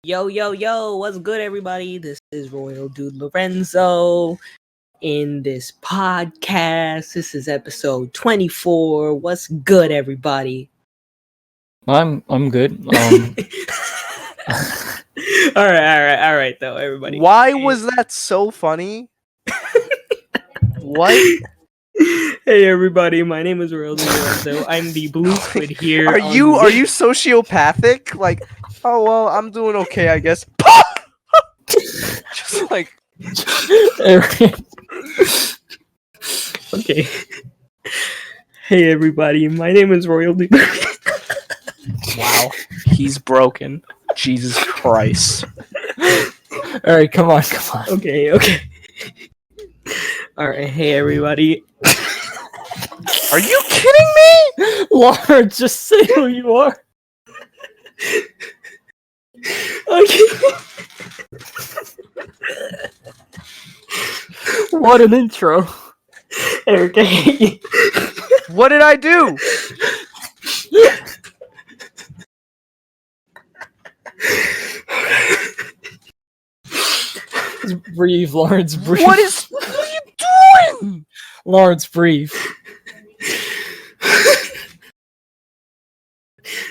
Yo, yo, yo, what's good, everybody? This is Royal Dude Lorenzo in this podcast. This is episode 24. What's good, everybody? I'm good. All right, though, everybody. Why was that so funny? What? Hey, everybody, my name is Royal Dude Lorenzo. I'm the blue squid here. Are you sociopathic? Like, oh well, I'm doing okay, I guess. Just like okay. Hey, everybody, my name is Royal Dude. wow, he's broken. Jesus Christ. All right, come on. Okay. All right, hey, everybody. Are you kidding me? Laura, just say who you are. Okay. What an intro. Okay. What did I do? Breathe, Lawrence, breathe. What are you doing? Lawrence, breathe.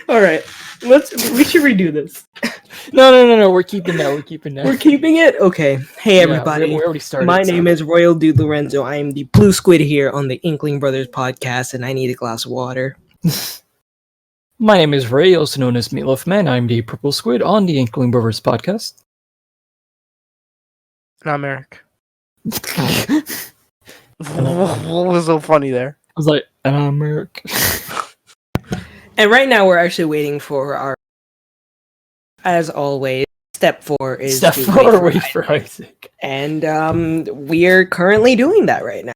All right. We should redo this. No. We're keeping that. We're keeping it? Okay. Hey, everybody. We already started. My name is Royal Dude Lorenzo. I am the blue squid here on the Inkling Brothers podcast, and I need a glass of water. My name is Ray, also known as Meatloaf Man. I'm the purple squid on the Inkling Bros podcast. And I'm Eric. I What was so funny there? was like, and I'm Eric. And right now, we're actually waiting for our, as always, step 4 is Step to 4, wait for Isaac. And we're currently doing that right now.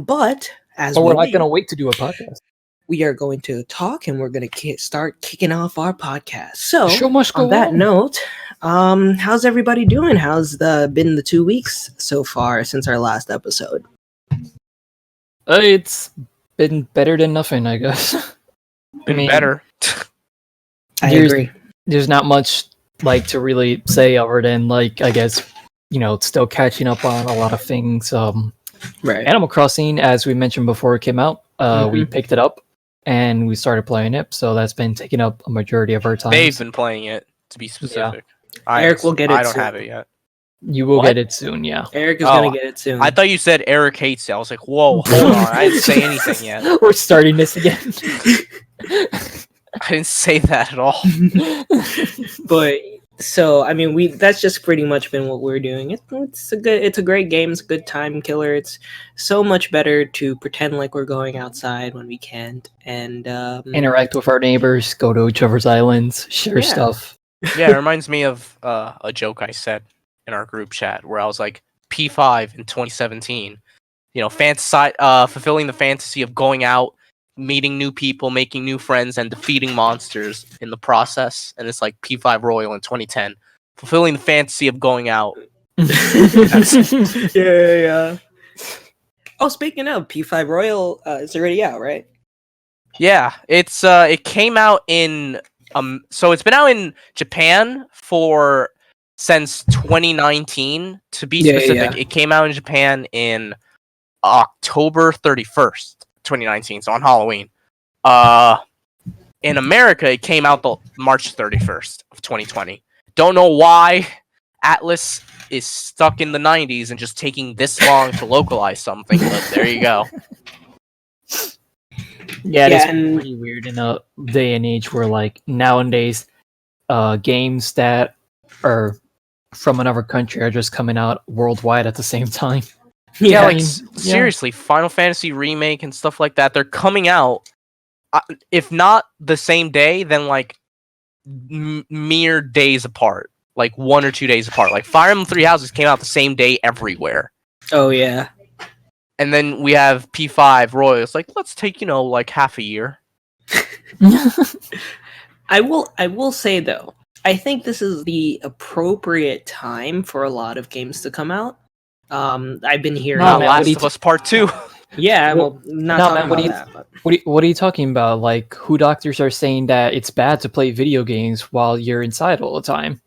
But as we're not going to wait to do a podcast. We are going to talk, and we're going to start kicking off our podcast. So, Show must go on that on. note, how's everybody doing? How's been the 2 weeks so far since our last episode? It's been better than nothing, I guess. Better. I agree. There's not much to really say other than I guess still catching up on a lot of things. Right. Animal Crossing, as we mentioned before it came out, we picked it up and we started playing it, so that's been taking up a majority of our time. They've been playing it, to be specific. Yeah. Eric will get it I don't soon. have it yet. You will get it soon, yeah. Eric is going to get it soon. I thought you said Eric hates it. I was like, whoa, hold on. I didn't say anything yet. We're starting this again. I didn't say that at all. But so that's just pretty much been what we're doing. It's a great game. It's a good time killer. It's so much better to pretend like we're going outside when we can't, and interact with our neighbors, go to each other's islands, share stuff. Yeah, it reminds me of a joke I said in our group chat where I was like, P5 in 2017, fulfilling the fantasy of going out, meeting new people, making new friends, and defeating monsters in the process. And it's like P5 Royal in 2010, fulfilling the fantasy of going out. Yeah. Oh, speaking of P5 Royal, it's already out, right? Yeah, it's it came out in so it's been out in Japan since 2019. To be specific, It came out in Japan in October 31st. 2019, so on Halloween. In America, it came out March 31st of 2020. Don't know why Atlas is stuck in the 90s and just taking this long to localize something, but there you go. Yeah, it's pretty weird in a day and age where nowadays games that are from another country are just coming out worldwide at the same time. Yeah, seriously, Final Fantasy Remake and stuff like that, they're coming out, if not the same day, then mere days apart, 1 or 2 days apart. Fire Emblem Three Houses came out the same day everywhere. Oh, yeah. And then we have P5 Royal. It's let's take, half a year. I will say, though, I think this is the appropriate time for a lot of games to come out. I've been hearing Last of Us Part 2. Yeah, well, what are you talking about? Who doctors are saying that it's bad to play video games while you're inside all the time?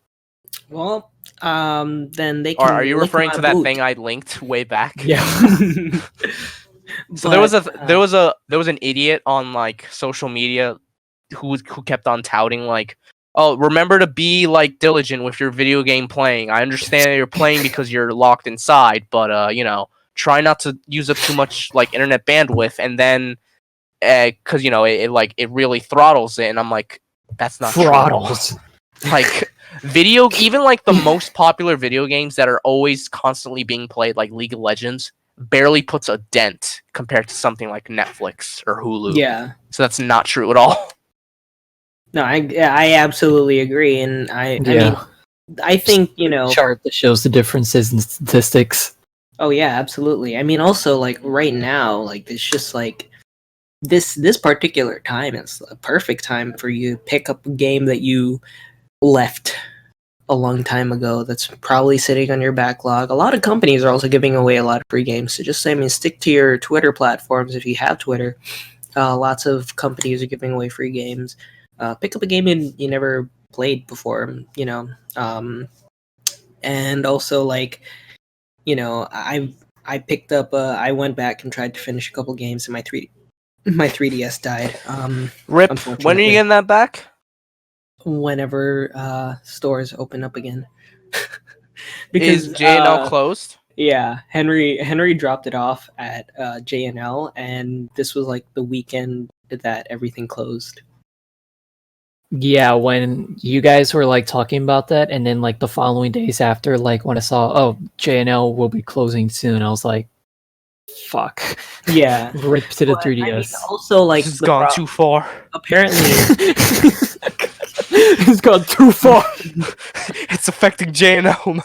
Well, then they Or can. are you lick referring my to that boot. thing I linked way back? Yeah. So there was an idiot on like social media who kept on touting like, oh, remember to be like diligent with your video game playing. I understand that you're playing because you're locked inside, but try not to use up too much like internet bandwidth, and then because it really throttles it, and I'm like, that's not Throttles. true. Like even like the most popular video games that are always constantly being played, like League of Legends, barely puts a dent compared to something like Netflix or Hulu. Yeah. So that's not true at all. No, I absolutely agree, and I mean, I think chart that shows the differences in statistics. Oh yeah, absolutely. I mean, also like right now, like it's just like this particular time is a perfect time for you to pick up a game that you left a long time ago that's probably sitting on your backlog. A lot of companies are also giving away a lot of free games, so just stick to your Twitter platforms if you have Twitter. Lots of companies are giving away free games. Pick up a game you never played before, and also like I picked up. I went back and tried to finish a couple games, and my 3DS died. Rip. When are you getting that back? Whenever stores open up again. Because is J&L closed? Yeah, Henry dropped it off at J&L, and this was like the weekend that everything closed. Yeah, when you guys were like talking about that, and then like the following days after, like when I saw, J&L will be closing soon, I was like, fuck. Yeah. Rip to the 3DS. I mean, also, like, it's gone too far. Apparently, it's gone too far. It's affecting J&L now.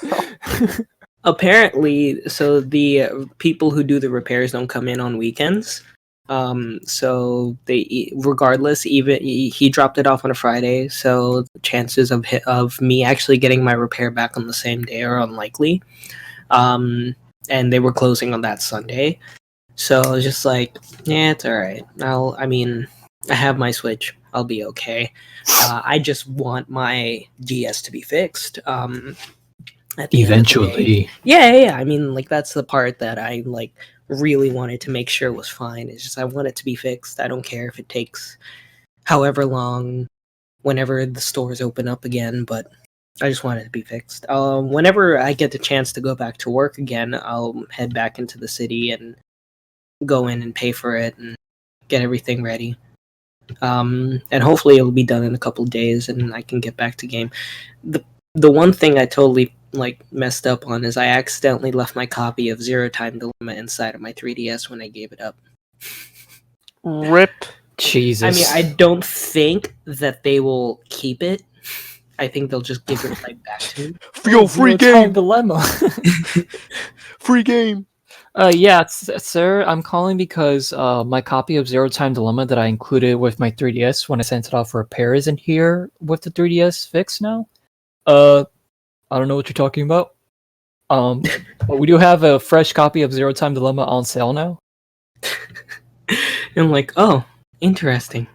Apparently, so the people who do the repairs don't come in on weekends. So they, regardless, even he dropped it off on a Friday, so the chances of me actually getting my repair back on the same day are unlikely. And they were closing on that Sunday, so I was just like, yeah, it's all right. I have my Switch. I'll be okay. I just want my DS to be fixed. Eventually. Yeah. I mean, like that's the part that I like really wanted to make sure was fine. It's just I want it to be fixed. I don't care if it takes however long, whenever the stores open up again, but I just want it to be fixed. Whenever I get the chance to go back to work again, I'll head back into the city and go in and pay for it and get everything ready. And hopefully it'll be done in a couple days and I can get back to game. The one thing I totally like messed up on is I accidentally left my copy of Zero Time Dilemma inside of my 3DS when I gave it up. Rip. Jesus. I mean, I don't think that they will keep it. I think they'll just give it right back to me. Yo, free game dilemma. Free game. Yeah, sir. I'm calling because my copy of Zero Time Dilemma that I included with my 3DS when I sent it off for repair isn't here with the 3DS fixed now. I don't know what you're talking about. But we do have a fresh copy of Zero Time Dilemma on sale now. And I'm like, oh, interesting.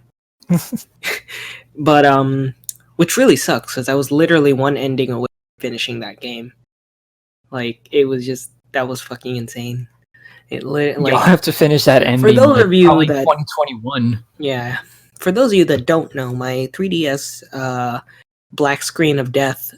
But which really sucks because I was literally one ending away from finishing that game. Like it was just that was fucking insane. You'll have to finish that ending for those of you that 2021. Yeah, for those of you that don't know, my 3DS black screen of death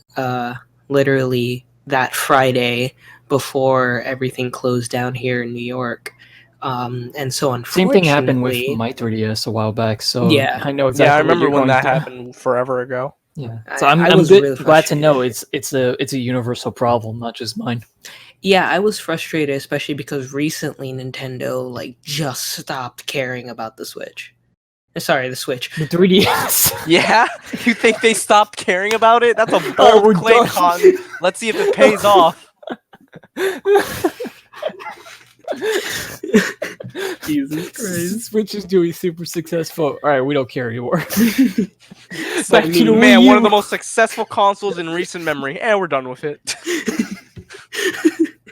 literally that Friday before everything closed down here in New York. And so unfortunately, same thing happened with my 3DS a while back. So yeah, I know exactly. Yeah, I remember when that happened forever ago. Yeah, so I'm really glad to know it's a universal problem, not just mine. Yeah, I was frustrated, especially because recently Nintendo like just stopped caring about the Switch. Sorry, the Switch. The 3DS. Yeah? You think they stopped caring about it? That's a bold claim, Con. Let's see if it pays off. Jesus Christ. Switch is doing super successful. Alright, we don't care anymore. Man, one of the most successful consoles in recent memory. And we're done with it.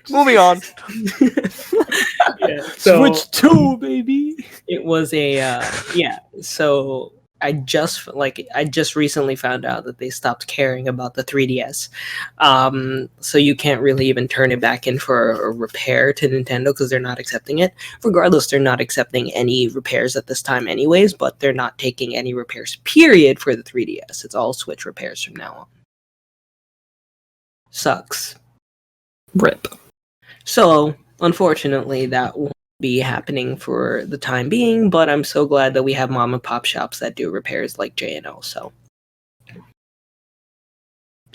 Moving on. Yeah, so Switch 2, baby. It was a so I just recently found out that they stopped caring about the 3DS. So you can't really even turn it back in for a repair to Nintendo because they're not accepting it. Regardless, they're not accepting any repairs at this time anyways, but they're not taking any repairs, period, for the 3DS. It's all Switch repairs from now on. Sucks. Rip. So, unfortunately, that won't be happening for the time being, but I'm so glad that we have mom and pop shops that do repairs like J&O. So,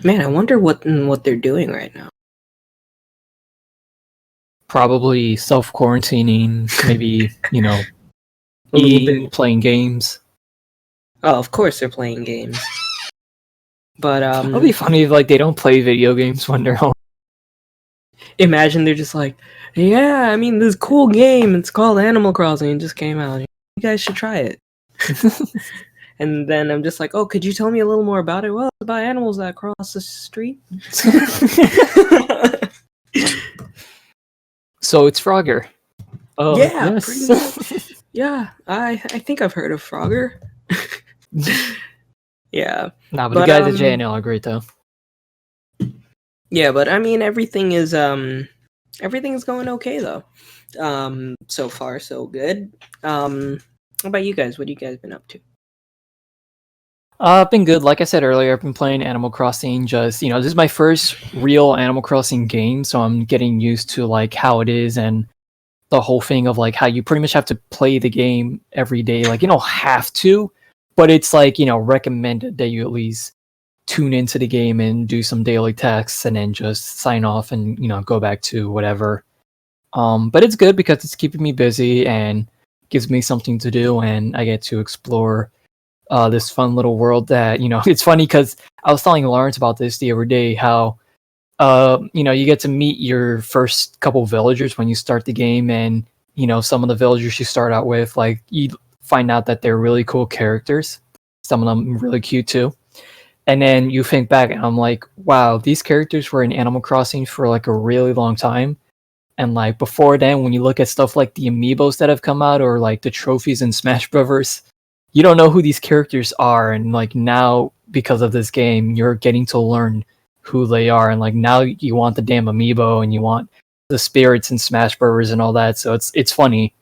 man, I wonder what they're doing right now. Probably self-quarantining, maybe, A little eating, bit. playing games. Oh, of course they're playing games. But It'll be funny if like they don't play video games when they're home. Imagine they're just like, yeah, I mean, this cool game, it's called Animal Crossing, it just came out. You guys should try it. And then I'm just like, oh, could you tell me a little more about it? Well, it's about animals that cross the street. So it's Frogger. Oh, yeah, yes. pretty much. Yeah, I think I've heard of Frogger. Yeah. Nah, but But, the guys at JNL are great though. Yeah, but I mean, everything's going okay though. So far so good. How about you guys? What have you guys been up to? I've been good. Like I said earlier, I've been playing Animal Crossing. Just this is my first real Animal Crossing game, so I'm getting used to like how it is and the whole thing of like how you pretty much have to play the game every day. Like you don't have to, but it's like recommended that you at least tune into the game and do some daily tasks and then just sign off and go back to whatever. But it's good because it's keeping me busy and gives me something to do, and I get to explore this fun little world that it's funny because I was telling Lawrence about this the other day how you get to meet your first couple villagers when you start the game, and some of the villagers you start out with, like you find out that they're really cool characters, some of them really cute too, and then you think back and I'm like, wow, these characters were in Animal Crossing for like a really long time. And like before then, when you look at stuff like the amiibos that have come out or like the trophies in Smash Brothers, you don't know who these characters are, and like now because of this game you're getting to learn who they are, and like now you want the damn amiibo and you want the spirits in Smash Brothers and all that, so it's funny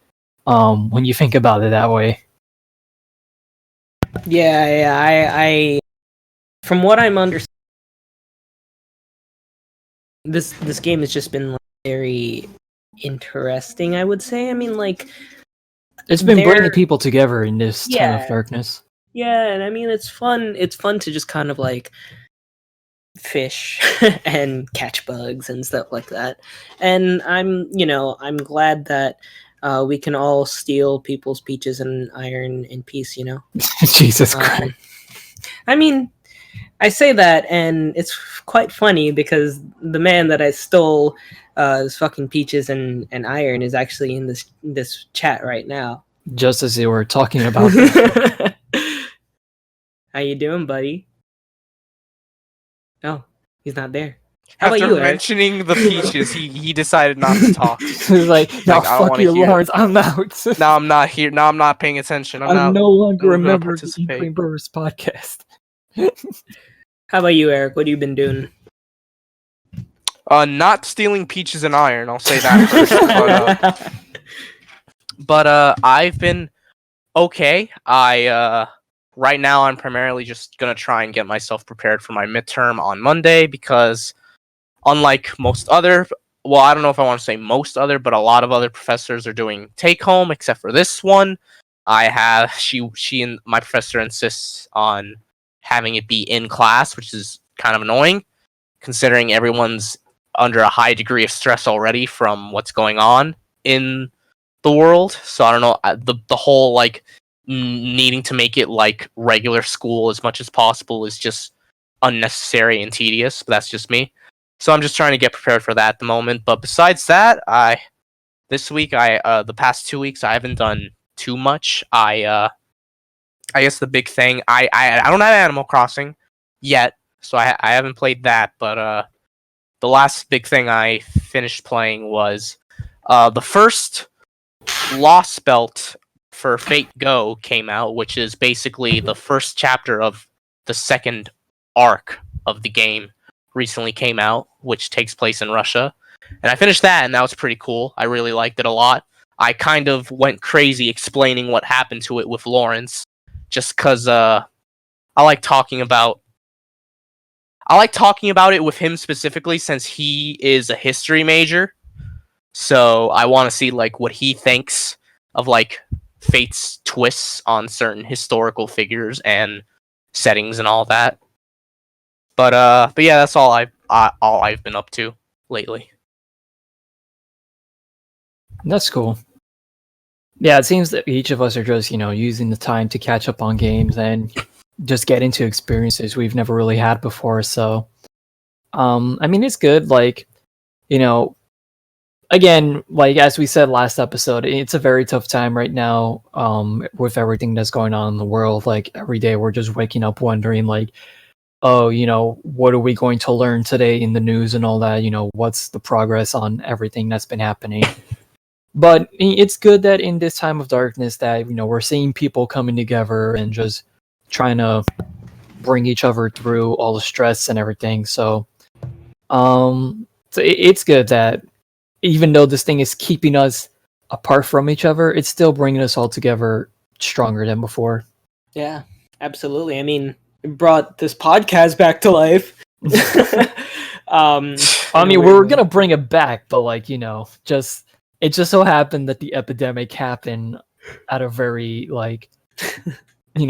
when you think about it that way. Yeah, I from what I'm understanding, this game has just been like, very interesting, I would say. I mean, like, it's been bringing people together in this time of darkness. Yeah, and I mean, it's fun to just kind of like fish and catch bugs and stuff like that. And I'm glad that we can all steal people's peaches and iron in peace, Jesus Christ. I mean, I say that and it's quite funny because the man that I stole his fucking peaches and iron is actually in this chat right now. Just as they were talking about that. How you doing, buddy? Oh, he's not there. How After about you, Eric? mentioning the peaches, he decided not to talk. He's like, no, fuck you, Lawrence, I'm out. Now I'm not here. Now I'm not paying attention. I'm no longer a member of the Inkling Bros podcast. How about you, Eric? What have you been doing? Not stealing peaches and iron. I'll say that first. But I've been okay. Right now I'm primarily just gonna try and get myself prepared for my midterm on Monday because, unlike most other, well, I don't know if I want to say most other, but a lot of other professors are doing take home except for this one. She and my professor insists on having it be in class, which is kind of annoying considering everyone's under a high degree of stress already from what's going on in the world. So I don't know, the whole like needing to make it like regular school as much as possible is just unnecessary and tedious, but that's just me. So I'm just trying to get prepared for that at the moment. But besides that, the past 2 weeks I haven't done too much. I guess the big thing, I don't have Animal Crossing yet, so I haven't played that, but the last big thing I finished playing was the first Lost Belt for Fate Go came out, which is basically the first chapter of the second arc of the game, recently came out, which takes place in Russia. And I finished that, and that was pretty cool. I really liked it a lot. I kind of went crazy explaining what happened to it with Lawrence, just because I like talking about it with him specifically, since he is a history major. So I want to see like what he thinks of like Fate's twists on certain historical figures and settings and all that. But yeah, that's all I've been up to lately. That's cool. Yeah, it seems that each of us are just, using the time to catch up on games and just get into experiences we've never really had before. So, I mean, it's good. Like, again, like as we said last episode, it's a very tough time right now, with everything that's going on in the world. Like every day we're just waking up wondering like, oh, what are we going to learn today in the news and all that? What's the progress on everything that's been happening? But it's good that in this time of darkness that, we're seeing people coming together and just trying to bring each other through all the stress and everything. So, it's good that even though this thing is keeping us apart from each other, it's still bringing us all together stronger than before. Yeah, absolutely. I mean, it brought this podcast back to life. I mean, we're going to bring it back, but like, it just so happened that the epidemic happened at a very, like, I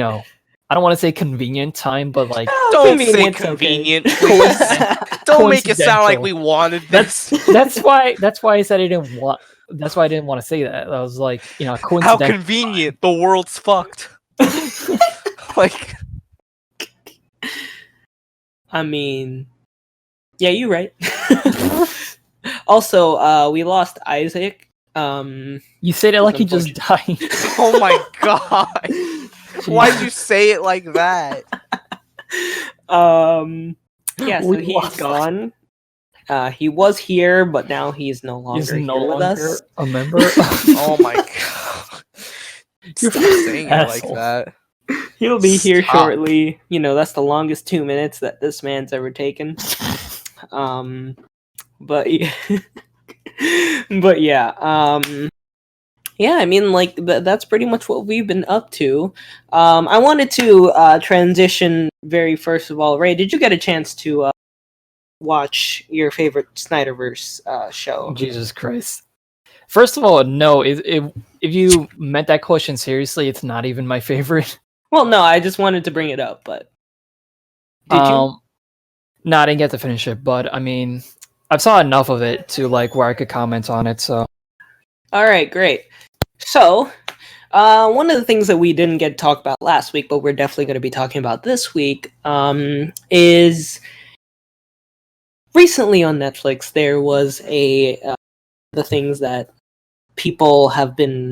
don't want to say convenient time, but like... Don't say convenient, please. Don't make it sound like we wanted this. That's why I said I didn't want... That's why I didn't want to say that. I was like, coincidental. How convenient. The world's fucked. Like... I mean... Yeah, you're right. Also, we lost Isaac. You said it like he just died. Oh my god! Why'd you say it like that? Yeah, so he's gone. He was here, but now he's no longer with us. A member. Oh my god! Stop saying it like that. He'll be here shortly. That's the longest 2 minutes that this man's ever taken. But yeah. But yeah, yeah, I mean, like, that's pretty much what we've been up to. I wanted to transition very first of all. Ray, did you get a chance to watch your favorite Snyderverse show? Jesus Christ. First of all, no, if you meant that question seriously, it's not even my favorite. Well, no, I just wanted to bring it up, but... Did you? No, I didn't get to finish it, but I mean... I've saw enough of it to like where I could comment on it. So, all right, great. So, one of the things that we didn't get to talk about last week, but we're definitely going to be talking about this week, is recently on Netflix there was the things that people have been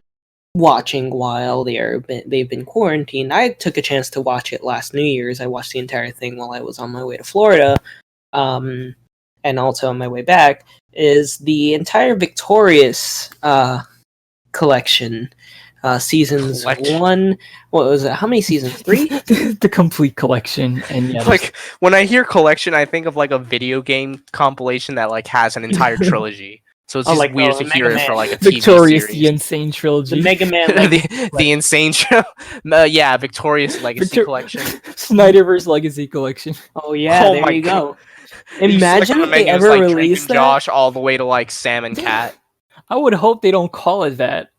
watching while they've been quarantined. I took a chance to watch it last New Year's. I watched the entire thing while I was on my way to Florida. And also on my way back, is the entire Victorious collection. Seasons 1... What was it? How many seasons? 3? The complete collection. And yeah, like, when I hear collection, I think of like a video game compilation that like has an entire trilogy. So it's just like, weird to hear it for like a TV Victorious, series. The Insane Trilogy. The Mega Man... the Insane yeah, Victorious Legacy Collection. Snyderverse Legacy Collection. Oh yeah, there you go. Imagine if they ever like, released that. Josh all the way to like Sam and Cat. I would hope they don't call it that.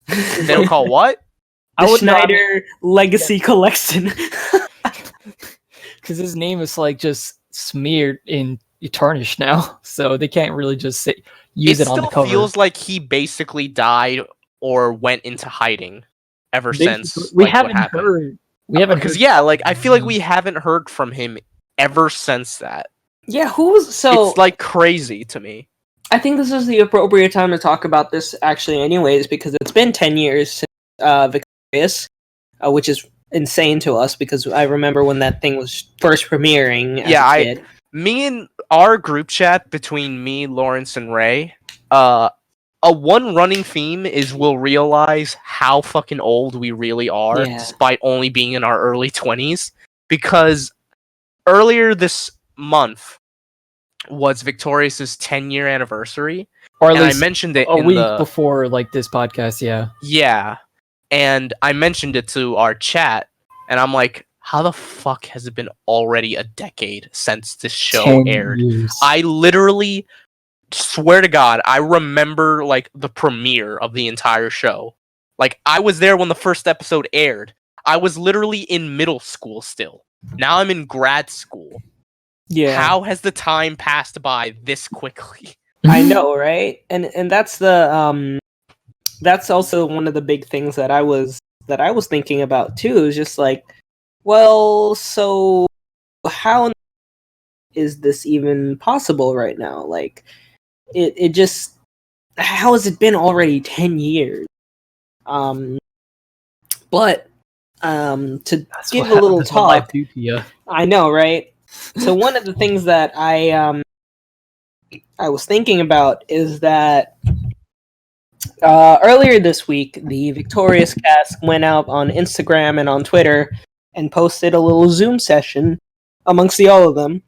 They don't call what? The Snyder Legacy Collection. Because his name is like just smeared in tarnished now, so they can't really just use it on the cover. It still feels like he basically died or went into hiding ever since. We haven't heard. We haven't because like I feel like we haven't heard from him ever since that. Yeah, it's like crazy to me. I think this is the appropriate time to talk about this actually anyways, because it's been 10 years since Victorious, which is insane to us because I remember when that thing was first premiering as a kid. Me and our group chat between me, Lawrence, and Ray, a a one running theme is we'll realize how fucking old we really are, despite only being in our early 20s. Because earlier this month was Victorious's 10-year anniversary, or at and least I mentioned it a in week before like this podcast. Yeah, and I mentioned it to our chat, and I'm like, how the fuck has it been already a decade since this show 10 aired? years. I literally swear to God, I remember like the premiere of the entire show. Like, I was there when the first episode aired. I was literally in middle school still. Now I'm in grad school. Yeah. How has the time passed by this quickly? I know, right? And that's the that's also one of the big things that I was thinking about too. Is just like, well, so how is this even possible right now? Like, it just, how has it been already 10 years? But to give a little talk, I know, right? So one of the things that I was thinking about is that earlier this week, the Victorious cast went out on Instagram and on Twitter and posted a little Zoom session amongst all of them,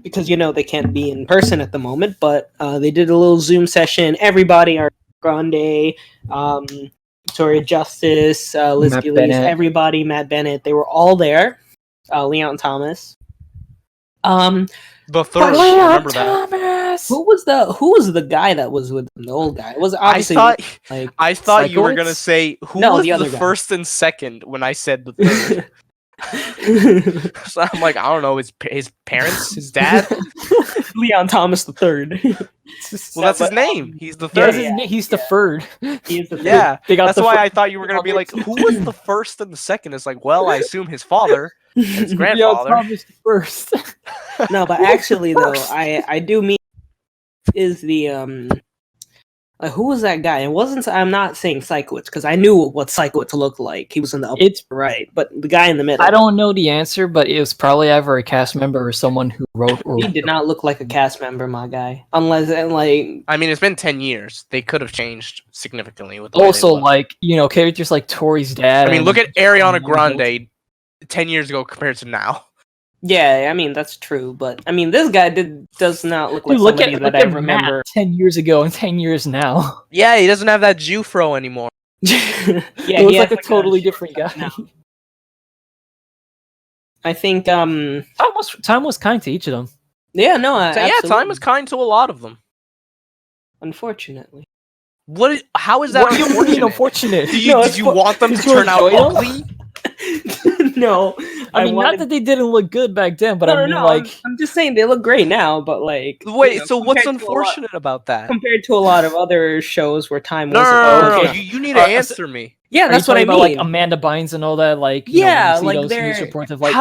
because they can't be in person at the moment. But they did a little Zoom session. Everybody, Ariana Grande, Victoria Justice, Liz Matt Gillies, Bennett. everybody, Matt Bennett, they were all there. Leon Thomas. The third, remember that? Who was the guy that was with them, the old guy? It was obviously I thought you were gonna Psychowitz? say who No, was the the other guy. first and second when I said the third. So I'm like, I don't know, his parents, his dad. Leon Thomas the third. Well, that's his name. He's the third. He's the third. He's the third. Yeah, that's why I thought you were gonna gonna be like, who was the first and the second? It's like, well, I assume his father and his Leon grandfather. Thomas the first. No, but actually though, I do mean is the who was that guy? It wasn't. I'm not saying Psychowitz, because I knew what Psychowitz looked like. He was in the upper right, but the guy in the middle. I don't know the answer, but it was probably either a cast member or someone who wrote. Or he did not look like a cast member, my guy. Unless like, I mean, it's been 10 years. They could have changed significantly with the also way they look. characters like Tori's dad. I mean, look at Ariana Grande 10 years ago compared to now. Yeah, I mean that's true, but I mean this guy does not look like somebody that I remember. Matt 10 years ago and 10 years now. Yeah, he doesn't have that Jufro anymore. Yeah, he looks like a totally different guy. Now. I think time was kind to each of them. Yeah, no, time was kind to a lot of them. Unfortunately. How is that what unfortunate? Did you want them to turn out ugly? No, I mean, not that they didn't look good back then, but I'm just saying they look great now. But like, wait, so what's unfortunate about that? Compared to a lot of other shows where time wasn't. No. You need to answer me. Yeah, that's what I mean. Like Amanda Bynes and all that. Like, like those news reports of like,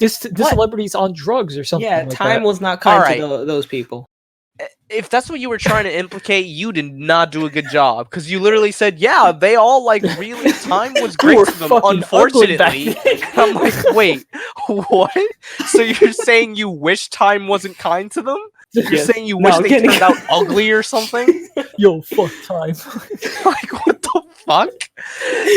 this celebrity's on drugs or something. Yeah, like time that. was not kind to those people. If that's what you were trying to implicate, you did not do a good job, because you literally said, yeah, they all like really time was great to them, unfortunately. I'm like, wait, what? So you're saying you wish time wasn't kind to them? You're saying you wish they turned out ugly or something? Yo, fuck time. Like, what the fuck?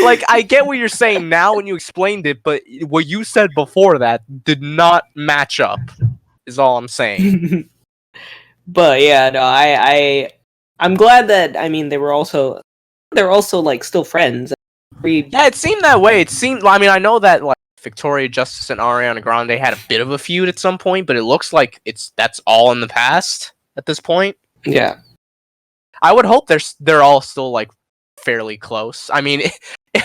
Like, I get what you're saying now when you explained it, but what you said before that did not match up, is all I'm saying. But yeah, no, I'm glad that, I mean, they're also like still friends. Yeah, it seemed that way. I mean, I know that like Victoria Justice and Ariana Grande had a bit of a feud at some point, but it looks like that's all in the past at this point. Yeah. I would hope they're all still like fairly close. I mean,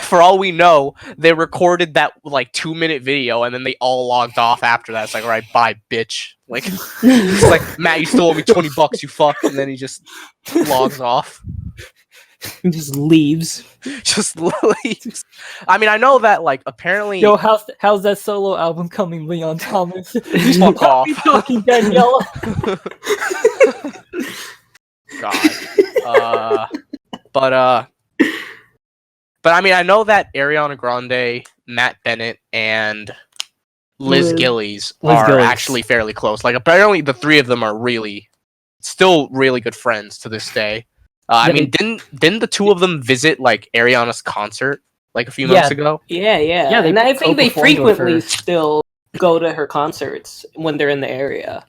for all we know, they recorded that like 2-minute video and then they all logged off after that. It's like, all right, bye, bitch. Like, it's like, Matt, you still owe me $20, you fuck, and then he just logs off. He just leaves. Just leaves. I mean, I know that like apparently. Yo, how's that solo album coming, Leon Thomas? Fuck off. Talking Daniela. God. But I mean, I know that Ariana Grande, Matt Bennett, and Liz Gillies are actually fairly close. Like, apparently the three of them are still really good friends to this day. I mean, didn't the two of them visit like Ariana's concert like a few months ago? Yeah. And I think they frequently still go to her concerts when they're in the area.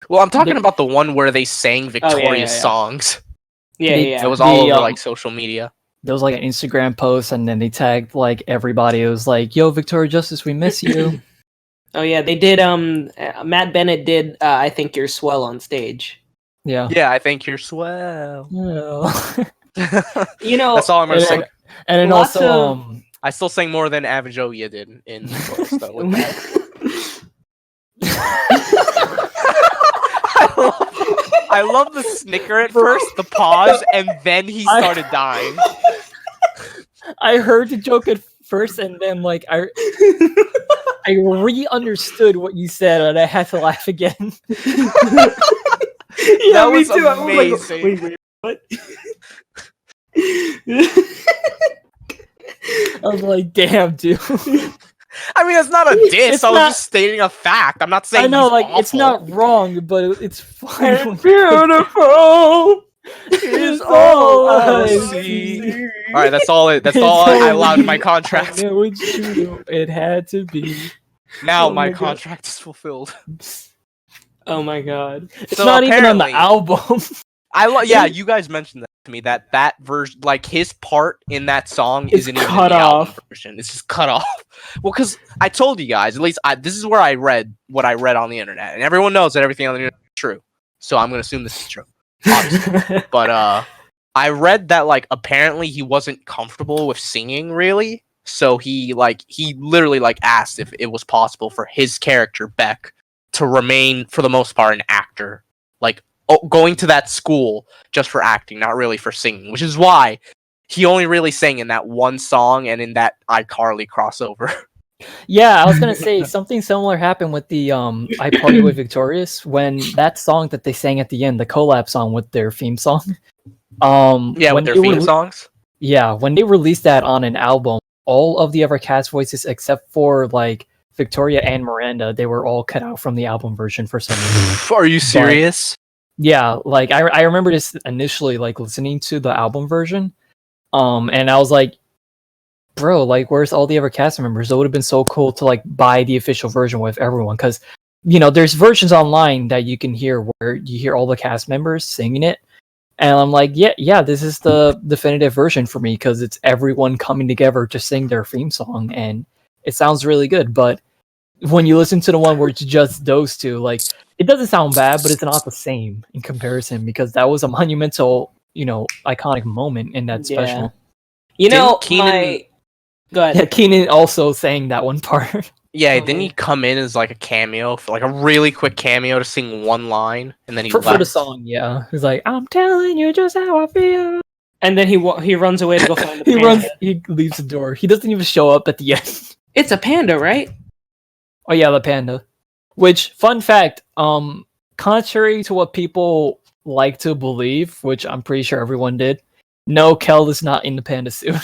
Well, I'm talking about the one where they sang Victoria's songs. Yeah. It was all over like social media. There was like an Instagram post, and then they tagged like everybody. It was like, "Yo, Victoria Justice, we miss you." Oh yeah, they did. Matt Bennett did. I think you're swell on stage. Yeah. Yeah, I think you're swell. You know, that's all I'm gonna say. And then also, I still sang more than Average Oya did in Chorus, though. With that. I love the snicker at first, the pause, and then he started dying. I heard the joke at first, and then like I re-understood what you said, and I had to laugh again. That was too. Amazing. Wait, what? I was like, damn, dude. I mean, it's not a diss. I was just stating a fact. I'm not saying. I know, like awful. it's not wrong, but it's fine. Beautiful is all I see. All right, that's all. That's all I allowed in my contract. It had to be. Now my contract is fulfilled. Oh my god! It's so not even on the album. Yeah, you guys mentioned that to me. That version, like his part in that song, isn't even cut in the off. album version. It's just cut off. Well, because I told you guys, at least this is where I read what I read on the internet, and everyone knows that everything on the internet is true. So I'm gonna assume this is true, obviously. But I read that like apparently he wasn't comfortable with singing really, so he literally like asked if it was possible for his character Beck to remain for the most part an actor, like. Going to that school just for acting, not really for singing, which is why he only really sang in that one song and in that iCarly crossover. Yeah, I was gonna say something similar happened with the I Party with Victorious when that song that they sang at the end, the collab song with their theme song. With their theme songs. Yeah, when they released that on an album, all of the other cast voices except for like Victoria and Miranda, they were all cut out from the album version for some reason. Are you serious? Yeah, like I remember this initially like listening to the album version, and I was like, bro, like where's all the other cast members? It would have been so cool to like buy the official version with everyone, because there's versions online that you can hear where you hear all the cast members singing it, and I'm like, yeah, this is the definitive version for me because it's everyone coming together to sing their theme song, and it sounds really good. But when you listen to the one where it's just those two, like. It doesn't sound bad, but it's not the same in comparison because that was a monumental, iconic moment in that special. Go ahead. Yeah, Keenan also sang that one part. Yeah, didn't he come in as like a cameo, for like a really quick cameo to sing one line, and then he left. For the song, yeah. He's like, "I'm telling you just how I feel," and then he runs away to go find the panda. He leaves the door. He doesn't even show up at the end. It's a panda, right? Oh yeah, the panda. Which, fun fact, contrary to what people like to believe, which I'm pretty sure everyone did, no, Kel is not in the panda suit.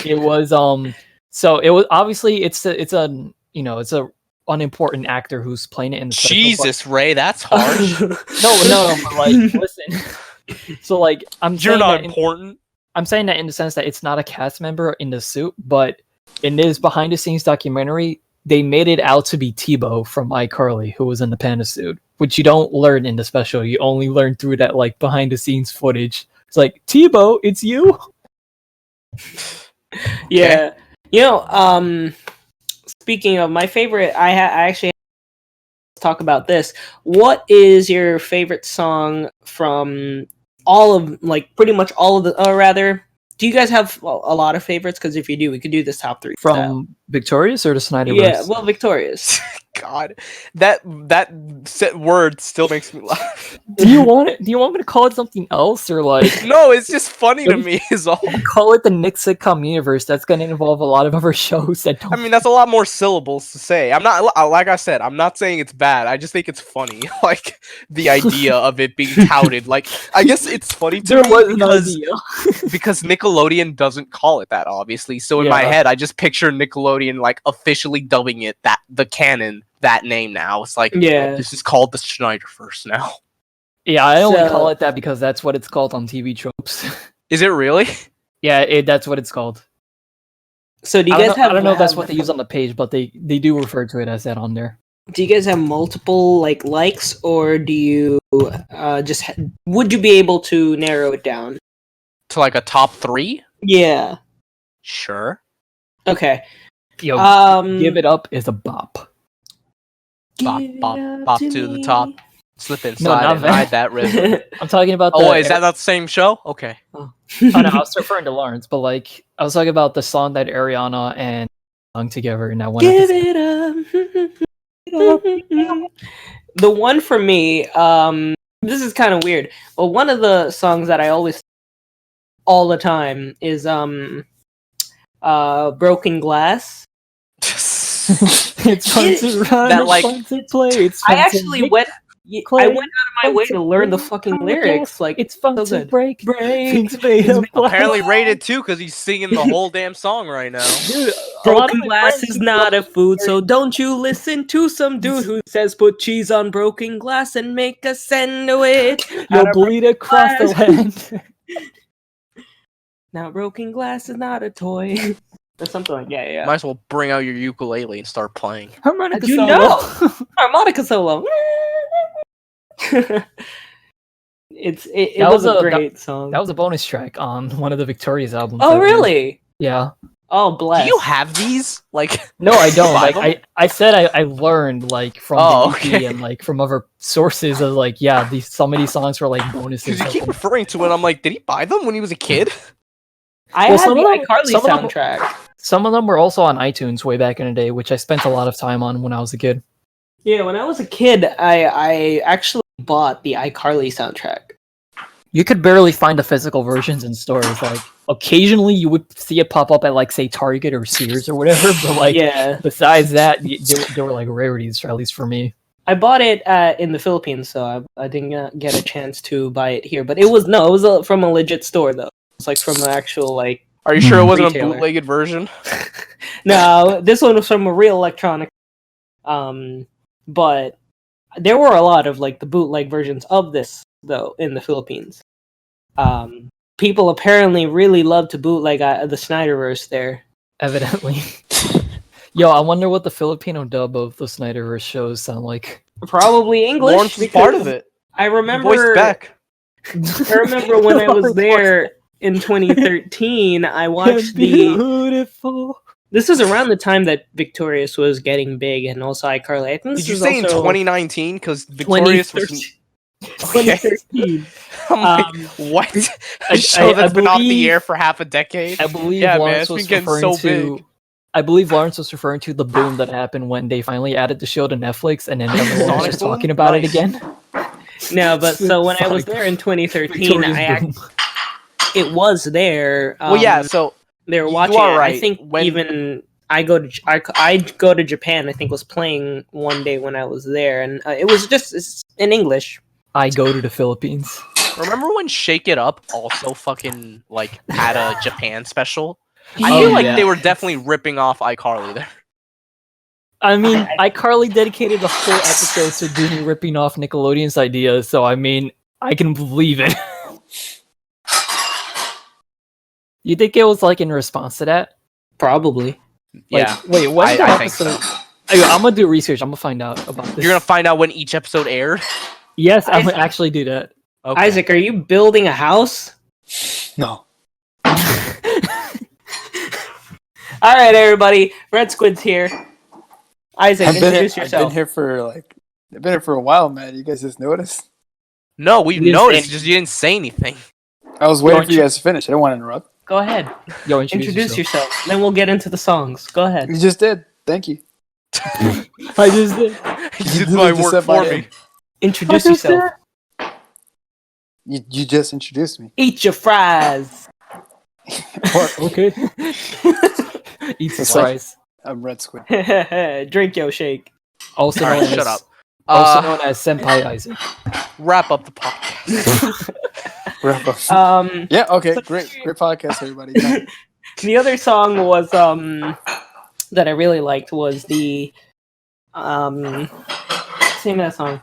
It was so it was obviously it's a unimportant actor who's playing it in the special, Jesus, Ray, that's harsh. no, but like listen. So like you're not important. I'm saying that in the sense that it's not a cast member in the suit, but in this behind the scenes documentary, they made it out to be Tebow from iCarly, who was in the panda suit, which you don't learn in the special. You only learn through that like behind the scenes footage. It's like, Tebow, it's you. Yeah. Speaking of my favorite, I actually talk about this. What is your favorite song from all of, like, pretty much all of the, or rather, do you guys have a lot of favorites? Because if you do, we could do this top 3 from style. Victorious or the Snyder Yeah, Bros? well, Victorious. God, that word still makes me laugh. Do you want me to call it something else, or like? No, it's just funny to me. Is all. Call it the Nick Sitcom universe. That's going to involve a lot of other shows that don't. I mean, that's a lot more syllables to say. I'm not, like I said, I'm not saying it's bad. I just think it's funny, like the idea of it being touted. Like, I guess it's funny to me because Nickelodeon doesn't call it that, obviously. So in my head, I just picture Nickelodeon like officially dubbing it the canon. That name now. It's like, this is called the Snyderverse now. Yeah, I only call it that because that's what it's called on TV tropes. Is it really? Yeah, that's what it's called. So do you guys have? I don't know if that's what they use on the page, but they do refer to it as that on there. Do you guys have multiple likes, or do you just? Would you be able to narrow it down to like a top 3? Yeah. Sure. Okay. Yo, Give It Up is a bop. Bop to the top. Slip inside and ride that river. I'm talking about. Is that not the same show? Okay. Oh no, I was referring to Lawrence, but like I was talking about the song that Ariana and sung together in that one. Give it up. The one for me, this is kind of weird, but one of the songs that I always all the time is Broken Glass. It's fun to run, that, like, fun to play. It's I actually went out of my way to learn the fucking lyrics. Like, it's fun so to good. break. Apparently rated too, because he's singing the whole damn song right now. Dude, Broken glass is not a food, so don't you listen to some dude who says put cheese on broken glass and make a sandwich. You'll bleed across the land. Now, broken glass is not a toy. Or something like yeah. Might as well bring out your ukulele and start playing. Harmonica solo. Know? Harmonica solo. It was a great song. That was a bonus track on one of the Victoria's albums. Oh, really? Yeah. Oh, bless. Do you have these? Like, no, I don't. Like, I said I learned like from the okay. and like from other sources of like some of these songs were like bonuses. Because you keep referring to it, I'm like, did he buy them when he was a kid? I had the Icarly soundtrack. Some of them were also on iTunes way back in the day, which I spent a lot of time on when I was a kid. Yeah, when I was a kid, I actually bought the Icarly soundtrack. You could barely find the physical versions in stores. Like, occasionally you would see it pop up at, like, say, Target or Sears or whatever, but, like, besides that, they were, like, rarities, at least for me. I bought it in the Philippines, so I didn't get a chance to buy it here. But it was from a legit store, though. It's, like, from an actual, like, are you sure it wasn't retailer. A bootlegged version? No, this one was from a real electronic. But there were a lot of, like, the bootleg versions of this, though, in the Philippines. People apparently really love to bootleg the Snyderverse there. Evidently. Yo, I wonder what the Filipino dub of the Snyderverse shows sound like. Probably English. Lawrence was part of it. I remember. Beck. I remember when I was there in 2013. I watched Beautiful. This was around the time that Victorious was getting big, and also iCarly. I think Did you say in 2019? Because Victorious was 2013. I'm like, what? A show that's been off the air for half a decade? I believe Lawrence was referring to. I believe Lawrence was referring to the boom that happened when they finally added the show to Netflix, and then everyone was just talking about it again. No, but so when I was there in 2013, it was there. So they were watching. Right. I think even I go to Japan. I think was playing one day when I was there, and it was just in English. I go to the Philippines. Remember when Shake It Up also fucking like had a Japan special? I feel like they were definitely ripping off iCarly there. I mean, iCarly dedicated a whole episode to Disney ripping off Nickelodeon's ideas, so I mean, I can believe it. You think it was like in response to that? Probably. Yeah. Wait, what's the episode? Think so. I'm gonna do research. I'm gonna find out about this. You're gonna find out when each episode aired? Yes, I'm gonna actually do that. Okay. Isaac, are you building a house? No. All right, everybody. Red Squid's here. Isaac, introduce yourself. I've been here for a while, man. You guys just noticed? No, we've noticed. Just you didn't say anything. I was waiting for you guys to finish. I didn't want to interrupt. Go ahead. Yo, introduce yourself. Then we'll get into the songs. Go ahead. You just did. Thank you. I just did. You did my work for me. Introduce yourself. You just introduced me. Eat your fries. Okay. Eat some fries. I'm Red Squid. Drink your shake. Also known shut up. Also known as Senpai Isaac. Wrap up the podcast. Wrap up. Yeah. Okay. Great podcast, everybody. The other song was that I really liked was the sing that song.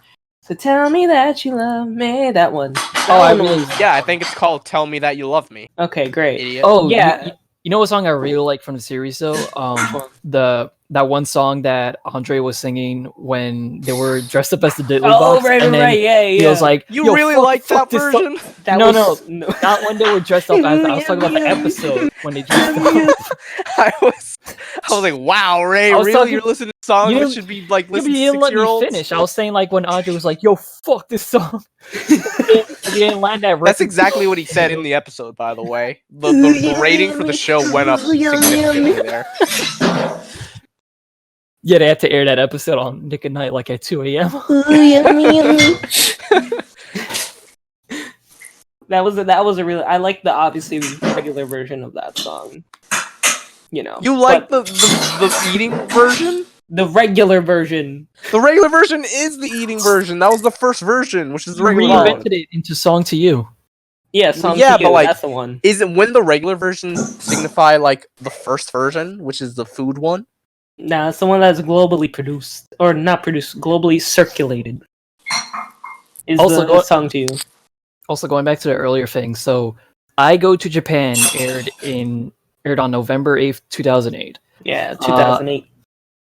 So tell me that you love me. That one. I think it's called "Tell Me That You Love Me." Okay, great. Idiot. Oh, yeah. You know what song I really like from the series though? That one song that Andre was singing when they were dressed up as the Diddly Box. Right, and then right, yeah. He was like, "You really like that version?" No, not when they were dressed up as that. I was talking about the episode when they dressed up. I was like, "Wow, Ray, really? You're listening to songs that should be like listening to 6-year-olds?" Finish. I was saying like when Andre was like, "Yo, fuck this song." He didn't land that. That's exactly what he said in the episode, by the way. The rating for the show went up significantly there. Yeah, they had to air that episode on Nick at Night like at 2 a.m. That was a really. I like the obviously regular version of that song. You know. You like the eating version? The regular version. The regular version is the eating version. That was the first version, which is the regular one. Reinvented it into Song to You. Yeah, Song to You. But like, that's the one. Is it when the regular version signify like the first version, which is the food one? Nah, it's the one that's globally produced or not produced, globally circulated. Is also the Song to You. Also, going back to the earlier thing, so I Go to Japan aired on November 8th, 2008. Yeah, 2008.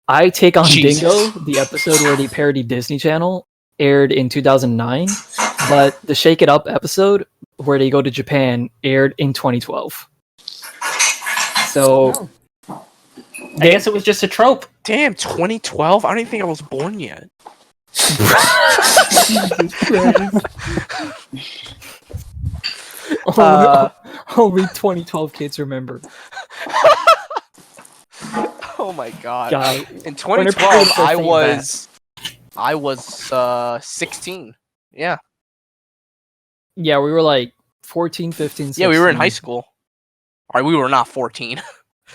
I Take on Dingo, the episode where they parody Disney Channel, aired in 2009, but the Shake It Up episode where they go to Japan aired in 2012. So, I guess it was just a trope. Damn, 2012? I don't even think I was born yet. Only 2012 kids remember. Oh my god. In 2012 I was 16. Yeah. Yeah, we were like 14, 15, 16. Yeah, we were in high school. Alright, we were not 14.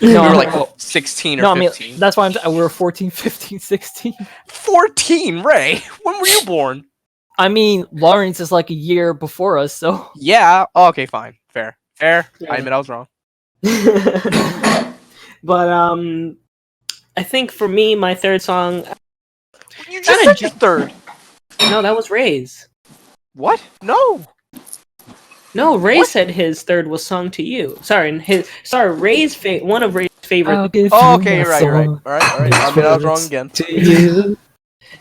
No, we were like 16 or 15. I mean, that's why we were 14, 15, 16. 14, Ray? When were you born? I mean, Lawrence is like a year before us, so... Yeah, oh, okay, fine. Fair. Yeah. I admit I was wrong. But, I think for me, my third song... You just said your third! No, that was Ray's. What? No! No, Ray said his third was Song to You. Ray's one of Ray's favorite... Oh, okay, right. Alright. I mean, I was wrong again. To you.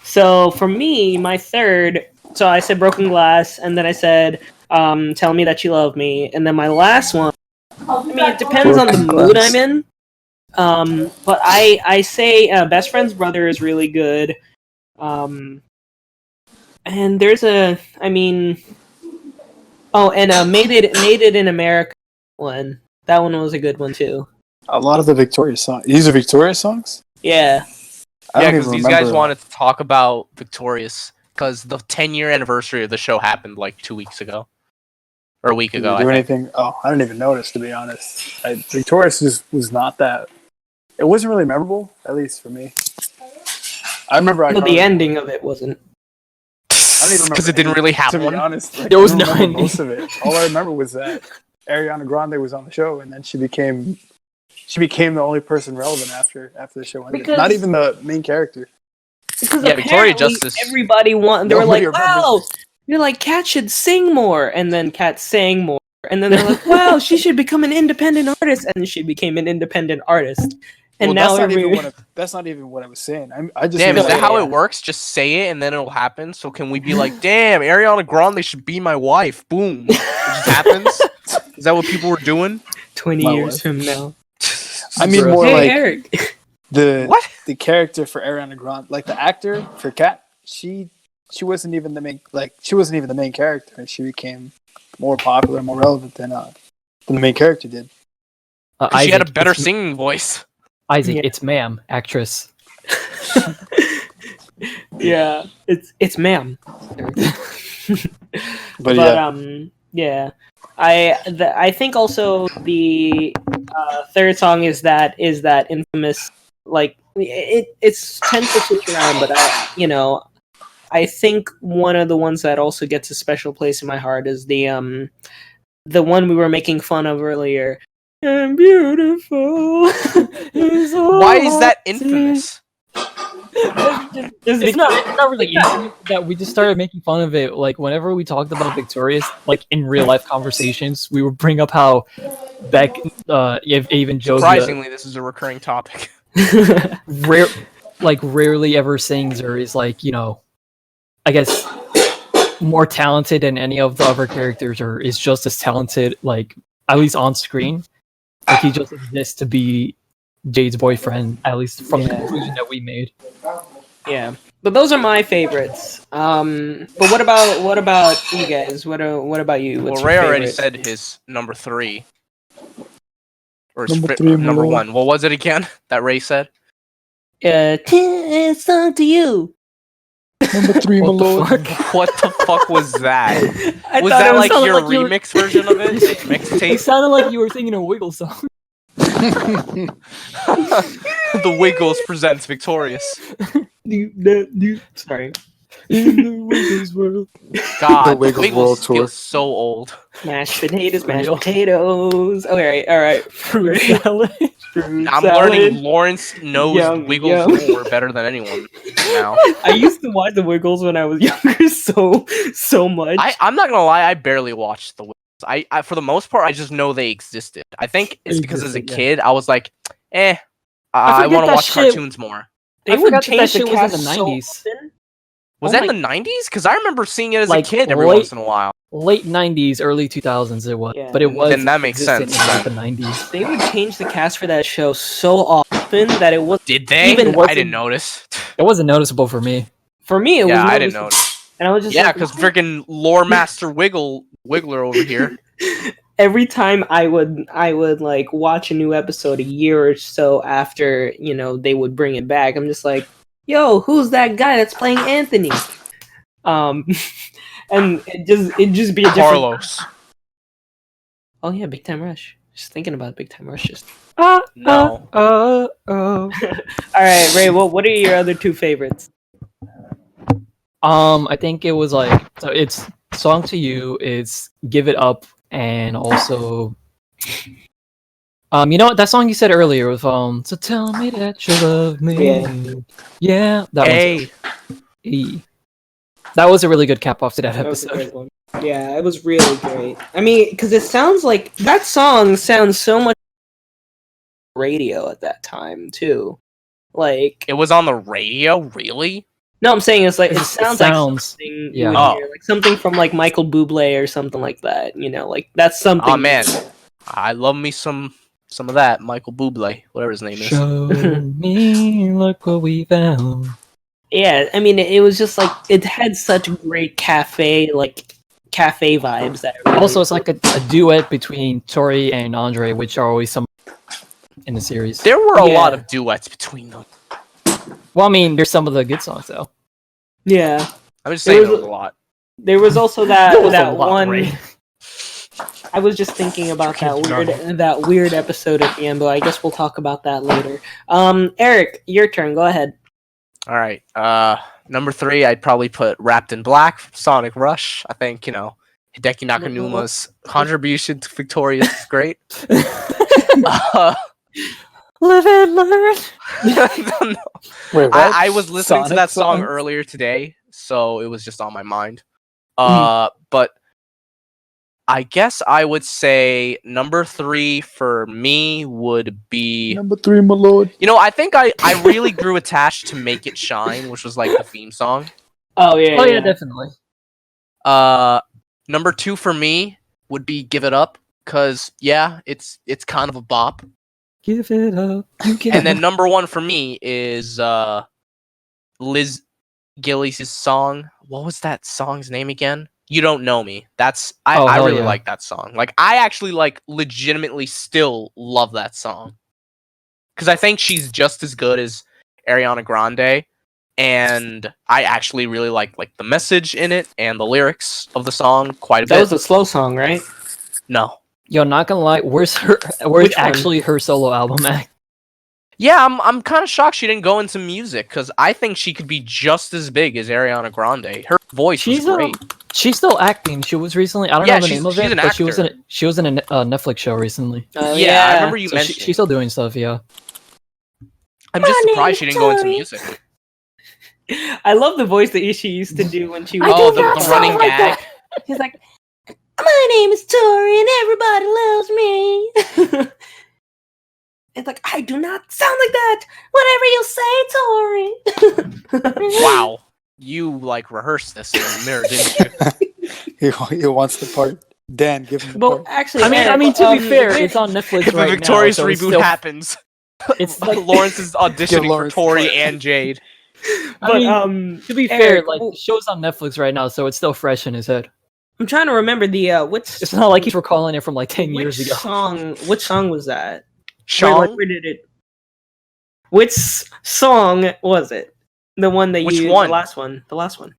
So, for me, my third... So, I said Broken Glass, and then I said Tell Me That You Love Me, and then my last one... I mean, it depends on the mood I'm in. But I say Best Friend's Brother is really good. And there's Made It in America one. That one was a good one too. A lot of the Victoria songs. These are Victoria songs? Yeah. Yeah, because these guys wanted to talk about Victorious because the 10-year anniversary of the show happened like 2 weeks ago. Or a week ago, I anything? Oh, I didn't even notice, to be honest. Victorious was not that... It wasn't really memorable, at least for me. I remember the ending of it wasn't. I don't even remember because it didn't really happen. To be honest, there was no ending. Most of it. All I remember was that Ariana Grande was on the show, and then she became the only person relevant after the show ended. Not even the main character. Because Victoria Justice. Everybody they were like, "Wow, you're like Kat should sing more," and then Kat sang more, and then they're like, "Wow, she should become an independent artist," and she became an independent artist. And now that's not even what I was saying. I just damn, is that how it works? Just say it and then it'll happen. So can we be like, damn, Ariana Grande should be my wife? Boom, it just happens. Is that what people were doing? 20 years from now. I mean, more like Eric. the character for Ariana Grande, like the actor for Kat. She wasn't even the main character, and she became more popular, more relevant than the main character did. She had a better singing voice. Isaac, it's ma'am, actress. Yeah, it's ma'am. but yeah. I think also the third song is that infamous, like it's tends to switch around, but I think one of the ones that also gets a special place in my heart is the one we were making fun of earlier. And beautiful. Why is that infamous? It's not really intimate that we just started making fun of it. Like whenever we talked about Victorious, like in real life conversations, we would bring up how Beck, even Josie, surprisingly, this is a recurring topic. Rarely ever sings or is like, I guess more talented than any of the other characters, or is just as talented, like at least on screen. Like he just exists to be Jade's boyfriend, at least from the conclusion that we made. Yeah, but those are my favorites. But what about you guys? What about you? What's Well, Ray your already favorite? said his number 3. Or Number 1. What was it again that Ray said? It's on to you. Number 3, my lord. What the fuck was that? Was thought that it like sounded your like you were- remix version of it? It Mixtape? sounded like you were singing a Wiggle song. The Wiggles presents Victorious. Sorry. In the Wiggles world. God, The Wiggles World Tour. feels so old. Mashed potatoes, mashed Real. potatoes. All right. Fruit salad. Fruit I'm salad. learning Lawrence knows Yum, Wiggles yum. lore better than anyone now. I used to watch the Wiggles when I was younger so much. I'm not gonna lie, I barely watched the Wiggles. I for the most part, I just know they existed. I think it's because as a Existed, kid, I was like, I forget want to that watch shit- cartoons more. They I would forgot that change the shit was in cast the so 90s. often. Was Oh that my- in the 90s? Because I remember seeing it as Like, a kid every late- once in a while. Late 90s, early 2000s it was. Yeah. But it was Then that makes existent sense, in like, the 90s. They would change the cast for that show so often that it was Did they? Even- I didn't notice. It wasn't noticeable for me. for me. It was Yeah, I didn't noticeable. notice. And I was just Yeah, like, because freaking Lore Master Wiggler over here. every time I would like watch a new episode a year or so after they would bring it back. I'm just like, yo, who's that guy that's playing Anthony? And it just be a different. Carlos. Oh yeah, Big Time Rush. Just thinking about Big Time Rush. Just No. all right, Ray. What are your other two favorites? I think it was like, so it's Song to You, it's Give It Up, and also you know what, that song you said earlier with so tell me that you love me. Yeah, that Hey. one. That was a really good cap off to that That was a episode. great one. Yeah, it was really great. I mean, because it sounds like that song sounds so much radio at that time too. Like, It was on the radio? Really? no, I'm saying it's like it It sounds sounds- like something yeah. you would Oh. hear, like something from like Michael Bublé or something like that. Like that's something. Oh man. I love me some of that. Michael Bublé, whatever his name is. Show me, look what we found. Yeah, I mean, it was just like it had such great cafe vibes. That it really- Also, it's like a duet between Tori and Andre, which are always some in the series. There were a Yeah. lot of duets between them. Well, I mean, there's some of the good songs though. yeah. I'm just saying was there was a lot. There was also that There was a that lot, one. Ray. I was just thinking about that weird episode at the end, but I guess we'll talk about that later. Eric, your turn. Go ahead. All right. Number 3, I'd probably put Wrapped in Black from Sonic Rush. I think, Hideki Nakanuma's contribution to Victorious is great. Live and learn. No. Wait, what? I was listening to Sonic that song songs? earlier today, so it was just on my mind. But I guess I would say number 3 for me would be... Number 3, my lord. I think I really grew attached to Make It Shine, which was like the theme song. Oh yeah. Oh yeah, definitely. Number 2 for me would be Give It Up, because it's kind of a bop. Give it up. You can. And then number 1 for me is Liz Gillies' song. What was that song's name again? You Don't Know Me. I hell really yeah. like that song. Like, I actually legitimately still love that song. Because I think she's just as good as Ariana Grande. And I actually really like the message in it and the lyrics of the song quite a That bit. was a slow song, right? No. Yo, not gonna lie, where's Which one? actually her solo album at? Yeah, I'm kind of shocked she didn't go into music, because I think she could be just as big as Ariana Grande. Her voice was great. She's still acting. She was recently. I don't Yeah, know the she's- name of she's it, an but she was actor. in a Netflix show recently. Yeah, I remember you So mentioned. she's still doing stuff. Yeah. I'm just surprised she didn't go into music. I love the voice that she used to do when she was. Oh, the running gag. He's like, my name is Tori and everybody loves me. It's like, I do not sound like that. Whatever you say, Tori. Wow. You, like, rehearsed this in the mirror, didn't you? He wants the part. Dan, give him the Well, part. actually, I mean, to be fair, it's on Netflix If right a Victorious now. So it's reboot still, happens, it's like, Lawrence is auditioning for Lawrence Tori part. and Jade. but to be fair, Eric, like the show's on Netflix right now, so it's still fresh in his head. I'm trying to remember the It's not like he's recalling it from like 10 years ago. Which song was that? Sean? Where did it? Which song was it? The one that Which you? one? The last one. The last one.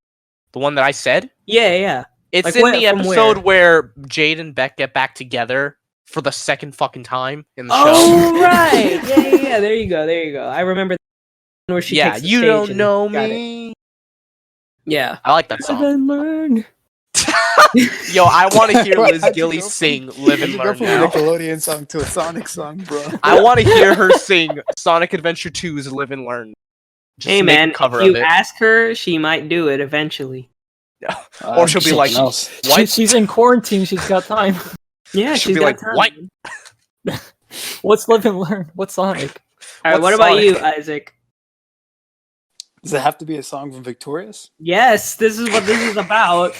The one that I said? Yeah. It's Like, in where- the from episode where Jade and Beck get back together for the second fucking time in the show. Oh right. Yeah. There you go. I remember where she. Yeah, takes the you stage don't and know got it. me. Yeah. I like that song. and learn. Yo, I want to hear Wait, Liz how'd you Gilly go from- sing Live How'd and you go Learn from a now. Nickelodeon song to a Sonic song, bro? I want to hear her sing Sonic Adventure 2's Live and Learn. Just Hey make a man, cover if you of it. ask her, she might do it eventually. Or she'll be like, something else. What? She's in quarantine. She's got time. Yeah, She'll she's be got like, time. "What?" What's Live and Learn? What's Sonic? All right, What's what about Sonic? you, Isaac? Does it have to be a song from Victorious? Yes, this is what this is about.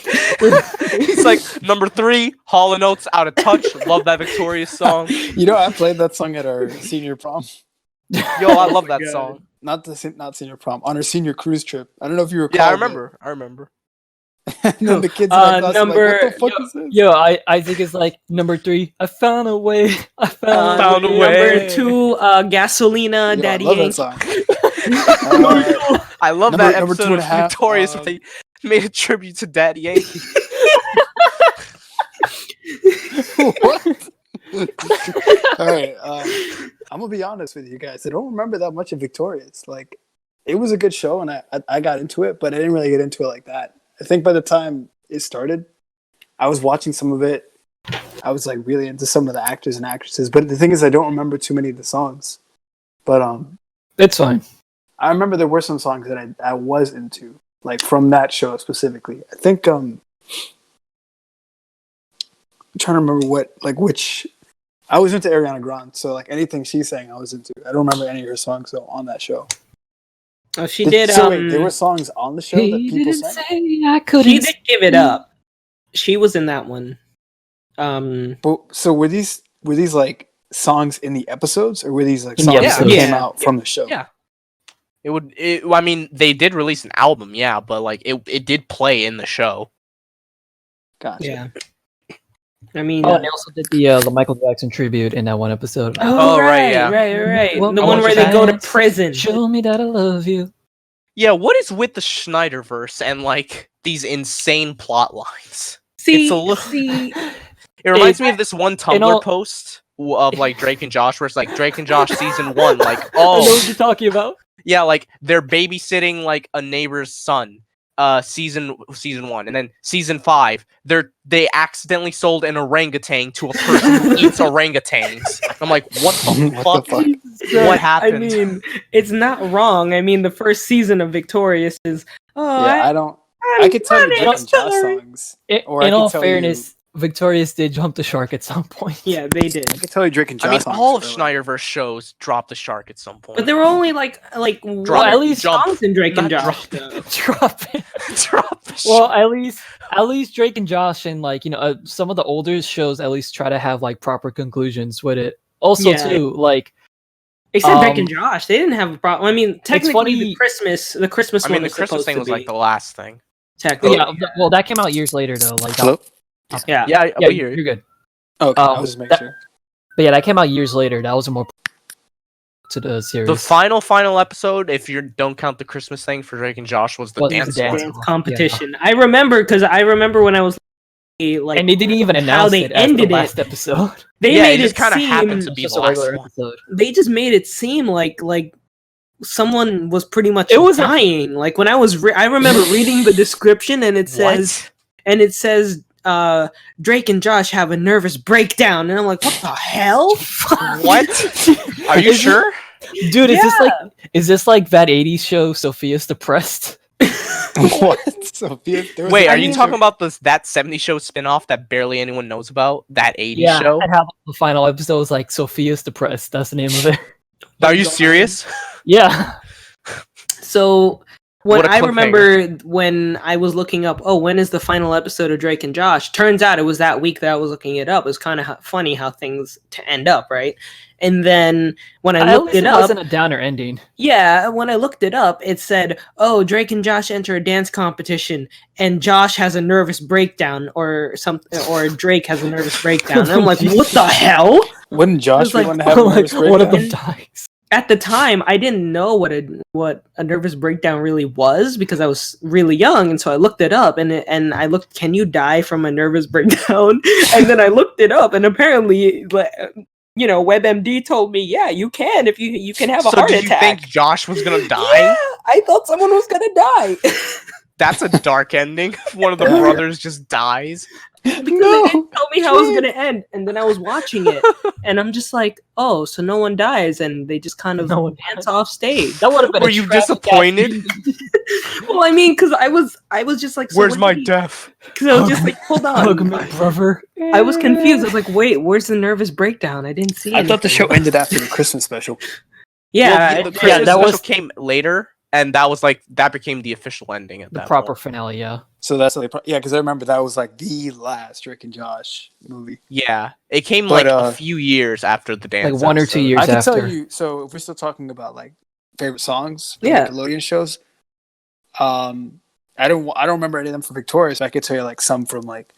He's like, number 3, Hall & Oates, Out of Touch. Love that Victorious song. You know, I played that song at our senior prom. Yo, I love that God. song. Not senior prom, on our senior cruise trip. I don't know if you recall. Yeah, I but- remember. and then the kids in my class were like, what the fuck is this? Yo, I think it's like number 3. I found a way. I found, Found a way. Number 2, Gasolina, Yo, Daddy I love that Yankee. song. I love Number- that number episode 2.5, of Victorious where they made a tribute to Daddy Yankee. What? All right, I'm gonna be honest with you guys. I don't remember that much of Victorious. Like, it was a good show, and I got into it, but I didn't really get into it like that. I think by the time it started, I was watching some of it. I was like really into some of the actors and actresses, but the thing is, I don't remember too many of the songs. But It's fine. I remember there were some songs that I was into, like from that show specifically. I think I'm trying to remember which. I was into Ariana Grande, so like anything she sang, I was into. I don't remember any of her songs though on that show. Oh, she did. So wait, there were songs on the show that He people didn't sang. say I couldn't. She did give it up. She was in that one. But so were these like songs in the episodes, or were these like In the songs that episodes. came Yeah. out from the show? Yeah. I mean, they did release an album, yeah, but like it did play in the show. Gotcha. Yeah. I mean. Oh, and they also did the Michael Jackson tribute in that one episode. Oh, right, yeah. right. Well, the I one want where you they go to back. prison. Show me that I love you. Yeah, what is with the Schneiderverse and like these insane plot lines? See, It's a little- see, It reminds me of this one Tumblr all- post of like Drake and Josh, where it's like Drake and Josh season 1, like I know what oh you're talking about. yeah, like they're babysitting like a neighbor's son. Season 1, and then season 5, they accidentally sold an orangutan to a person who eats orangutans. I'm like, what the What fuck? the fuck? What happened? I mean, it's not wrong. I mean, the first season of Victorious is. Oh, Yeah, I could tell you I'm Drake and Josh sorry. songs. In Or I could all tell fairness, Victorious did jump the shark at some point. Yeah, they did. I could tell you Drake and Josh I mean, songs. all of for, like- Schneiderverse shows drop the shark at some point. But there were only like Drop, one at least songs in Drake and not Josh. though. Drop it. drop the Well, shark. at least Drake and Josh and like some of the older shows at least try to have like proper conclusions with it. Also, Yeah. too, like Except Drake and Um, Josh, they didn't have a problem. I mean, technically, funny- the Christmas I mean, one the is Christmas supposed thing to was be like the last thing. technically. yeah, well, that came out years later though. Like, Hello? yeah. Yeah, yeah, we hear you. you're good. Okay, I Um, was just making that- sure. But yeah, that came out years later. That was a more to the series. The final episode, if you don't count the Christmas thing for Drake and Josh, was the Was the dance dance. one. Dance competition. I remember because I remember when I was like, and they didn't even how announce they it as the ended it. last episode. They Yeah, made it just kind of seem happened to be Just the a last regular one. episode. they just made it seem like someone was pretty much It was dying. Like when I was I remember reading the description and it says Drake and Josh have a nervous breakdown and I'm like, what the hell? What? Are you sure? Dude, is this like that 80s show Sophia's Depressed? What? Sophia? Wait, are you talking about that 70s show spinoff that barely anyone knows about? That 80s show? And how the final episode was like Sophia's Depressed. That's the name of it. Are you serious? Yeah. So What a I cliffhanger. remember when I was looking up, when is the final episode of Drake and Josh? Turns out it was that week that I was looking it up. It was kind of funny how things end up, right? And then when I looked it up, it wasn't a downer ending. Yeah, when I looked it up, it said, Drake and Josh enter a dance competition, and Josh has a nervous breakdown, or Drake has a nervous breakdown. And I'm like, what the hell? Wouldn't Josh be like, one to have a nervous breakdown? One of them dies. At the time, I didn't know what a nervous breakdown really was because I was really young, and so I looked it up, and I looked, can you die from a nervous breakdown? And then I looked it up, and apparently, WebMD told me, yeah, you can if you can have a heart attack. So did you think Josh was gonna die? Yeah, I thought someone was gonna die. That's a dark ending. One of the brothers just dies. Because they didn't tell me how it was gonna end, and then I was watching it, and I'm just like, so no one dies, and they just kind of dance off stage. That would have been. Were you disappointed? Well, I mean, because I was just like, where's my death? Because I was just like, hold on, look at my brother. I was confused. I was like, wait, where's the nervous breakdown? I didn't see it. I thought the show ended after the Christmas special. Yeah, the Christmas special came later. And that became the official ending at that proper point. Finale, yeah. So that's because I remember that was like the last Drake and Josh movie. Yeah, it came like a few years after the dance. Like 1 or 2 years after. I can tell you. So if we're still talking about like favorite songs, for Nickelodeon shows, I don't remember any of them from Victorious. But I could tell you like some from like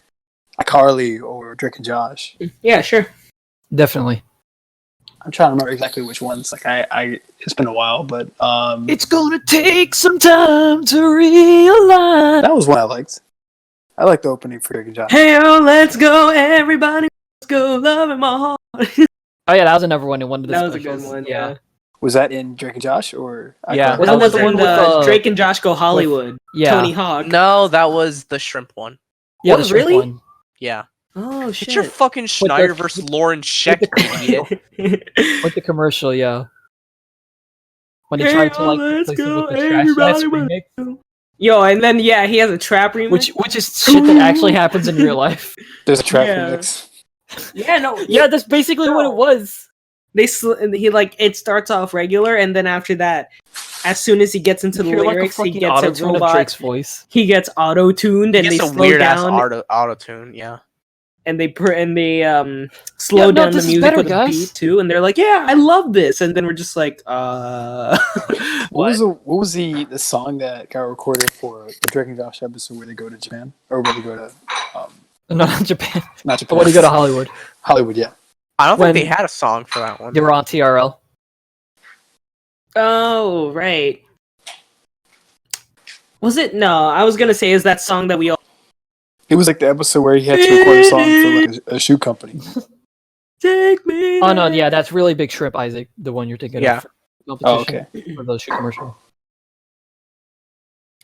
Icarly or Drake and Josh. Yeah, sure, definitely. I'm trying to remember exactly which ones. Like I it's been a while, but it's gonna take some time to realize. That was one I liked. I liked the opening for Drake and Josh. Hey, let's go, everybody, let's go, love in my heart. Oh yeah, that was another one in one of the. That was a good one. Yeah. Was that in Drake and Josh or? Yeah, that was the one with Drake and Josh Go Hollywood. Tony Hawk. No, that was the shrimp one. Yeah, the shrimp really? One. Yeah. Oh shit! It's your fucking Schneider versus Lauren Sheck idiot. With the commercial, yeah. When they tried to like replace it with the Trash Ass remix. Yo, and then he has a trap remix, which is shit that actually happens in real life. There's a trap remix. Yeah, no, yeah, that's basically what it was. It starts off regular, and then after that, as soon as he gets into the lyrics, he gets a robot. Drake's voice. He gets auto-tuned, and they slow weird down. Ass auto-tune, yeah. And they slow down the music with a beat too, and they're like, "Yeah, I love this." And then we're just like, What was the song that got recorded for the Drake and Josh episode where they go to Japan or where they go to? Not Japan. Not Japan. But when they go to Hollywood. Hollywood, yeah. I don't think they had a song for that one. They were on TRL. Oh right. Was it? No, I was gonna say, is that song that we all. It was like the episode where he had to record a song for like a shoe company. Take me. Oh no, yeah, that's Really Big Shrimp, Isaac, the one you're thinking of. Oh, okay. For those shoe commercial.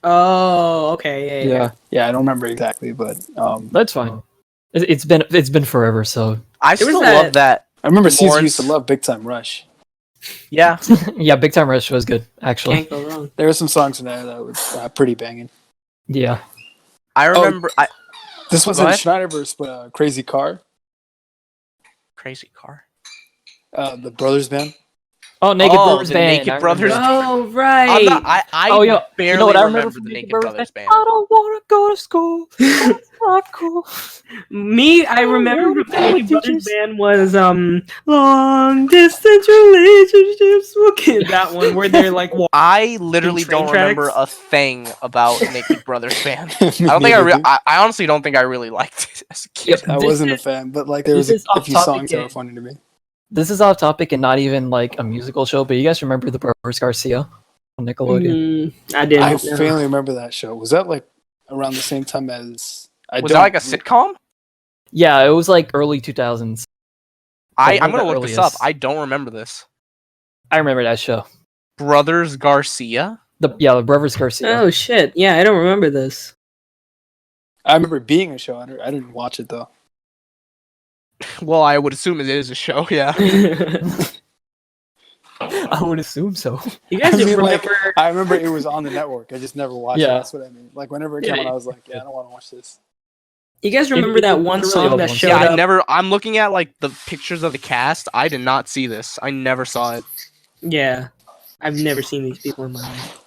Oh, okay. Yeah. Yeah, I don't remember exactly, but that's fine. It's been forever, so I still love that. I remember Caesar used to love Big Time Rush. Yeah. Yeah, Big Time Rush was good, actually. Can't go wrong. There were some songs in there that were pretty banging. Yeah. I remember this wasn't Schneiderverse, but Crazy Car. Crazy Car. The Brothers Band. Oh, Naked Brothers Band. Naked Brothers. Oh, right. I barely remember the Naked Brothers Band. I don't want to go to school. That's not cool. I remember the Naked Brothers Band was Long Distance Relationships. Okay, that one where they're like. I literally don't remember a thing about Naked Brothers Band. I honestly don't think I really liked it as a kid. I wasn't a fan, but like there was a few songs that were funny to me. This is off topic and not even like a musical show, but you guys remember the Brothers Garcia on Nickelodeon? I didn't. I faintly remember that show. Was that like around the same time as? Was that like a sitcom? Yeah, it was like early 2000s. I'm gonna look this up. I don't remember this. I remember that show. Brothers Garcia. The Brothers Garcia. Oh shit! Yeah, I don't remember this. I remember it being a show. I didn't watch it though. Well, I would assume it is a show, yeah. I would assume so. You guys remember? Like, I remember it was on the network. I just never watched it. Yeah. That's what I mean. Like whenever it came on, I was like, yeah, I don't want to watch this. You guys remember that one really song old that one. showed Yeah, up? I'm looking at like the pictures of the cast. I did not see this. I never saw it. Yeah, I've never seen these people in my life.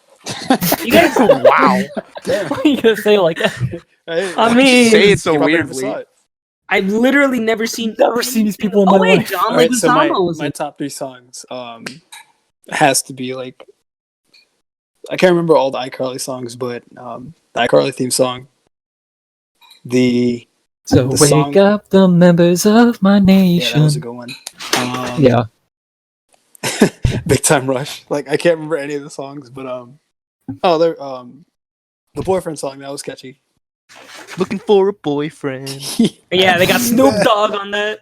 You guys, Wow. Why are you gonna say it like that? I mean, Say it so You probably never weirdly. saw it. I've literally never seen these people in my Oh wait, life. John Alright, so Leguizamo was my in. top 3 songs has to be like, I can't remember all the iCarly songs, but the iCarly theme song, the So the wake song- up the members of my yeah, nation. that was a good one. Yeah. Big Time Rush. Like I can't remember any of the songs, but the boyfriend song, that was catchy. Looking for a boyfriend. Yeah, they got Snoop Dogg on that.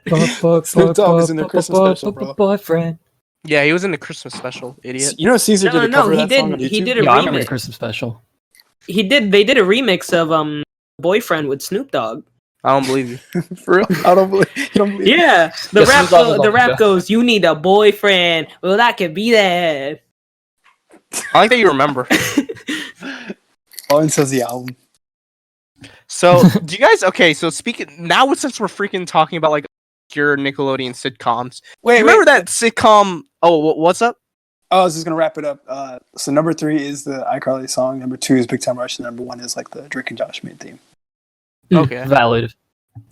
Snoop Dogg is in their Christmas special, bro. Boyfriend. Yeah, he was in the Christmas special, idiot. You know Caesar did a cover of he that song on did. YouTube? He did a Yeah, I remember the remix. Christmas special. He did. They did a remix of Boyfriend with Snoop Dogg. I don't believe you. For real? I don't believe. You don't believe? Yeah, the Yes, rap. Snoop Dogg was The on rap it. goes, "You need a boyfriend." Well, that could be that. I like that you remember. Oh, and says the album. So, do you guys? Okay, so speaking now, since we're freaking talking about like your Nickelodeon sitcoms, Wait, you remember that sitcom? Oh, what's up? Oh, I was just gonna wrap it up. So number 3 is the iCarly song. Number 2 is Big Time Rush. And number 1 is like the Drake and Josh main theme. Okay. Valid.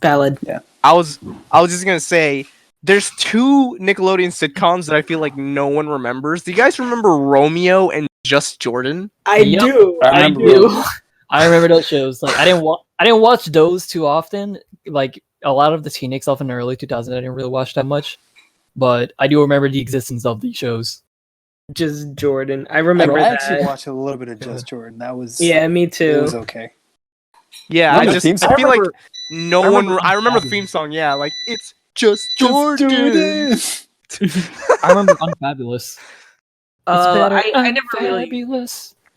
Valid. I was just gonna say, there's 2 Nickelodeon sitcoms that I feel like no one remembers. Do you guys remember Romeo and Just Jordan? I Yep. do. I I remember do. I remember those shows. Like I didn't watch those too often. Like a lot of the teenage stuff in the early 2000s, I didn't really watch that much. But I do remember the existence of these shows. Just Jordan. I I remember actually that. watched a little bit of Just Jordan. That was Yeah, me It too. was okay. Yeah, Remember the theme song? I feel like remember- no I one. remember I remember the theme song. Yeah, like it's just Jordan. I remember Unfabulous.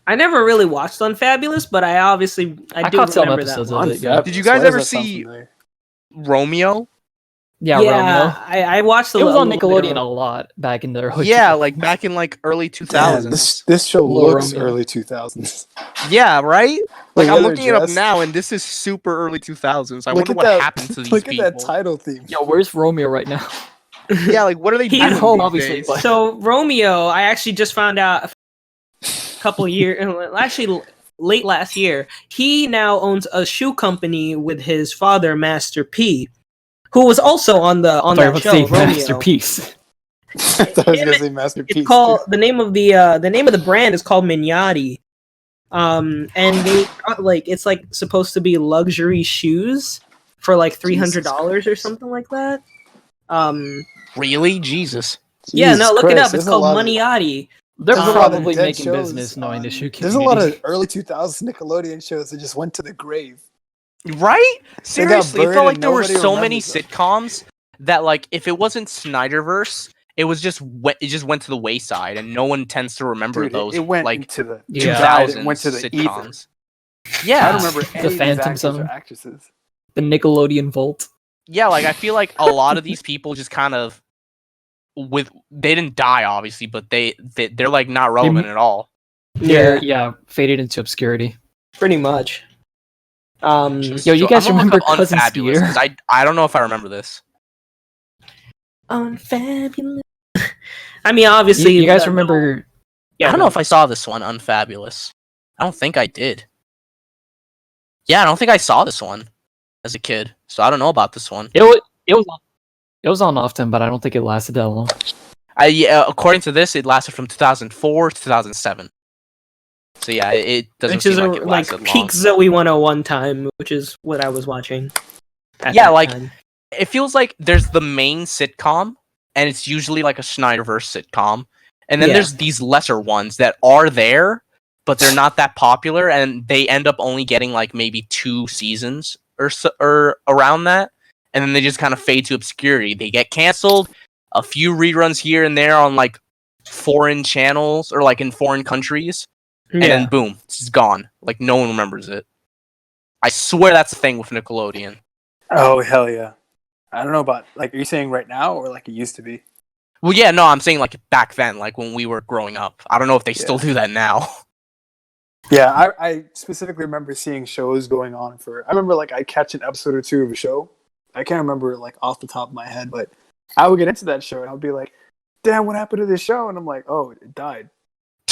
I never really watched Unfabulous, but I do caught some remember that episodes one. of it. Yeah. Did you guys ever see Romeo? Yeah, Romeo. I watched It was on little bit of Nickelodeon a lot back in the early. Yeah, 2000s. like back in like early Yeah, 2000s. this show Little looks Romeo. early 2000s. Yeah, right. Like The I'm way looking they're it up dressed. now, and this is super early 2000s. I Look wonder at what that- happened to these Look people. at that title theme. Yo, where's Romeo right now? Yeah, like what are they He's doing at home, these obviously, days? but- So Romeo, I actually just found out a couple years, actually late last year. He now owns a shoe company with his father, Master P, who was also on that show. Romeo. Masterpiece. I thought I was gonna say Masterpiece. It's called the name of the brand is called Mignati. And they it's like supposed to be luxury shoes for like $300 or something like that. Really? Jesus. Yeah, no, look it Christ, up. It's there's a called lot of- Mignati. They're There's a lot of probably dead making shows business knowing the shoe There's a lot community. of early 2000s Nickelodeon shows that just went to the grave. Right? Seriously, it buried felt like and there were nobody so many remembers them. sitcoms that, like, if it wasn't Snyderverse, it just went to the wayside, and no one tends to remember Dude, those it went like into the Yeah. 2000s it went to the ether. sitcoms. Yeah, I don't remember any of these Phantom actors Zone. or actresses. The Nickelodeon Vault. Yeah, like I feel like a lot of these people just kind of they didn't die obviously, but they're like not relevant at all. Yeah, faded into obscurity. Pretty much. Yo, you guys I'm gonna remember look up Cousin Unfabulous, Spear? 'cause I don't know if I remember this. Unfabulous. I mean, obviously, You guys remember? I don't know if I saw this one, Unfabulous. I don't think I did. Yeah, I don't think I saw this one as a kid, so I don't know about this one. It was on often, but I don't think it lasted that long. According to this, it lasted from 2004 to 2007. So yeah, it doesn't which is seem like it like lasted peak long. Zoe 101 time, which is what I was watching. at Yeah, that like- time. It feels like there's the main sitcom, and it's usually like a Snyderverse sitcom, and then Yeah. there's these lesser ones that are there, but they're not that popular, and they end up only getting like maybe 2 seasons or so, or around that, and then they just kind of fade to obscurity. They get canceled, a few reruns here and there on like foreign channels or like in foreign countries, and then boom, it's gone. Like no one remembers it. I swear that's the thing with Nickelodeon. Oh hell yeah! I don't know about like. Are you saying right now or like it used to be? Well, yeah, no, I'm saying like back then, like when we were growing up. I don't know if they still do that now. Yeah, I specifically remember seeing shows going on I remember like I'd catch an episode or two of a show. I can't remember like off the top of my head, but I would get into that show and I'd be like, damn, what happened to this show? And I'm like, oh, it died.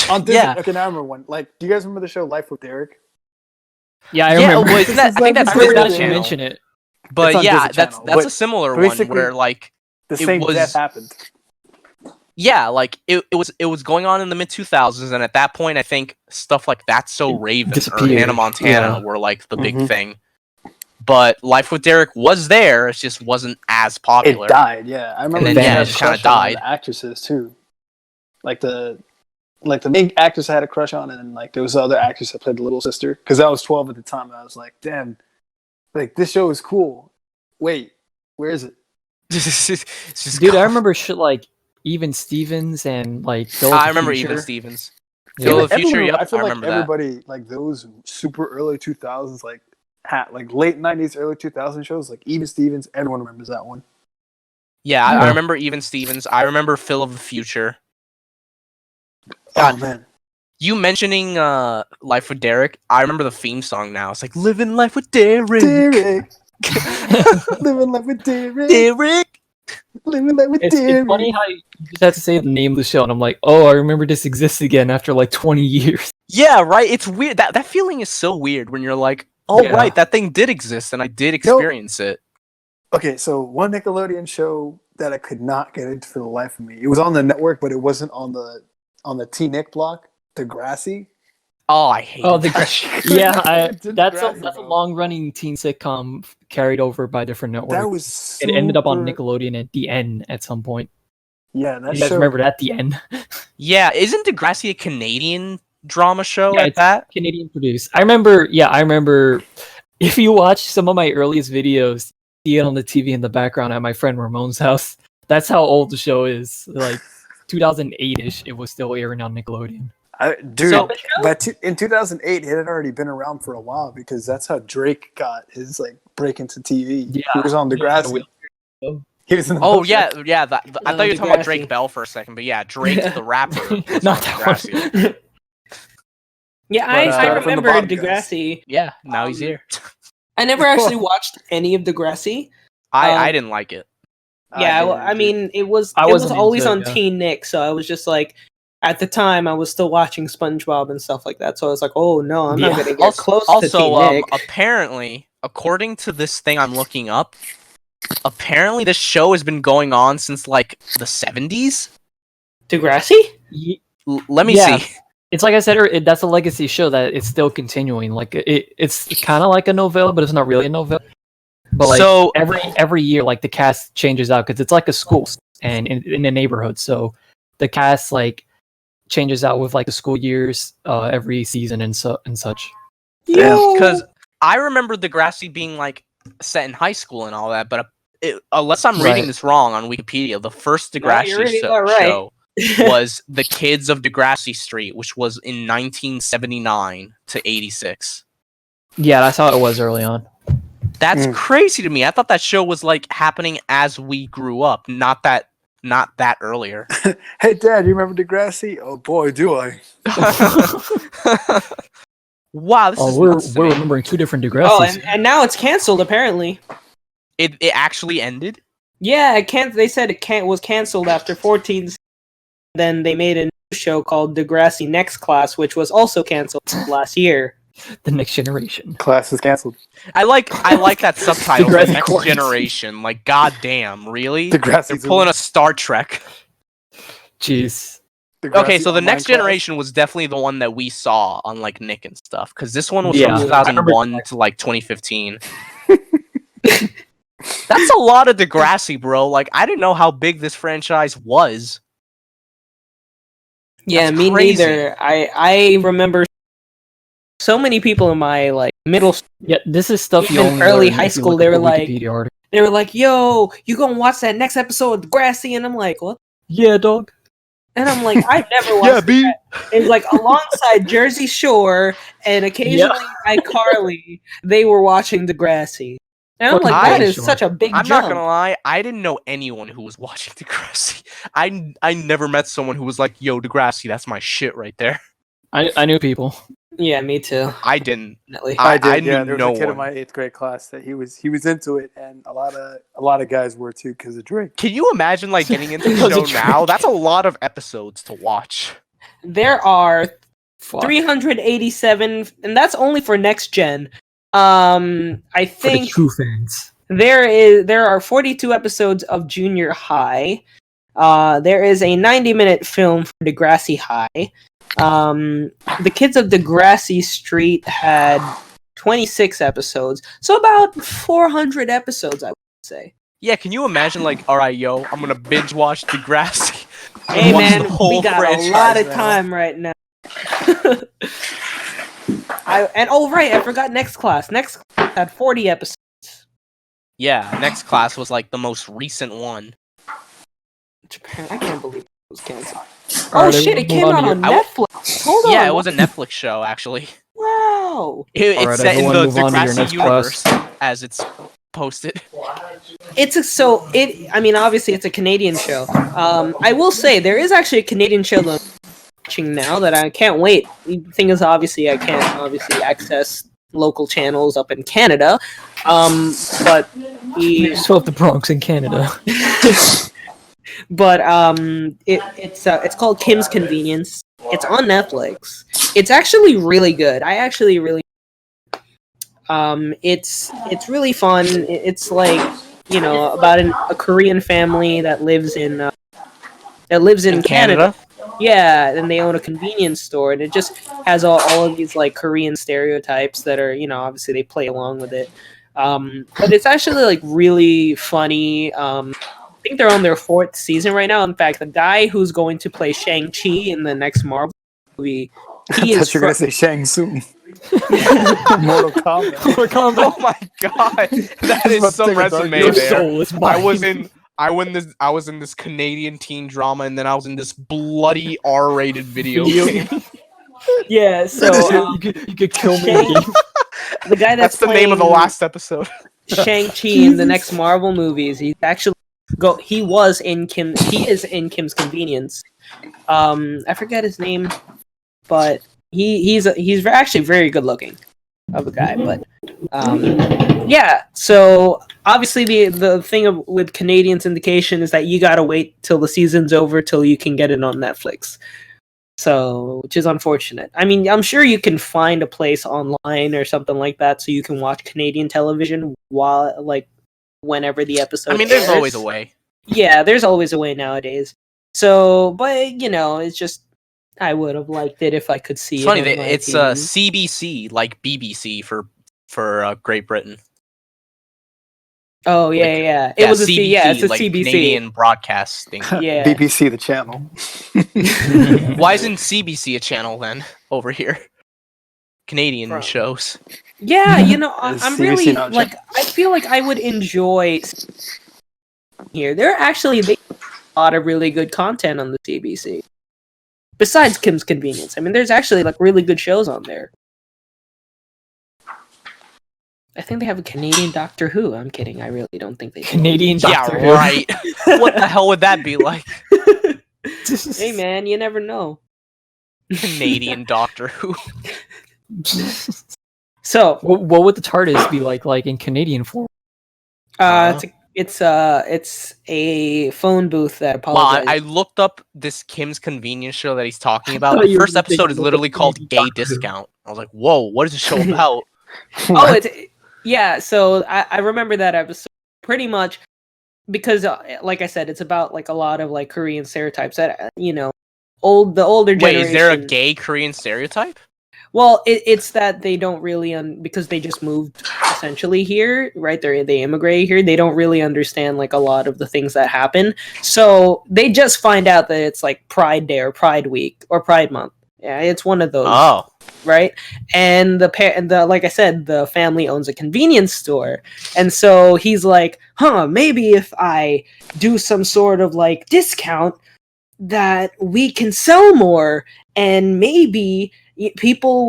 On Disney. Yeah. Okay, now I remember one. Like, do you guys remember the show Life with Derek? Yeah, I remember. Well, isn't that, I think that's I Disney forgot you Channel. mention it. But yeah, Disney that's Channel, a similar one where like the same death happened. Yeah, like it was going on in the mid 2000s, and at that point, I think stuff like That's So Raven or Hannah Montana were like the big thing. But Life with Derek was there; it just wasn't as popular. It died, yeah. I remember. And then it just kind of died. The actresses too, like the main actress I had a crush on, and then like there was the other actress that played the little sister. Because I was 12 at the time, and I was like, damn, like this show is cool. Wait, where is it? Dude, I remember shit like Even Stevens and like I remember Even Stevens. Yeah. Phil of the Future, yep, I feel I like remember everybody like those super early 2000s, like late 90s, early 2000s shows, like Even Stevens. Everyone remembers that one. Yeah, I remember Even Stevens. I remember Phil of the Future. God, oh man. You mentioning Life with Derek, I remember the theme song now. It's like Living Life with Derek. Living life with Derek. Derek. Living life with Derek. It's funny how you just have to say the name of the show, and I'm like, oh, I remember this exists again after like 20 years. Yeah, right. It's weird. That feeling is so weird when you're like, oh, right, that thing did exist, and I did experience it. Okay, so one Nickelodeon show that I could not get into for the life of me. It was on the network, but it wasn't on the T-Nick block. Degrassi. Oh, I hate Degrassi. Yeah, that's a long-running teen sitcom carried over by different networks. That was It ended up on Nickelodeon at the end at some point. Yeah, that you guys remember that at the end? Yeah, isn't Degrassi a Canadian drama show at that? Canadian produced. I remember if you watch some of my earliest videos, see it on the TV in the background at my friend Ramon's house. That's how old the show is. Like 2008-ish, it was still airing on Nickelodeon. But in 2008, it had already been around for a while because that's how Drake got his like break into TV. Yeah, he was on Degrassi. He was in yeah. I thought you were talking about Drake Bell for a second, but yeah, Drake the rapper. Not Degrassi. Yeah, I remember Degrassi. Yeah, now he's here. I never actually watched any of Degrassi. I didn't like it. Yeah, I mean, it was always on Teen Nick, so I was just like, at the time, I was still watching SpongeBob and stuff like that, so I was like, oh no, I'm not going to get close to Teen Nick. Apparently, according to this thing I'm looking up, apparently this show has been going on since like the 70s. Degrassi? Let me see. It's like I said, that's a legacy show that it's still continuing. Like it's kind of like a novella, but it's not really a novella. But like so every year, like the cast changes out because it's like a school and in a neighborhood. So the cast like changes out with like the school years every season and such. Yeah, because I remember Degrassi being like set in high school and all that, but unless I'm reading this wrong on Wikipedia, the first Degrassi show was The Kids of Degrassi Street, which was in 1979 to 86. Yeah, that's how it was early on. That's crazy to me. I thought that show was like happening as we grew up, not that earlier. Hey, Dad, you remember Degrassi? Oh boy, do I! Wow, this is we're remembering two different Degrassis. Oh, and now it's canceled. Apparently, it actually ended. Yeah, they said it was canceled after 14. Then they made a new show called Degrassi Next Class, which was also canceled last year. The Next Generation class is canceled. I like that subtitle. The Next Generation. Like, goddamn, really? They're pulling a Star Trek. Jeez. Okay, so the Next Generation was definitely the one that we saw on like Nick and stuff, because this one was from 2001 to like 2015. That's a lot of Degrassi, bro. Like, I didn't know how big this franchise was. Yeah, me neither. I remember so many people in my like middle school. Yeah, this is stuff you in early high school. They were like, "Yo, you gonna watch that next episode of Degrassi?" And I'm like, "What?" Yeah, dog. And I'm like, I've never watched that. It's like alongside Jersey Shore and occasionally iCarly, they were watching Degrassi. And I'm like, that is such a big I'm jump. not gonna lie, I didn't know anyone who was watching Degrassi. I never met someone who was like, "Yo, Degrassi, that's my shit right there." I knew people. Yeah, me too. I didn't. Definitely. I did. I Yeah, knew there was no a kid one. in my 8th grade class that he was into it, and a lot of guys were too because of Drake. Can you imagine like getting into the Because show of now? Drake. That's a lot of episodes to watch. There are Fuck. 387, and that's only for next gen. I For the think true fans. there are 42 episodes of Junior High. There is a 90-minute film for Degrassi High. The Kids of Degrassi Street had 26 episodes, so about 400 episodes, I would say. Yeah, can you imagine like, all right, yo, I'm gonna binge watch Degrassi. Hey Watch man, the whole we got franchise a lot of now. time right now. I forgot Next Class. Next Class had 40 episodes. Yeah, next class was like the most recent one. Japan, I can't believe it was canceled. Alright, Oh shit, it came out on I w- Netflix. Hold on. Yeah, it was a Netflix show actually. Wow. It's Alright, set in everyone the move on to your Degrassi next universe as it's posted. I mean, obviously it's a Canadian show. I will say there is actually a Canadian show that I'm watching now that I can't wait. The thing is, obviously, I can't access local channels up in Canada. But You still have the Bronx in Canada. but it's called Kim's Convenience. It's on Netflix. It's actually really good. I actually really it's really fun. It's like, you know, about a Korean family that lives in Canada. Yeah, and they own a convenience store, and it just has all of these like Korean stereotypes that are, you know, obviously they play along with it. But it's actually like really funny. I think they're on their 4th season right now. In fact, the guy who's going to play Shang-Chi in the next Marvel movie, he I is thought you were gonna say Shang Tsung. Mortal Kombat. Oh my god, that I was about is to some take a dark resume Your joke. there. soul is mine. I was in this Canadian teen drama, and then I was in this bloody R-rated video game. Yeah, so you could kill me in the game. the guy That's the name of the last episode. Shang-Chi in the next Marvel movies. He's actually he is in Kim's Convenience. I forget his name, but he's actually very good looking of a guy. But yeah, so obviously the thing with Canadian syndication is that you gotta wait till the season's over till you can get it on Netflix. So, which is unfortunate. I mean, I'm sure you can find a place online or something like that so you can watch Canadian television while, like, whenever the episode I mean, there's airs. always a way. Yeah, there's always a way nowadays. So, but, you know, it's just, I would have liked it if I could see It's it. funny on that my it's TV. CBC, like BBC for Great Britain. Oh, yeah, like, yeah. Yeah, It was CBC, it's a like CBC. Canadian Broadcasting. Yeah. BBC, the channel. Why isn't CBC a channel then over here? Canadian Bro. shows. Yeah, you know, I'm CBC really, not a like, I feel like I would enjoy here. They have a lot of really good content on the CBC. Besides Kim's Convenience. I mean, there's actually, like, really good shows on there. I think they have a Canadian Doctor Who. I'm kidding. I really don't think they do. Canadian Doctor Who. Yeah, right. What the hell would that be like? Hey, man, you never know. Canadian Doctor Who. So, What would the TARDIS be like in Canadian form? it's a phone booth that Wow, apologizes. I looked up this Kim's Convenience show that he's talking about. thought The you were first episode is thinking literally about called Canadian Gay Doctor Who. Discount. I was like, whoa, what is the show about? Oh, yeah. So I remember that episode pretty much because, like I said, it's about like a lot of like Korean stereotypes that the older Wait, generation. is there a gay Korean stereotype? Well, it's that they don't really because they just moved essentially here, right? They immigrated here. They don't really understand like a lot of the things that happen. So they just find out that it's like Pride Day or Pride Week or Pride Month. Yeah, it's one of those. Oh. Right, and the like I said, the family owns a convenience store, and so he's like, maybe if I do some sort of like discount, that we can sell more, and maybe people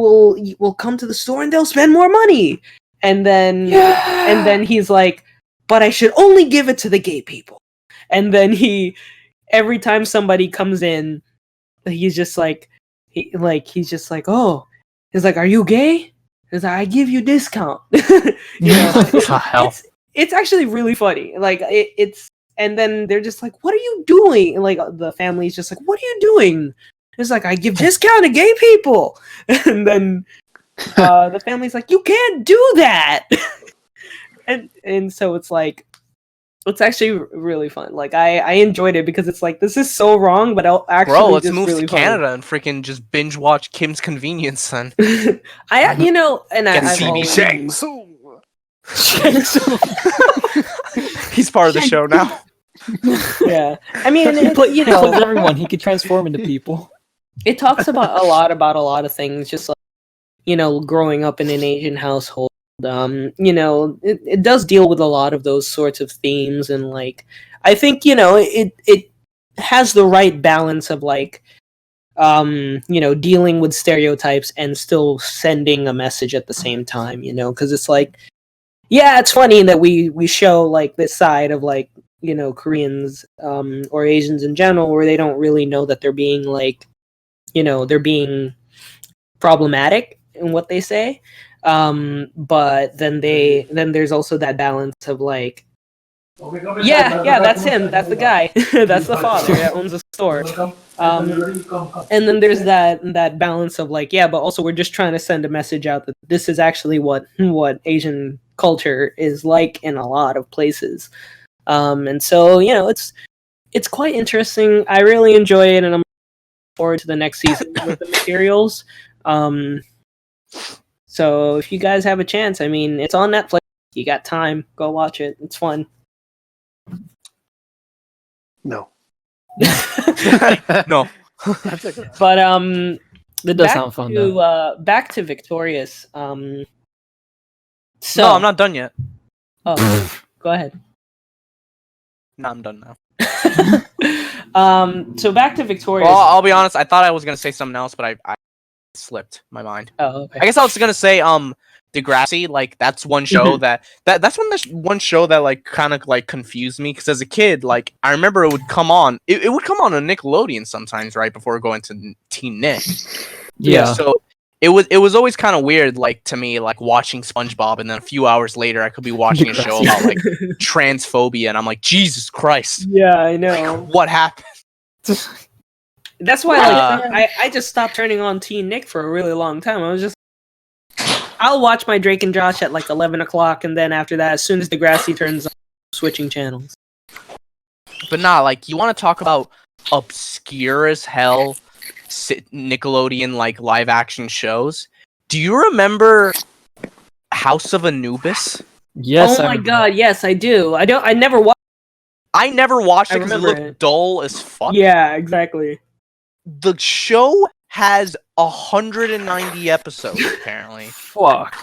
will come to the store and they'll spend more money. and then he's like, but I should only give it to the gay people. And then every time somebody comes in, he's just like, oh, he's like, are you gay? He's like, I give you discount. It's actually really funny. Like it's, and then they're just like, what are you doing? And like the family's just like, what are you doing? It's like, I give discount to gay people. And then the family's like, you can't do that. and so it's like, it's actually really fun. Like I enjoyed it because it's like, this is so wrong, but actually, let's move really to Canada and freaking just binge watch Kim's Convenience, then. I've Shang Tsung. He's part of the show now. Yeah, I mean, but everyone, he could transform into people. It talks about a lot of things, just like, growing up in an Asian household. It does deal with a lot of those sorts of themes, and like I think it has the right balance of like dealing with stereotypes and still sending a message at the same time, because it's like, yeah, it's funny that we show like this side of like Koreans or Asians in general where they don't really know that they're being like they're being problematic in what they say. But then there's also that balance of like, yeah, that's him, that's the guy, that's the father that owns the store. And then there's that balance of like, yeah, but also we're just trying to send a message out that this is actually what Asian culture is like in a lot of places. And so it's quite interesting. I really enjoy it, and I'm looking forward to the next season with the materials. So if you guys have a chance, I mean, it's on Netflix. You got time, go watch it. It's fun. No. No. But it does sound fun though. Back to Victorious. So no, I'm not done yet. Oh, go ahead. No, I'm done now. So back to Victorious. Well, I'll be honest. I thought I was gonna say something else, but I slipped my mind. Oh, okay. I guess I was gonna say Degrassi. Like that's one show that's one show that like kind of like confused me, because as a kid, like I remember it would come on. It would come on Nickelodeon sometimes, right before going to Team Nick. Yeah. So it was always kind of weird, like to me, like watching SpongeBob, and then a few hours later, I could be watching a show about like transphobia, and I'm like, Jesus Christ. Yeah, I know. What happened? That's why I just stopped turning on Teen Nick for a really long time. I'll watch my Drake and Josh at like 11 o'clock, and then after that, as soon as Degrassi turns on, switching channels. But nah, like you want to talk about obscure as hell Nickelodeon like live action shows? Do you remember House of Anubis? Yes. Oh my god, yes, I do. I never watched. I never watched it because it looked dull as fuck. Yeah, exactly. The show has 190 episodes, apparently. Fuck.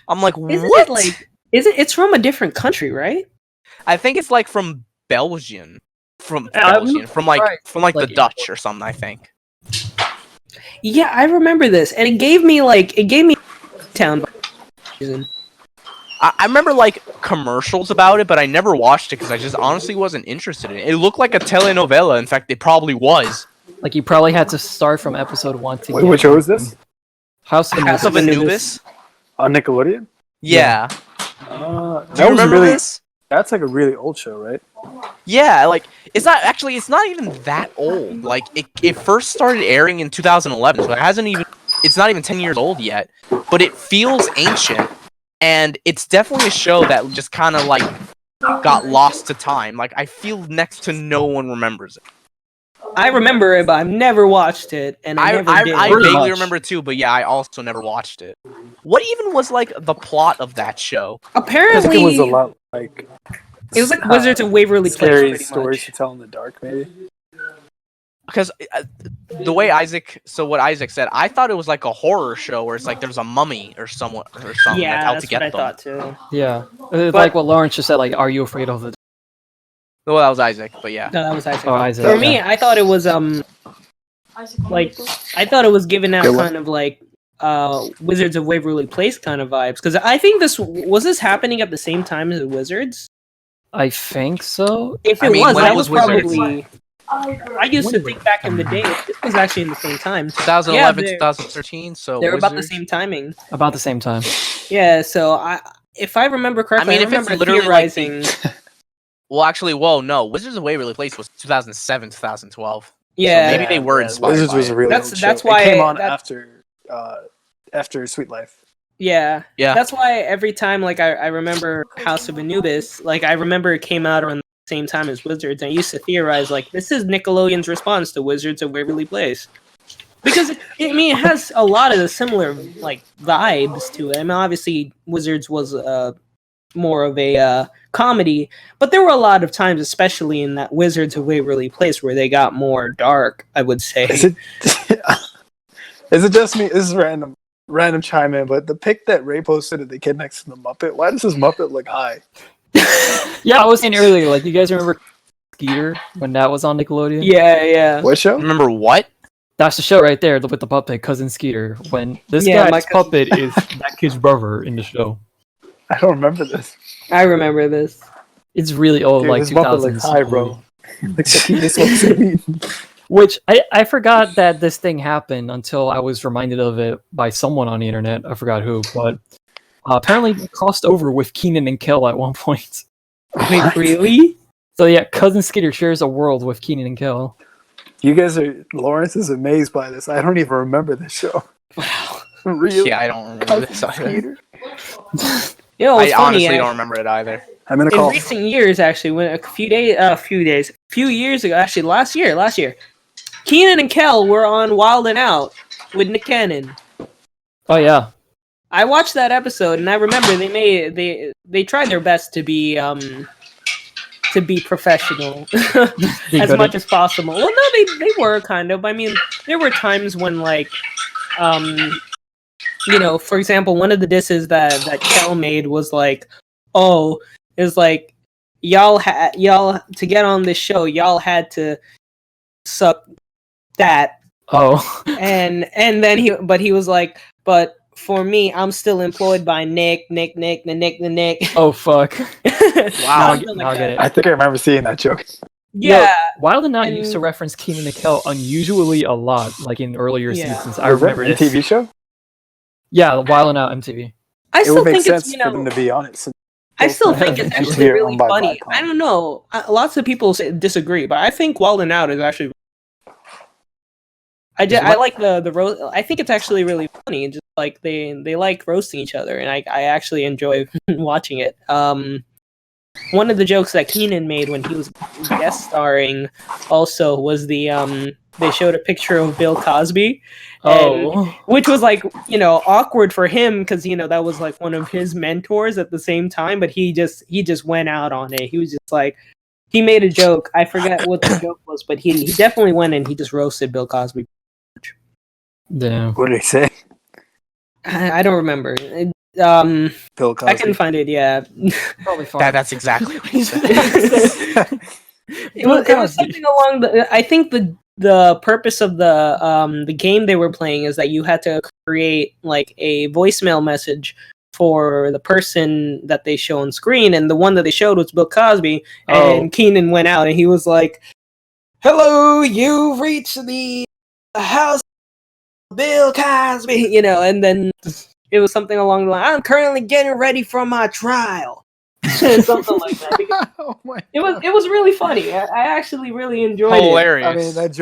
I'm like, Isn't what? It like, it's from a different country, right? I think it's like from Belgium. From the Dutch or something, I think. Yeah, I remember this, and it gave me town. I remember like commercials about it, but I never watched it because I just honestly wasn't interested in it. It looked like a telenovela. In fact, it probably was. Like you probably had to start from episode 1 to Wait, which show is this? House of Anubis. On Nickelodeon? Yeah. Do you remember this? That's like a really old show, right? Yeah, like it's not even that old. Like it first started airing in 2011, so it's not even 10 years old yet, but it feels ancient, and it's definitely a show that just kind of like got lost to time. Like I feel next to no one remembers it. I remember it, but I've never watched it, and I vaguely remember it too, but yeah, I also never watched it. What even was like the plot of that show? Apparently, it was a lot like it was like Wizards of Waverly Place. Scary stories to tell in the dark, maybe. Because the way what Isaac said, I thought it was like a horror show where it's like there's a mummy or something that's out to get them. Yeah, that's what I thought too. Yeah, like what Lawrence just said. Like, are you afraid of the? Well, that was Isaac, but yeah. No, that was Isaac. Oh, Isaac. For me, I thought it was I thought it was giving out kind of like Wizards of Waverly Place kind of vibes, because I think this happening at the same time as Wizards. I think so. If it I mean, was, when that was was Wizards? probably. I used to think back in the day this was actually in the same time. 2011, Yeah, 2013. So they're about the Wizards. same timing. About the same time. Yeah, so if I remember correctly, I mean, if it's literally like theorizing. Well, actually, no. Wizards of Waverly Place was 2007, 2012. Yeah, So maybe they were inspired. Wizards by was it. a really That's- old that's show. why it came on that- after Sweet Life. Yeah. Yeah. That's why every time, like, I remember House of Anubis, like, I remember it came out around the same time as Wizards, and I used to theorize, like, this is Nickelodeon's response to Wizards of Waverly Place. Because, it has a lot of the similar, like, vibes to it. I mean, obviously, Wizards was more of a comedy, but there were a lot of times, especially in that Wizards of Waverly Place, where they got more dark, I would say. Is it just me? This is random chime in, but the pic that Ray posted of the kid next to the Muppet, why does this Muppet look high? Yeah, I was saying earlier, like, you guys remember Skeeter when that was on Nickelodeon? Yeah. What show? Remember what? That's the show right there with the puppet, Cousin Skeeter. When this Yeah, my guy's puppet is that kid's brother in the show. I don't remember this. I remember this. It's really old, Dude, like this Muppet 2000s. looks high, bro. Looks like he just wants to eat. Which I forgot that this thing happened until I was reminded of it by someone on the internet. I forgot who, but apparently they crossed over with Keenan and Kel at one point. Wait, really? So yeah, Cousin Skeeter shares a world with Keenan and Kel. You guys Lawrence is amazed by this. I don't even remember this show. Wow. Really? Yeah, I don't remember this either. Peter? You know, I it's funny, honestly don't remember it either. I'm gonna in call. recent years, actually, when a few years ago, actually last year, Keenan and Kel were on Wild 'N Out with Nick Cannon. Oh yeah, I watched that episode, and I remember they tried their best to be professional as much as possible. Well, no, they were kind of. I mean, there were times when, like, for example, one of the disses that Kel made was like, oh, it was like y'all to get on this show, y'all had to suck that. Oh. and then he was like, but for me, I'm still employed by Nick. Oh fuck. Wow. Now I get it. I think I remember seeing that joke. Yeah. Yo, Wild 'N Out and- used to reference Keenan and Kel unusually a lot, like in earlier Yeah. seasons. I Was that remember a this. TV show? Yeah, Wild 'N Out MTV. I It still would make think sense it's for them to be on it. So I still both think have it's MTV actually are really owned by funny. Viacom. I don't know. Lots of people disagree, but I think Wild 'N Out is actually. I like the roast. I think it's actually really funny. Just like they like roasting each other, and I actually enjoy watching it. One of the jokes that Keenan made when he was guest starring also was they showed a picture of Bill Cosby. Oh. Which was like, awkward for him because, that was like one of his mentors at the same time, but he just went out on it. He was just like, he made a joke. I forget what the joke was, but he definitely went and he just roasted Bill Cosby. Damn. What did he say? I don't remember. Bill Cosby. I can find it, yeah. Probably fine. That's exactly what he said. It was something along the. I think the purpose of the game they were playing is that you had to create like a voicemail message for the person that they show on screen, and the one that they showed was Bill Cosby, and Keenan went out and he was like, "Hello, you've reached the house of Bill Cosby," and then it was something along the line. I'm currently getting ready for my trial. Something like that. Oh my It was really funny. I actually really enjoyed Hilarious. I mean, that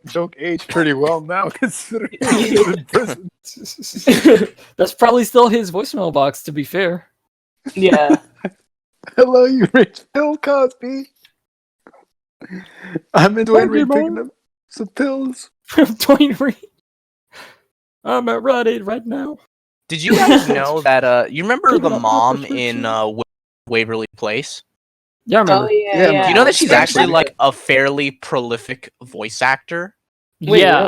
joke aged pretty well now, considering he was in prison. it. That's probably still his voicemail box, to be fair. Yeah. Hello, you rich Bill Cosby. I'm in Dwayne Reed picking up some pills. Dwayne Reed. I'm at Rite Aid right now. Did you guys know that? You remember the mom in Waverly Place? Yeah, I remember. Oh yeah. Yeah, You know that she's Yeah. actually like a fairly prolific voice actor. Wait, yeah,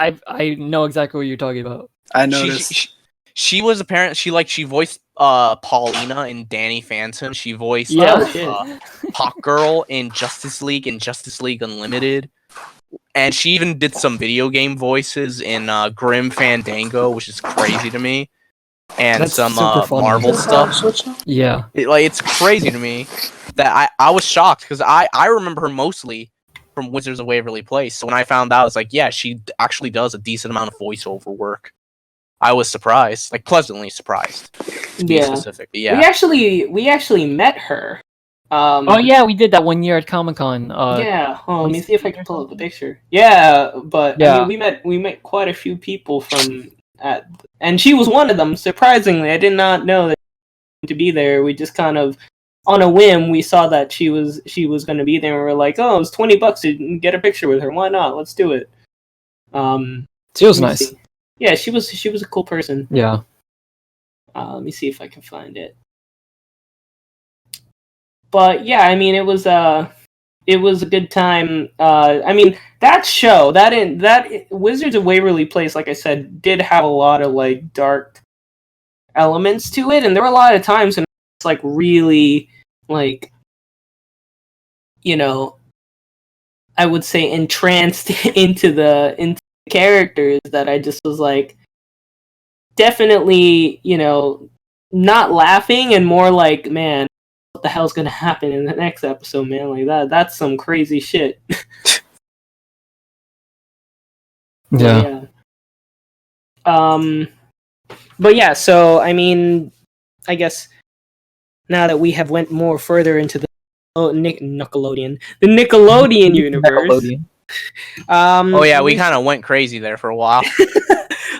really? I know exactly what you're talking about. I noticed. She was apparent. She voiced Paulina in Danny Phantom. She voiced Yeah, Oh, Hawk Girl in Justice League and Justice League Unlimited. And she even did some video game voices in Grim Fandango, which is crazy to me. And That's some super funny. Marvel stuff. Yeah. It's crazy to me that I was shocked because I remember her mostly from Wizards of Waverly Place. So when I found out, it's like, yeah, she actually does a decent amount of voiceover work. I was surprised, like pleasantly surprised, to be specific. But yeah, we actually met her. Oh yeah, we did that one year at Comic-Con. Yeah, let me see if I can pull up the picture. Yeah, but Yeah. I mean, we met quite a few people and she was one of them. Surprisingly, I did not know that to be there. We just kind of, on a whim, we saw that she was going to be there, and we were like, oh, it's $20 to get a picture with her. Why not? Let's do it. She was nice. See. Yeah, she was a cool person. Yeah. Let me see if I can find it. But yeah, I mean, it was a good time. I mean, that show, that Wizards of Waverly Place, like I said, did have a lot of like dark elements to it, and there were a lot of times when it's like really like, you know, I would say entranced into the characters that I just was like, definitely, you know, not laughing and more like, man, what the hell's gonna happen in the next episode, man? Like that's some crazy shit. Yeah. But yeah, so I mean, I guess now that we have went more further into the Nickelodeon universe. Nickelodeon. Oh yeah, we kind of went crazy there for a while.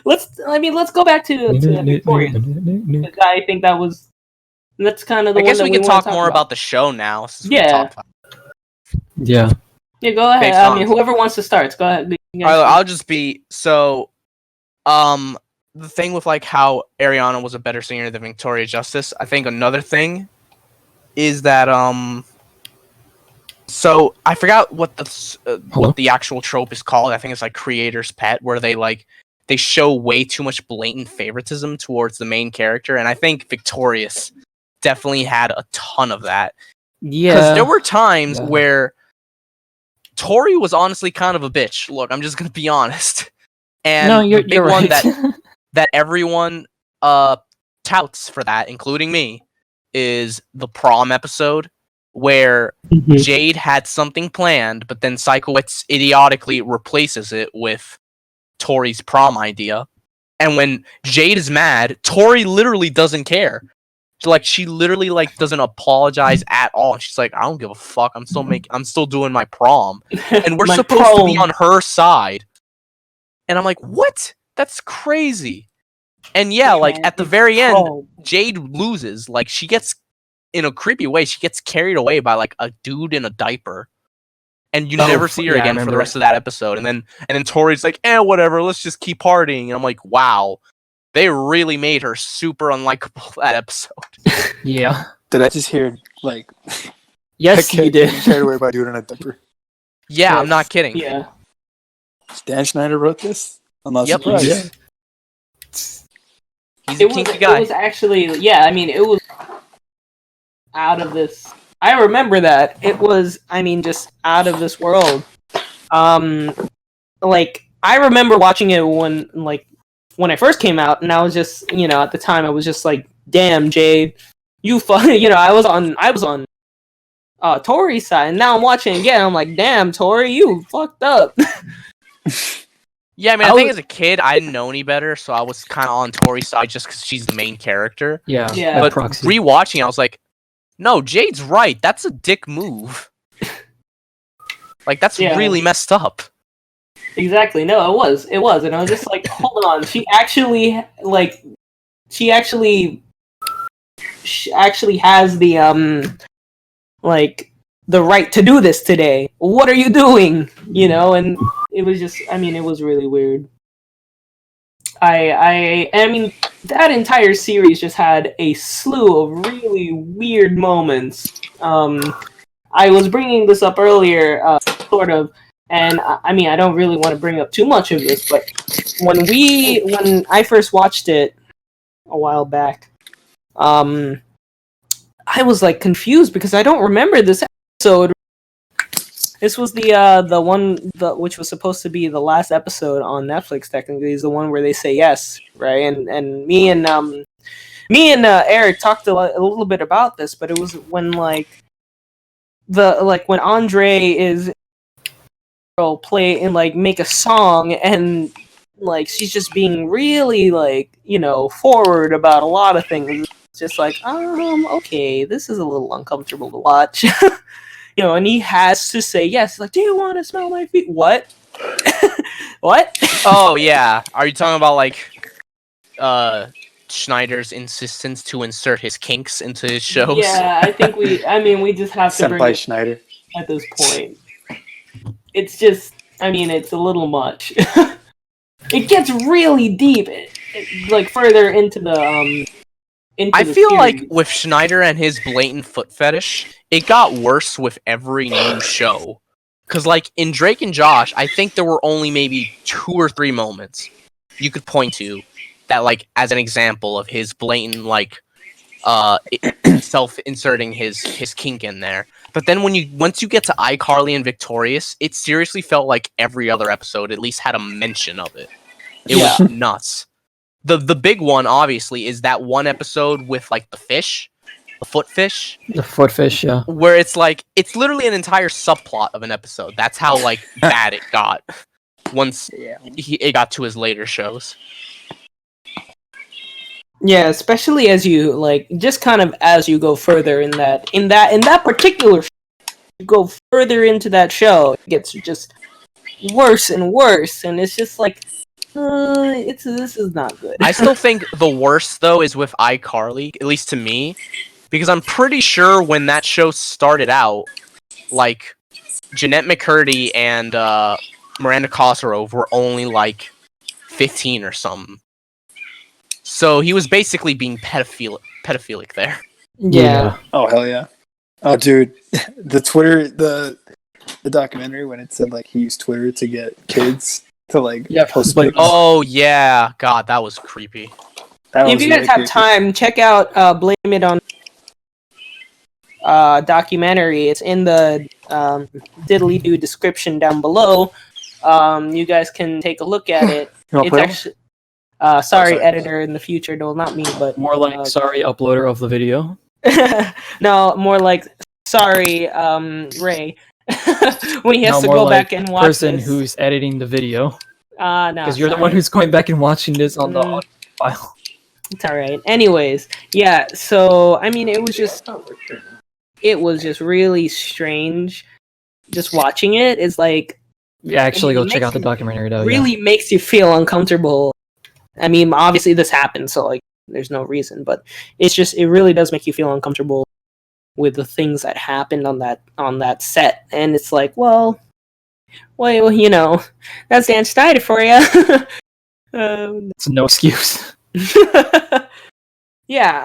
let's go back to Victoria. I think that's kind of the. I guess one we can talk more about the show now. Yeah. Yeah. Yeah, go ahead. I mean, whoever wants to start, go ahead. I'll just be so. The thing with like how Ariana was a better singer than Victoria Justice, I think another thing is that so I forgot what the actual trope is called. I think it's like creator's pet, where they show way too much blatant favoritism towards the main character, and I think Victorious definitely had a ton of that. Yeah, because there were times where Tori was honestly kind of a bitch. Look, I'm just gonna be honest. And no, you're the big right. one that everyone touts for that, including me, is the prom episode where Jade had something planned, but then Psychowitz idiotically replaces it with Tori's prom idea. And when Jade is mad, Tori literally doesn't care. She literally doesn't apologize at all. And she's like, I don't give a fuck. I'm still doing my prom. And we're supposed to be on her side. And I'm like, what? That's crazy. And yeah, at the very end, Jade loses. She gets, in a creepy way, she gets carried away by a dude in a diaper. And you never see her again for the rest of that episode. And then Tori's like, whatever, let's just keep partying. And I'm like, wow. They really made her super unlikable that episode. Yeah. Did I just hear Yes, you did. Carried away by dude in a diaper. Yeah, yes. I'm not kidding. Yeah. Dan Schneider wrote this? I'm not surprised. Yeah. He's a kinky guy. It was actually, I mean, it was out of this. I remember that. It was, just out of this world. I remember watching it when I first came out, and I was just, at the time, I was just like, damn, Jade, you I was on Tori's side, and now I'm watching again, I'm like, damn, Tori, you fucked up. Yeah, I think as a kid, I didn't know any better, so I was kind of on Tori's side just because she's the main character. Yeah. But rewatching, I was like, no, Jade's right. That's a dick move. That's really messed up. Exactly. No, it was, and I was just like, hold on. She actually has the the right to do this today. What are you doing? And it was just, it was really weird. I mean, that entire series just had a slew of really weird moments. I was bringing this up earlier, sort of, and I don't really want to bring up too much of this, but when I first watched it a while back, I was confused because I don't remember this episode This was the one which was supposed to be the last episode on Netflix. Technically, is the one where they say yes, right? And me and Eric talked a little bit about this, but it was when when Andre is play and make a song, and she's just being really forward about a lot of things. It's just okay, this is a little uncomfortable to watch. And he has to say yes. Like, do you want to smell my feet? What? What? Oh yeah. Are you talking about Schneider's insistence to insert his kinks into his shows? Yeah, I think we just have to bring it Schneider at this point. It's just, it's a little much. It gets really deep, further into the I feel like with Schneider and his blatant foot fetish, it got worse with every new show. Because, in Drake and Josh, I think there were only maybe 2 or 3 moments you could point to that, as an example of his blatant, self-inserting his kink in there. But then once you get to iCarly and Victorious, it seriously felt like every other episode at least had a mention of it. It was nuts. The big one, obviously, is that one episode with the fish, the foot fish. The foot fish, yeah. Where it's literally an entire subplot of an episode. That's how bad it got once it got to his later shows. Yeah, especially as you just kind of as you go further in that particular show, you go further into that show, it gets just worse and worse, and it's just this is not good. I still think the worst though is with iCarly, at least to me, because I'm pretty sure when that show started out, Jeanette McCurdy and Miranda Cosgrove were only 15 or something. So he was basically being pedophilic there. Yeah. Oh hell yeah. Oh dude, the Twitter the documentary when it said he used Twitter to get kids to post. Oh yeah, God, that was creepy. If you guys have time, check out Blame It On documentary. It's in the diddly do description down below. You guys can take a look at it. It's actually sorry, editor in the future. No, not me, but more sorry, uploader of the video. No, more sorry, Ray. When he has to go back and watch person this. Who's editing the video. No, because you're the one who's going back and watching this on the audio file. It's all right. Anyways, yeah. So it was just really strange. Just watching it is actually go check out the documentary though. Really makes you feel uncomfortable. Obviously this happened, so there's no reason, but it really does make you feel uncomfortable with the things that happened on that set, and it's well, that's Dan Schneider for you. It's no excuse. Yeah,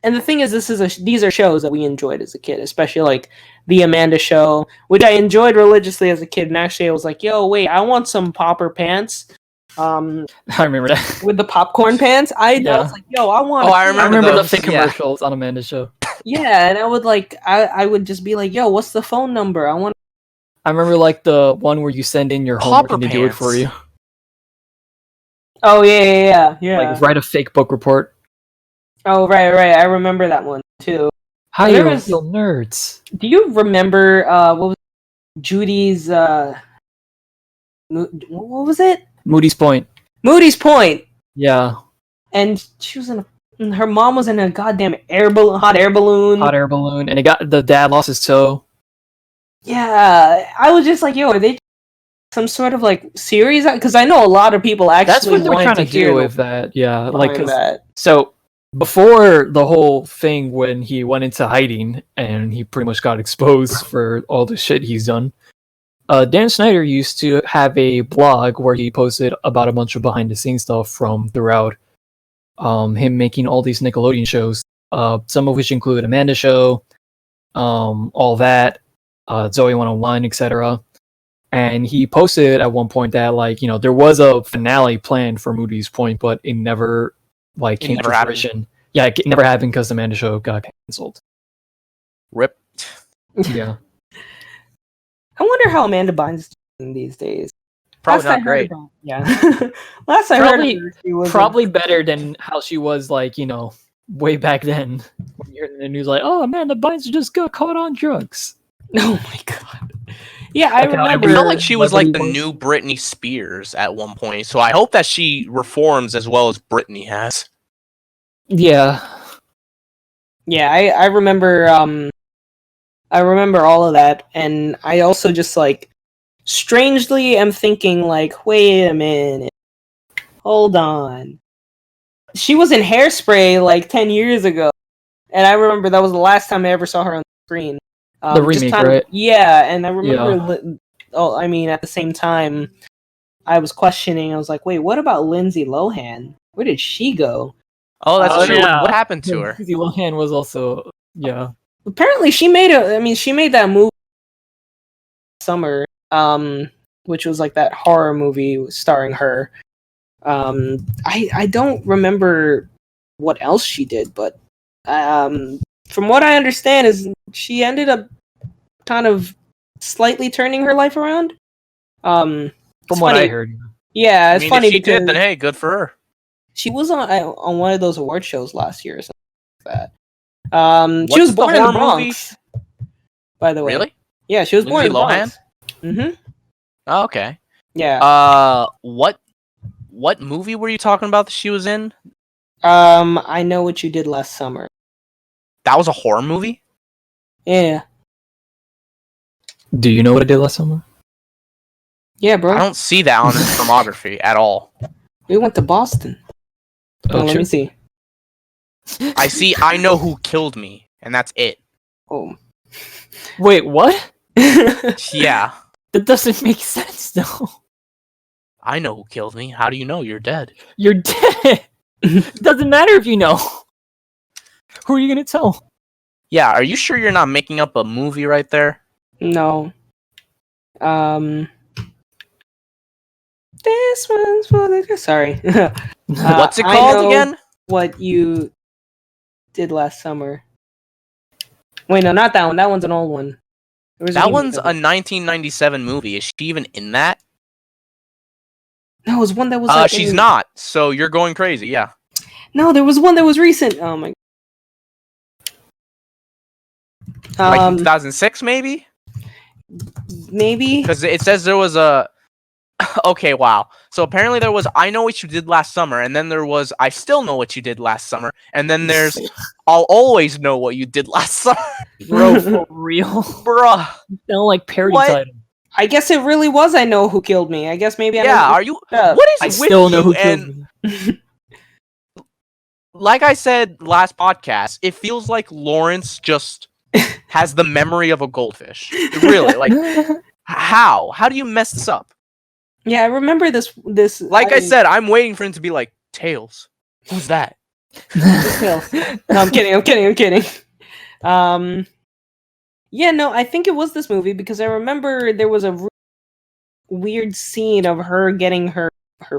and the thing is, these are shows that we enjoyed as a kid, especially the Amanda Show, which I enjoyed religiously as a kid. And actually, I was yo, wait, I want some popper pants. I remember that with the popcorn pants. I was yo, I want. Oh, I remember the fake commercials on Amanda's show. Yeah, and I would I would just be yo, what's the phone number? I want. I remember the one where you send in your homework and they do it for you. Oh yeah. Write a fake book report. Oh right. I remember that one too. Hi, you little nerds. Do you remember what was Judy's? What was it? Moody's Point. Yeah. And she was her mom was in a goddamn hot air balloon, and the dad lost his toe. Yeah, I was just yo, are they some sort of series? Because I know a lot of people actually. That's what they're trying to do with that. Yeah, that. So before the whole thing, when he went into hiding and he pretty much got exposed for all the shit he's done, Dan Schneider used to have a blog where he posted about a bunch of behind the scenes stuff from throughout him making all these Nickelodeon shows, some of which include Amanda Show, all that, Zoe 101, etc. And he posted at one point that there was a finale planned for Moody's Point, but it never came to fruition. Yeah, it never happened because the Amanda Show got canceled. Rip. Yeah. I wonder how Amanda Bynes is doing these days. Probably not great. Yeah. Last I heard of her, she was probably better than how she was, like, way back then. When you're in the news, like, oh, Amanda Bynes just got caught on drugs. Oh my god. Yeah, I Like how remember. I felt like she was like the Celebrity new Britney Spears at one point, so I hope that she reforms as well as Britney has. Yeah. Yeah, I remember. I remember all of that, and I also just like strangely am thinking like, wait a minute, hold on. She was in Hairspray like 10 years ago, and I remember that was the last time I ever saw her on screen. The remake, right? Yeah, and I remember. I mean, at the same time, I was questioning. I was like, wait, what about Lindsay Lohan? Where did she go? Oh, that's true. yeah. What happened to her? Lindsay Lohan was also, yeah. Apparently, she made that movie summer, which was like that horror movie starring her. I don't remember what else she did, but from what I understand, is she ended up kind of slightly turning her life around. From what I heard. Yeah, it's funny if she because did, then hey, good for her. she was on one of those award shows last year or something like that. She was born in the Bronx, by the way. Really? Yeah, she was born in the Lohan? Bronx. Mm-hmm. Oh, okay. Yeah. What movie were you talking about that she was in? I Know What You Did Last Summer. That was a horror movie? Yeah. Do you know what I did last summer? Yeah, bro. I don't see that on his filmography at all. We went to Boston. Oh, Let me see. I see I Know Who Killed Me, and that's it. Oh. Wait, what? Yeah. That doesn't make sense, though. I know who killed me. How do you know? You're dead. You're dead. Doesn't matter if you know. Who are you gonna tell? Yeah, are you sure you're not making up a movie right there? No. This one's for the... Sorry. What's it I called Know again? What You Did Last Summer. Wait, no, not that one. That one's an old one. That one's a 1997 movie. Is she even in that? No, it was one that was she's not, so you're going crazy, yeah. No, there was one that was recent. Oh my... Like 2006, maybe? Maybe? Because it says there was a... Okay, wow. So apparently there was I Know What You Did Last Summer, and then there was I Still Know What You Did Last Summer, and then there's I'll Always Know What You Did Last Summer. Bro, for real? Bruh. They don't like parody What? title. I guess it really was I Know Who Killed Me. I guess maybe I know Yeah, are you... up. What is I with still know you who killed and... me. Like I said last podcast, it feels like Lawrence just has the memory of a goldfish. Really, like, how? How do you mess this up? Yeah, I remember this. Like I said, I'm waiting for him to be like, Tails. Who's that? No, I'm kidding. Yeah, no, I think it was this movie because I remember there was a weird scene of her getting her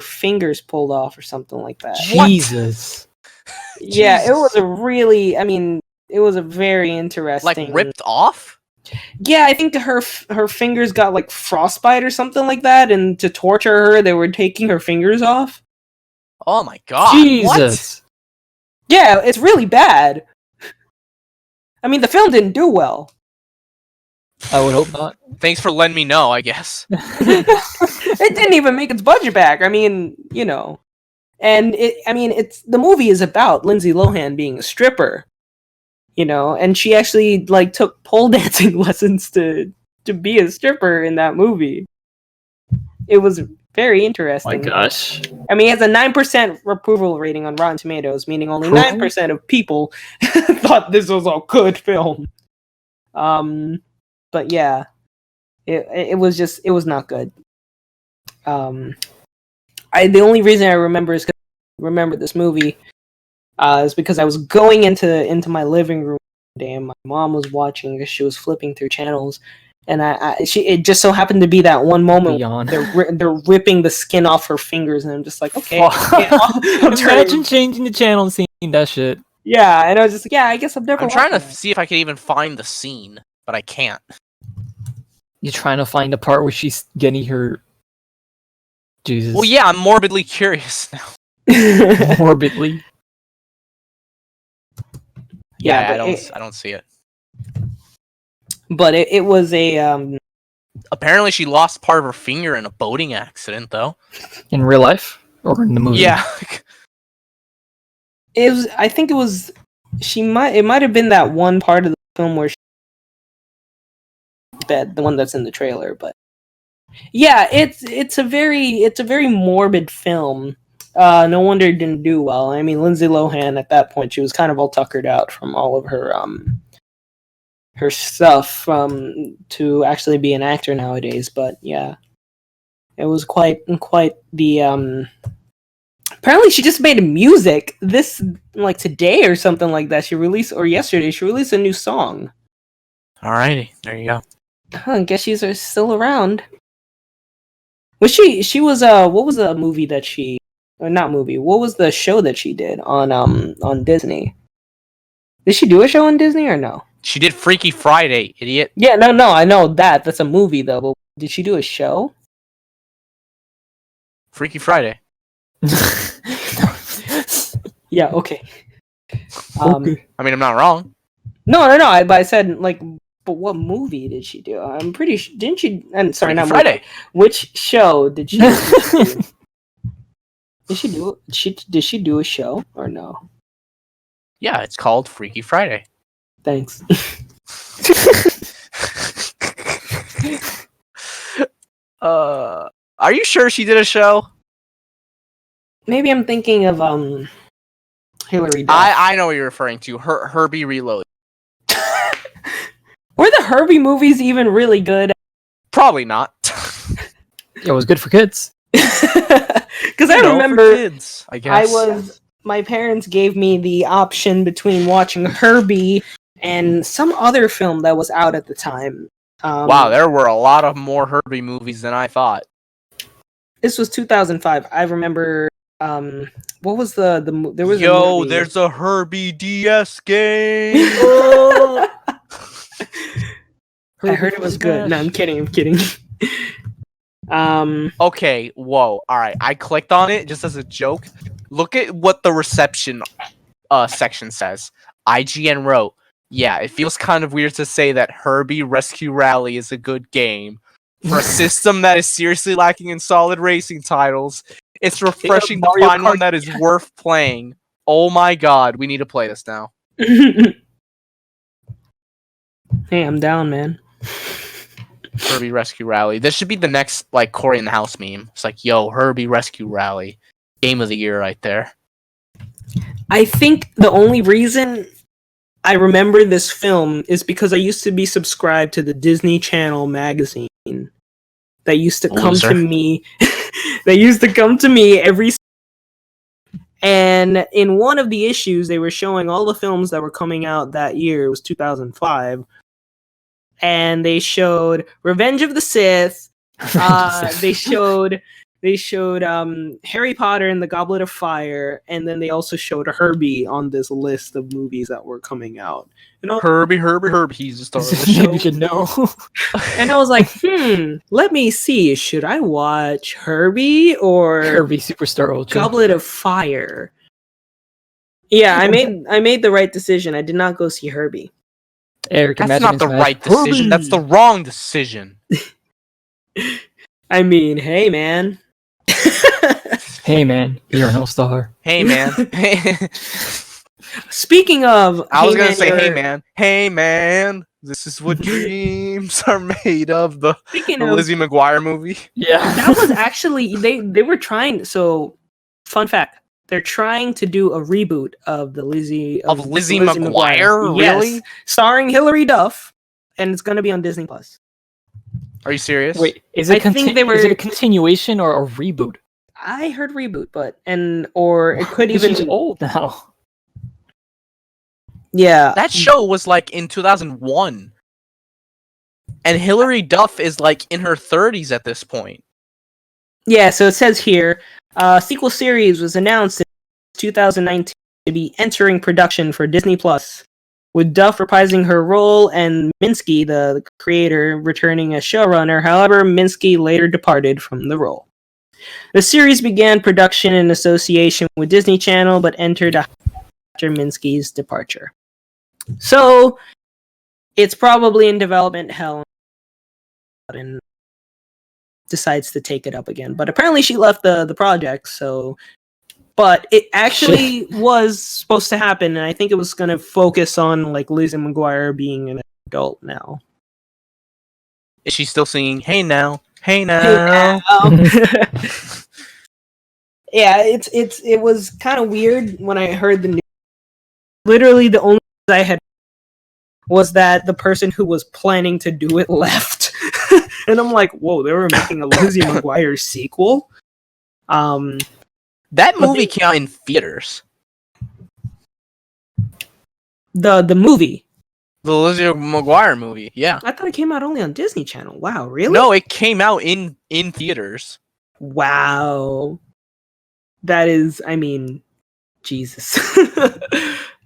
fingers pulled off or something like that. Jesus. Yeah, Jesus. it was a really... I mean, it was a very interesting... Like, ripped off? Yeah, I think her fingers got like frostbite or something like that, and to torture her, they were taking her fingers off. Oh my god. Jesus. What? Yeah, it's really bad. I mean, the film didn't do well. I would hope not. Thanks for letting me know, I guess. It didn't even make its budget back. I mean, you know. And it's the movie is about Lindsay Lohan being a stripper. You know, and she actually like took pole dancing lessons to be a stripper in that movie. It was very interesting. My gosh. I mean, it has a 9% approval rating on Rotten Tomatoes, meaning only 9% of people thought this was a good film. But yeah, it was not good. The only reason I remember is because I remember this movie is because I was going into my living room one day and my mom was watching because she was flipping through channels, and it just so happened to be that one moment they're ripping the skin off her fingers, and I'm just like, okay. Imagine changing the channel and seeing that shit. Yeah, and I was just like, yeah, I guess I've never. I'm trying to see if I can even find the scene. but I can't. You're trying to find the part where she's getting her. Jesus. Well, yeah, I'm morbidly curious now. Morbidly. Yeah, I don't see it. But it was a Apparently, she lost part of her finger in a boating accident, though. In real life or in the movie? Yeah. It was. I think it was. It might have been that one part of the film where she bed, the one that's in the trailer. But yeah, it's a very morbid film. No wonder it didn't do well. I mean, Lindsay Lohan at that point, she was kind of all tuckered out from all of her stuff to actually be an actor nowadays. But yeah, it was quite the apparently she just made music this like today or something like that. Yesterday she released a new song. Alrighty, there you go. I guess she's still around. Was she was what was the movie that she or not movie? What was the show that she did on Disney? Did she do a show on Disney or no? She did Freaky Friday, idiot. Yeah, no, I know that. That's a movie though. But did she do a show? Freaky Friday. Yeah, okay. I mean, I'm not wrong. No. But I said like, but what movie did she do? I'm pretty sure. Didn't she? And sorry, Freaky not Friday. movie. Which show did she? Do? Did she do? Did she do a show or no? Yeah, it's called Freaky Friday. Thanks. Are you sure she did a show? Maybe I'm thinking of Hillary Duff. I know what you're referring to. Herbie Reload. Were the Herbie movies even really good? Probably not. It was good for kids. Because I remember, kids, I guess. My parents gave me the option between watching Herbie and some other film that was out at the time. Wow, there were a lot of more Herbie movies than I thought. This was 2005. I remember. What was there was Yo, there's a Herbie DS game. I heard it was good. No, I'm kidding. Okay, whoa. All right, I clicked on it just as a joke. Look at what the reception section says. IGN wrote, "Yeah, it feels kind of weird to say that Herbie Rescue Rally is a good game. For a system that is seriously lacking in solid racing titles, it's refreshing to find one that is worth playing. Oh my god, we need to play this now." Hey, I'm down, man. Herbie Rescue Rally. This should be the next like Corey in the House meme. It's like, yo, Herbie Rescue Rally. Game of the year right there. I think the only reason I remember this film is because I used to be subscribed to the Disney Channel magazine that used to come to me. They used to come to me every. And in one of the issues, they were showing all the films that were coming out that year. It was 2005. And they showed Revenge of the Sith. They showed Harry Potter and the Goblet of Fire, and then they also showed Herbie on this list of movies that were coming out. You know, Herbie, he's the star of the show. You should know. And I was like, let me see. Should I watch Herbie or Herbie Superstar Ultra? Goblet of Fire? Yeah, I made the right decision. I did not go see Herbie. Eric, that's not the right decision. Herbie. That's the wrong decision. I mean, hey, man. Hey, man. You're an all-star. Hey, man. Speaking of... I was going to say, hey, man. Hey, man. This is what dreams are made of. The Lizzie McGuire movie. Yeah. That was actually... They were trying... So, fun fact. They're trying to do a reboot of the Lizzie McGuire. Really? Yes, starring Hillary Duff, and it's going to be on Disney Plus. Are you serious? Wait, is it a continuation or a reboot? I heard reboot, or it could even She's old now. Yeah, that show was like in 2001, and Hillary Duff is like in her 30s at this point. Yeah, so it says here, sequel series was announced in 2019 to be entering production for Disney Plus. with Duff reprising her role and Minsky, the creator, returning as showrunner. However, Minsky later departed from the role. The series began production in association with Disney Channel, but entered after Minsky's departure. So, it's probably in development hell and decides to take it up again. But apparently she left the project, so... But it actually was supposed to happen, and I think it was going to focus on, like, Lizzie McGuire being an adult now. Is she still singing, "Hey Now, Hey Now"? Yeah, it was kind of weird when I heard the news. Literally, the only news I had was that the person who was planning to do it left. And I'm like, whoa, they were making a Lizzie McGuire sequel? That movie came out in theaters. The movie? The Lizzie McGuire movie, yeah. I thought it came out only on Disney Channel. Wow, really? No, it came out in theaters. Wow. That is, I mean, Jesus.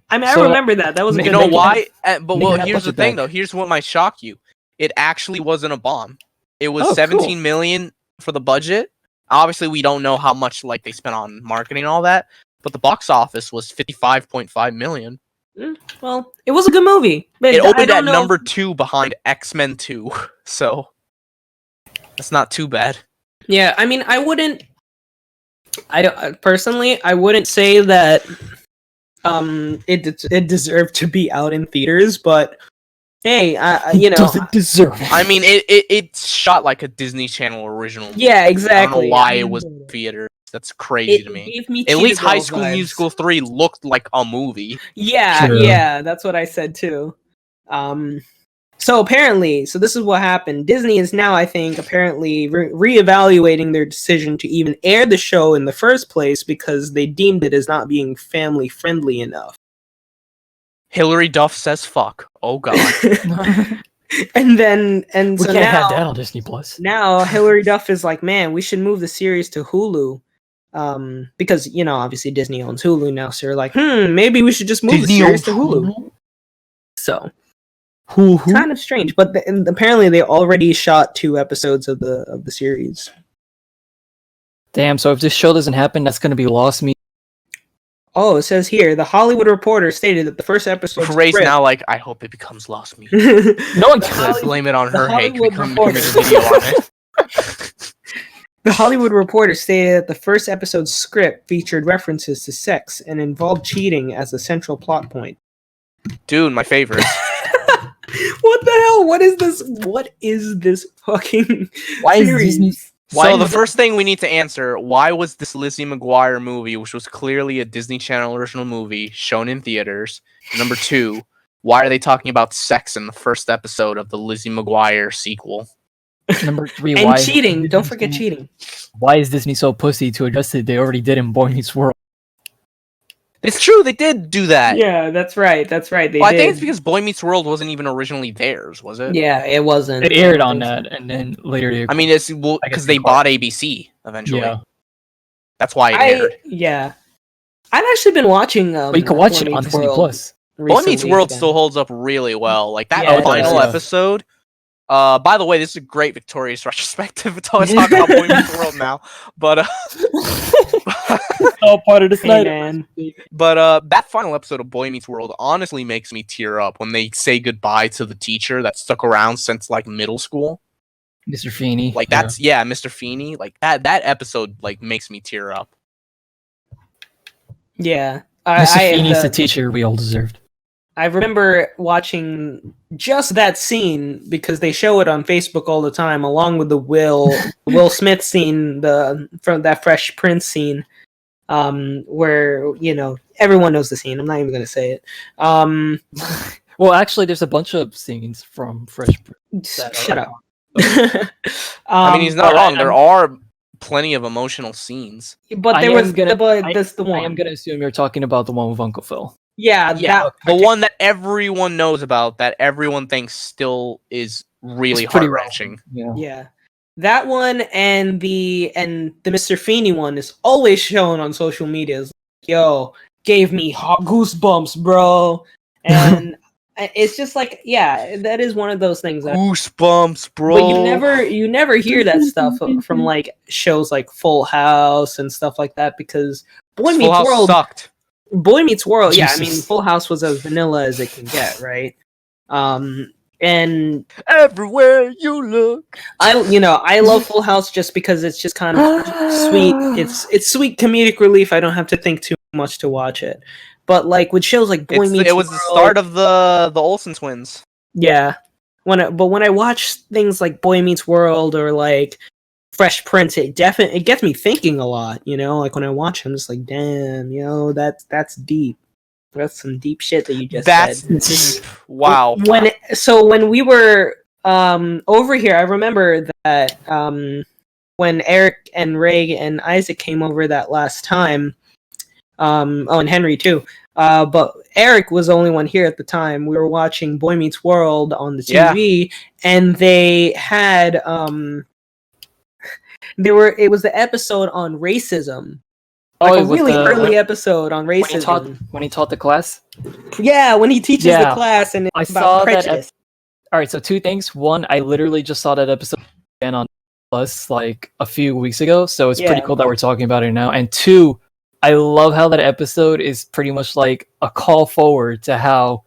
I mean, I remember that. That was a good. You know why? But well, here's the thing, though. Here's what might shock you. It actually wasn't a bomb. It was 17 million for the budget. Obviously, we don't know how much like they spent on marketing and all that, but the box office was 55.5 million. Well, it was a good movie. But it opened at number 2 behind X-Men 2, so that's not too bad. Yeah, I mean, I wouldn't personally, I wouldn't say that it deserved to be out in theaters, but hey, you know, does it deserve it? I mean, it's shot like a Disney Channel original movie. Yeah, exactly. I don't know why it was theater. That's crazy to me. At least High School Musical 3 looked like a movie. Yeah, yeah, that's what I said too. So apparently, this is what happened. Disney is now, I think, apparently reevaluating their decision to even air the show in the first place because they deemed it as not being family friendly enough. Hilary Duff says fuck. Oh god. and we can't have that on Disney Plus. Now Hilary Duff is like, man, we should move the series to Hulu. Because, you know, obviously Disney owns Hulu now, so they're like, maybe we should just move the series to Hulu. So kind of strange, but apparently they already shot 2 episodes of the series. Damn, so if this show doesn't happen, that's going to be lost me. Oh, it says here, The Hollywood Reporter stated that the first episode... Ray's now like, I hope it becomes Lost Me. No one cares. Blame it on her. Hey, can we come make a video on it? The Hollywood Reporter stated that the first episode's script featured references to sex and involved cheating as a central plot point. Dude, my favorite. What the hell? What is this fucking series? So the first thing we need to answer, why was this Lizzie McGuire movie, which was clearly a Disney Channel original movie, shown in theaters? Number 2, why are they talking about sex in the first episode of the Lizzie McGuire sequel? Number 3, and cheating. Don't forget cheating. Why is Disney so pussy to address it? They already did in Boy Meets World. It's true, they did do that. Yeah, that's right. They did. I think it's because Boy Meets World wasn't even originally theirs, was it? Yeah, it wasn't. It aired on that, and then later... I mean, it's because they bought ABC eventually. Yeah. That's why it aired. Yeah. I've actually been watching... but you can watch it on Disney Plus. Boy Meets World still holds up really well. Like, that final episode... by the way, this is a great Victorious retrospective. It's always talking about Boy Meets World now. But... all part of the night, man. But that final episode of Boy Meets World honestly makes me tear up when they say goodbye to the teacher that stuck around since like middle school, Mr. Feeney. Like that's Mr. Feeney. Like that episode like makes me tear up. Yeah, Mr. Feeney's the teacher we all deserved. I remember watching just that scene because they show it on Facebook all the time, along with the Will Smith scene, from that Fresh Prince scene, where you know everyone knows the scene. I'm not even gonna say it. Well, actually, there's a bunch of scenes from Fresh Prince. Shut up. I mean, he's not wrong. There are plenty of emotional scenes, but that's the one. I am gonna assume you're talking about the one with Uncle Phil. Yeah, the one that everyone knows about, that everyone thinks still is really heart-wrenching. Yeah, that one and the Mr. Feeney one is always shown on social media. It's like, yo, gave me hot goosebumps, bro. And it's just like, yeah, that is one of those things that. Goosebumps, bro. But you never hear that stuff from like shows like Full House and stuff like that, because Boy Meets World sucked. Boy Meets World, Jesus. yeah, I mean, Full House was as vanilla as it can get, right? And everywhere you look, I love Full House just because it's just kind of sweet. It's sweet comedic relief. I don't have to think too much to watch it. But like with shows like Boy Meets World, it was the start of the Olsen twins. Yeah, when I watch things like Boy Meets World or like Fresh Prince, it gets me thinking a lot. Like when I watch them, I'm just like, damn, that's deep. That's some deep shit that you just said. That's deep. Wow. When we were over here, I remember that when Eric and Ray and Isaac came over that last time, and Henry too. But Eric was the only one here at the time. We were watching Boy Meets World on the TV, and they had it was the episode on racism. Like a really early episode on racism. When he taught the class? Yeah, when he teaches the class and I about saw prejudice. Alright, so two things. One, I literally just saw that episode again on Plus like a few weeks ago, so it's pretty cool that we're talking about it now. And two, I love how that episode is pretty much like a call forward to how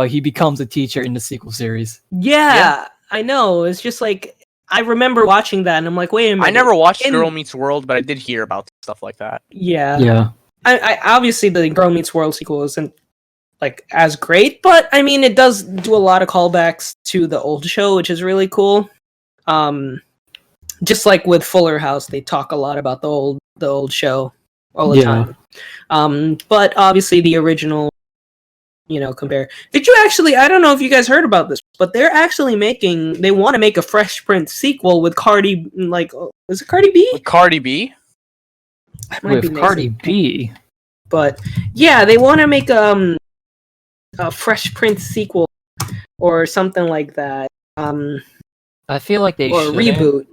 he becomes a teacher in the sequel series. Yeah, I know. It's just like, I remember watching that, and I'm like, wait a minute. I never watched Girl Meets World, but I did hear about stuff like that. Yeah. Yeah. I obviously the Girl Meets World sequel isn't like as great, but I mean it does do a lot of callbacks to the old show, which is really cool. Just like with Fuller House, they talk a lot about the old show all the time. But obviously the original, compare. Did you actually? I don't know if you guys heard about this, but they're actually they want to make a Fresh Prince sequel with Cardi. Like, is it Cardi B? With Cardi B? With Cardi B. But yeah, they want to make a Fresh Prince sequel or something like that. I feel like they should. Or reboot.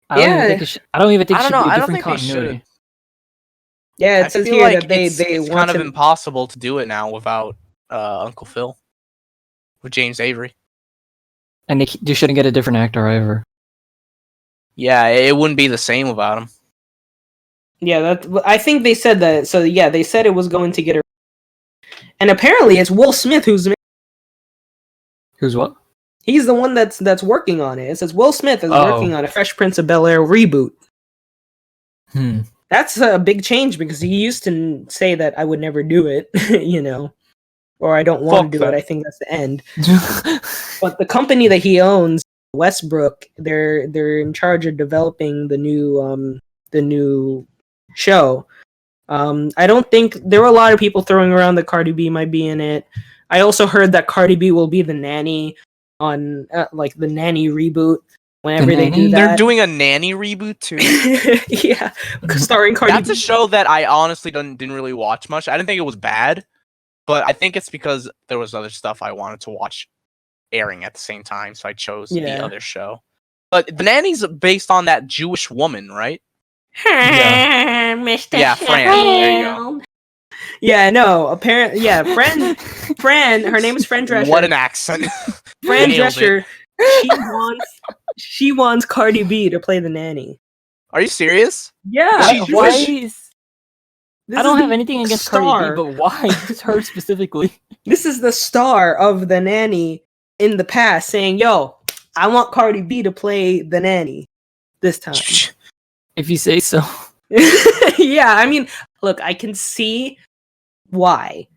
I don't even think it should be a different continuity. Yeah, it says here that they it's want kind of impossible to do it now without Uncle Phil, with James Avery. And they shouldn't get a different actor either. Yeah, it wouldn't be the same without him. Yeah, I think they said that. So yeah, they said it was going to get and apparently it's Will Smith who's what? He's the one that's working on it. It says Will Smith is working on a Fresh Prince of Bel-Air reboot. That's a big change because he used to say that I would never do it, or I don't want to do it. I think that's the end. But the company that he owns, Westbrook, they're in charge of developing the new show. I don't think there were a lot of people throwing around that Cardi B might be in it. I also heard that Cardi B will be the nanny on like the nanny reboot. Whenever they do that, they're doing a nanny reboot too. Yeah, starring Cardi. That's a show that I honestly didn't really watch much. I didn't think it was bad, but I think it's because there was other stuff I wanted to watch airing at the same time, so I chose the other show. But the nanny's based on that Jewish woman, right? Mr. Yeah, Fran. There you go. Yeah, no. Apparently, yeah. Fran. Her name is Fran Drescher. What an accent. Fran Drescher. She wants Cardi B to play the nanny. Are you serious? Yeah. Why? I don't have anything against Cardi B, but why just her specifically? This is the star of the nanny in the past saying, "Yo, I want Cardi B to play the nanny this time." If you say so. Yeah, I mean, look, I can see why.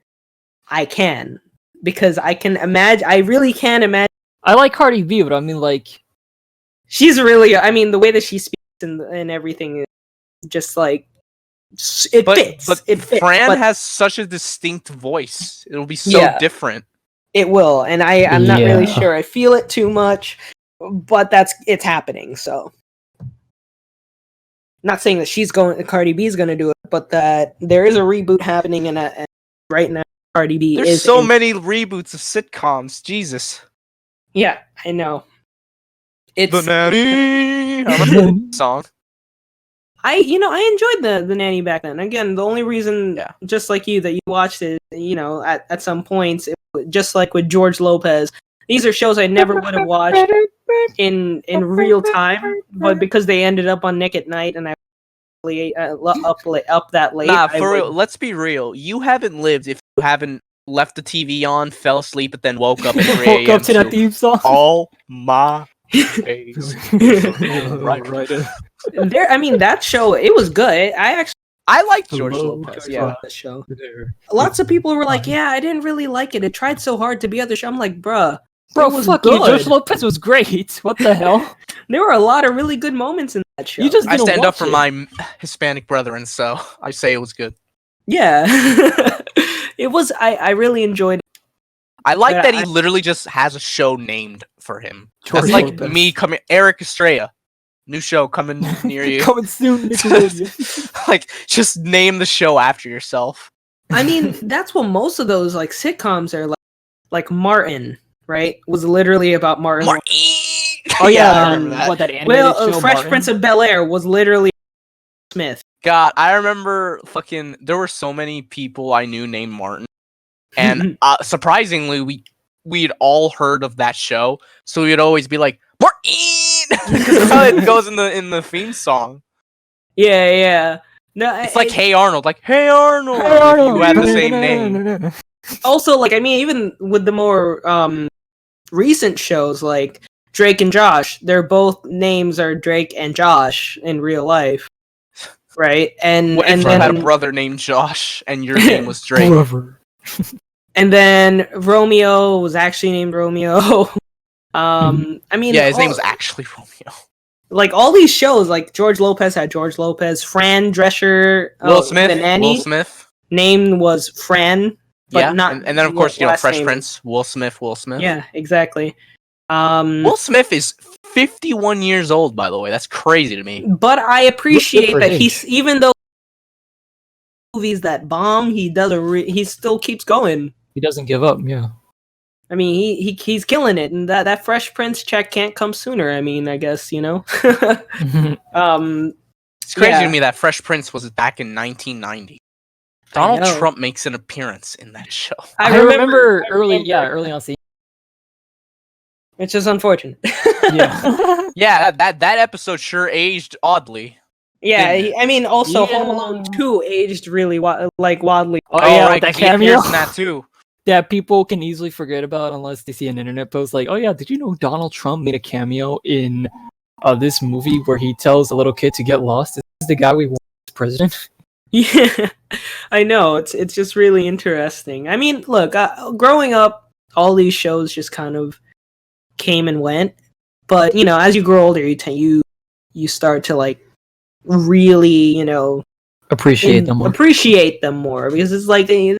I can. Because I can imagine, I really can imagine. I like Cardi B, but I mean, like... She's really, I mean, the way that she speaks and everything is just like, it fits. But Fran has such a distinct voice. It'll be so different. It will, and I'm not really sure. I feel it too much, but it's happening, so. Not saying that Cardi B is going to do it, but that there is a reboot happening, and right now Cardi B There's so many reboots of sitcoms. Jesus. Yeah, I know. It's the nanny. I remember the song. I enjoyed the nanny back then. Again, the only reason, just like you, that you watched it, at some points, just like with George Lopez, these are shows I never would have watched in real time, but because they ended up on Nick at Night and I up that late. Nah, for real, let's be real. You haven't lived if you haven't left the TV on, fell asleep, but then woke up at 3 a.m. Woke up to that theme song. Oh my days. Right. That show, it was good. I liked George Lopez. Yeah, that show. Lots of people were like, "Yeah, I didn't really like it. It tried so hard to be other show." I'm like, "Bruh, bro, fuck you. George Lopez was great. What the hell?" There were a lot of really good moments in that show. I stand up for my Hispanic brethren, so I say it was good. Yeah, it was. I really enjoyed it. I like that he literally just has a show named for him. George That's like Lopez. me coming, Eric Estrella, new show coming near you. Coming soon, Nickelodeon. Like, just name the show after yourself. I mean, that's what most of those like sitcoms are like. Martin, right? Was literally about Martin. Oh yeah, I remember that. What, that animated show, Fresh Martin? Prince of Bel-Air was literally Smith. God, I remember there were so many people I knew named Martin. And surprisingly, we'd all heard of that show, so we'd always be like, Martin! Because that's how it goes in the theme song. Yeah. No, it's like Hey Arnold, like Hey Arnold! You had the same name. Also, like, I mean, even with the more recent shows, like Drake and Josh, their both names are Drake and Josh in real life, right? And what if you had a brother named Josh and your name was Drake? And then Romeo was actually named Romeo. I mean, yeah, his name was actually Romeo. Like all these shows, like George Lopez had George Lopez, Fran Drescher, Will Smith, the nanny, Will Smith, name was Fran, but not. And then of course Fresh Prince, Will Smith. Yeah, exactly. Will Smith is 51 years old, by the way. That's crazy to me. But I appreciate that even though movies that bomb, he still keeps going. He doesn't give up. Yeah. I mean, he's killing it, and that Fresh Prince check can't come sooner. I mean, I guess It's crazy to me that Fresh Prince was back in 1990. Donald Trump makes an appearance in that show. I remember early on seeing. It's just unfortunate. Yeah. Yeah, that episode sure aged oddly. Yeah, I mean, also Home Alone 2 aged really wildly. Oh yeah, right, that cameo. In that too. That people can easily forget about unless they see an internet post like, "Oh yeah, did you know Donald Trump made a cameo in this movie where he tells a little kid to get lost? Is this the guy we want as president?" Yeah, I know. It's just really interesting. I mean, look, growing up, all these shows just kind of came and went. But as you grow older, you start to like really, appreciate them more because it's like the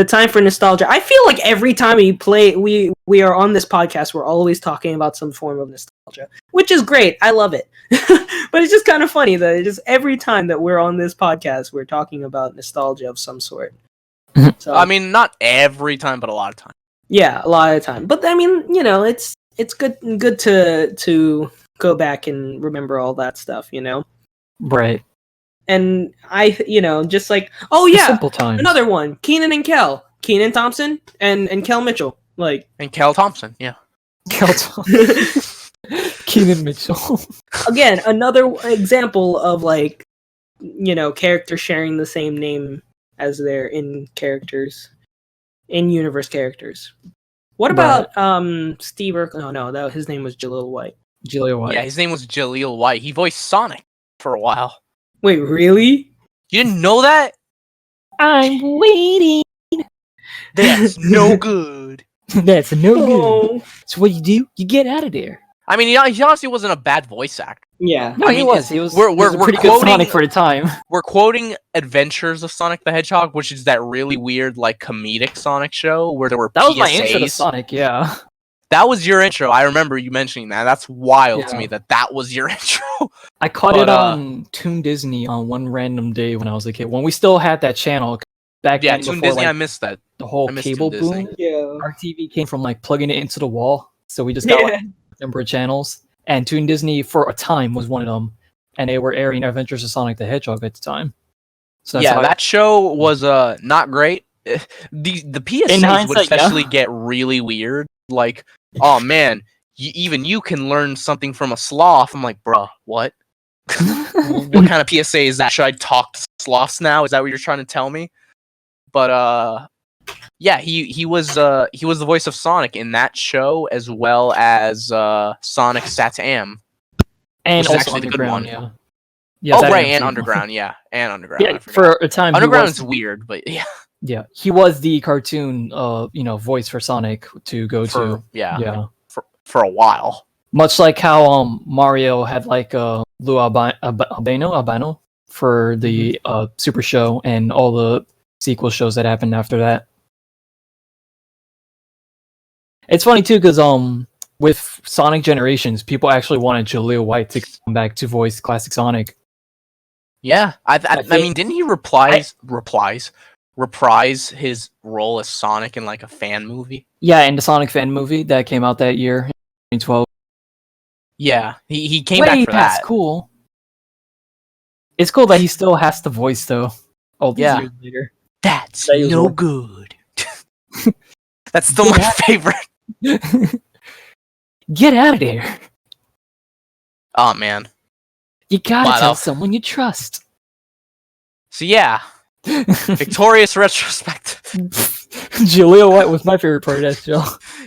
time for nostalgia. I feel like every time we are on this podcast, we're always talking about some form of nostalgia, which is great. I love it. But it's just kind of funny that just every time that we're on this podcast, we're talking about nostalgia of some sort. So, I mean, not every time, but a lot of time. Yeah, a lot of time. But I mean, it's good to go back and remember all that stuff, Right. And I, just like, oh yeah, simple times. Another one, Kenan Thompson and Kel Mitchell, and Kel Thompson, yeah. Kel Thompson. Kenan Mitchell. Again, another example of characters sharing the same name as their in-universe characters. What about Steve Urkel? Oh no, his name was Jaleel White. Yeah, his name was Jaleel White. He voiced Sonic for a while. Wait, really? You didn't know that? I'm waiting. That's no good. That's no good. So what do? You get out of there. I mean, he honestly wasn't a bad voice actor. Yeah. No, he was. He was we're pretty good Sonic for the time. We're quoting Adventures of Sonic the Hedgehog, which is that really weird, comedic Sonic show where there were That was PSAs. my intro to Sonic, yeah. That was your intro. I remember you mentioning that. That's wild to me that was your intro. I caught it on Toon Disney on one random day when I was a kid. When we still had that channel back then. Toon before, Disney, I missed that. The whole cable boom. Yeah. Our TV came from plugging it into the wall. So we just got number of channels. And Toon Disney for a time was one of them. and they were airing Adventures of Sonic the Hedgehog at the time. So yeah, that show was not great. The PSAs would especially get really weird. Like, oh man, even you can learn something from a sloth. I'm like, bruh, what? What kind of PSA is that? Should I talk to sloths now? Is that what you're trying to tell me? But yeah, he was the voice of Sonic in that show, as well as Sonic Satam, and also actually the good one. Yeah. Yes, and Underground, and Underground. Yeah, for a time, Underground's weird, but yeah. Yeah, he was the cartoon, voice for Sonic to go to. Yeah. For a while. Much like how Mario had like Lou Albano for the Super Show and all the sequel shows that happened after that. It's funny too because with Sonic Generations, people actually wanted Jaleel White to come back to voice classic Sonic. Yeah, I mean, didn't he reprise his role as Sonic in like a fan movie? Yeah, in the Sonic fan movie that came out that year, 2012. Yeah, he came back for that. That's cool. It's cool that he still has the voice though. All these years later. That's no good. That's still my favorite. Get out of there. Oh man. You gotta tell someone you trust. So yeah. Victorious Retrospective. Jaleel White was my favorite part of that show.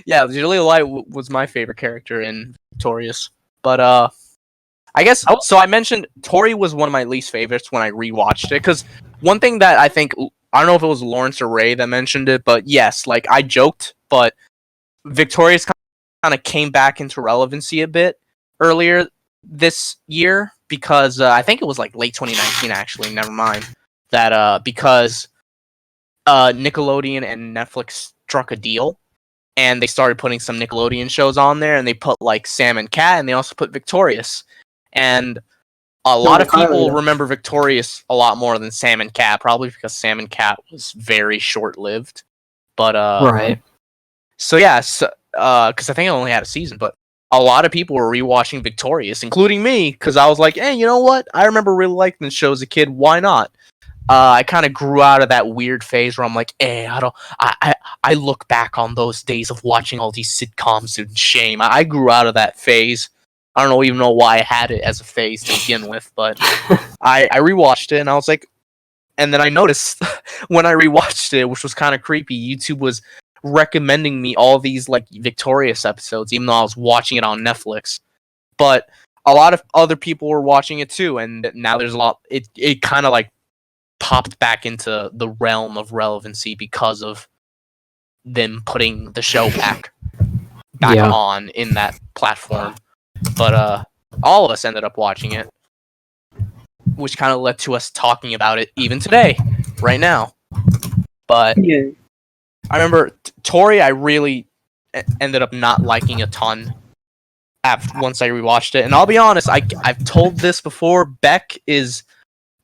Yeah, Jaleel White was my favorite character in Victorious. But I guess so. I mentioned Tori was one of my least favorites when I rewatched it, because one thing that I think, I don't know if it was Lawrence or Ray that mentioned it, but yes, like I joked, but Victorious kind of came back into relevancy a bit earlier this year, because I think it was like late 2019 actually, never mind, that because Nickelodeon and Netflix struck a deal, and they started putting some Nickelodeon shows on there, and they put like Sam and Cat, and they also put Victorious, and a lot of people remember Victorious a lot more than Sam and Cat, probably because Sam and Cat was very short-lived, but right. So yeah, because I think it only had a season, but a lot of people were rewatching Victorious, including me, because I was like, hey, you know what? I remember really liking this show as a kid. Why not? I kind of grew out of that weird phase where I'm like, hey, I look back on those days of watching all these sitcoms in shame. I grew out of that phase. I don't even know why I had it as a phase to begin with, but I rewatched it, and I was like, and then I noticed when I rewatched it, which was kind of creepy, YouTube was recommending me all these like Victorious episodes, even though I was watching it on Netflix. But a lot of other people were watching it too, and now there's a lot. It kind of like popped back into the realm of relevancy because of them putting the show back on in that platform. But all of us ended up watching it, which kind of led to us talking about it even today, right now. But yeah. I remember Tori, I really ended up not liking a ton once I rewatched it. And I'll be honest, I've told this before, Beck is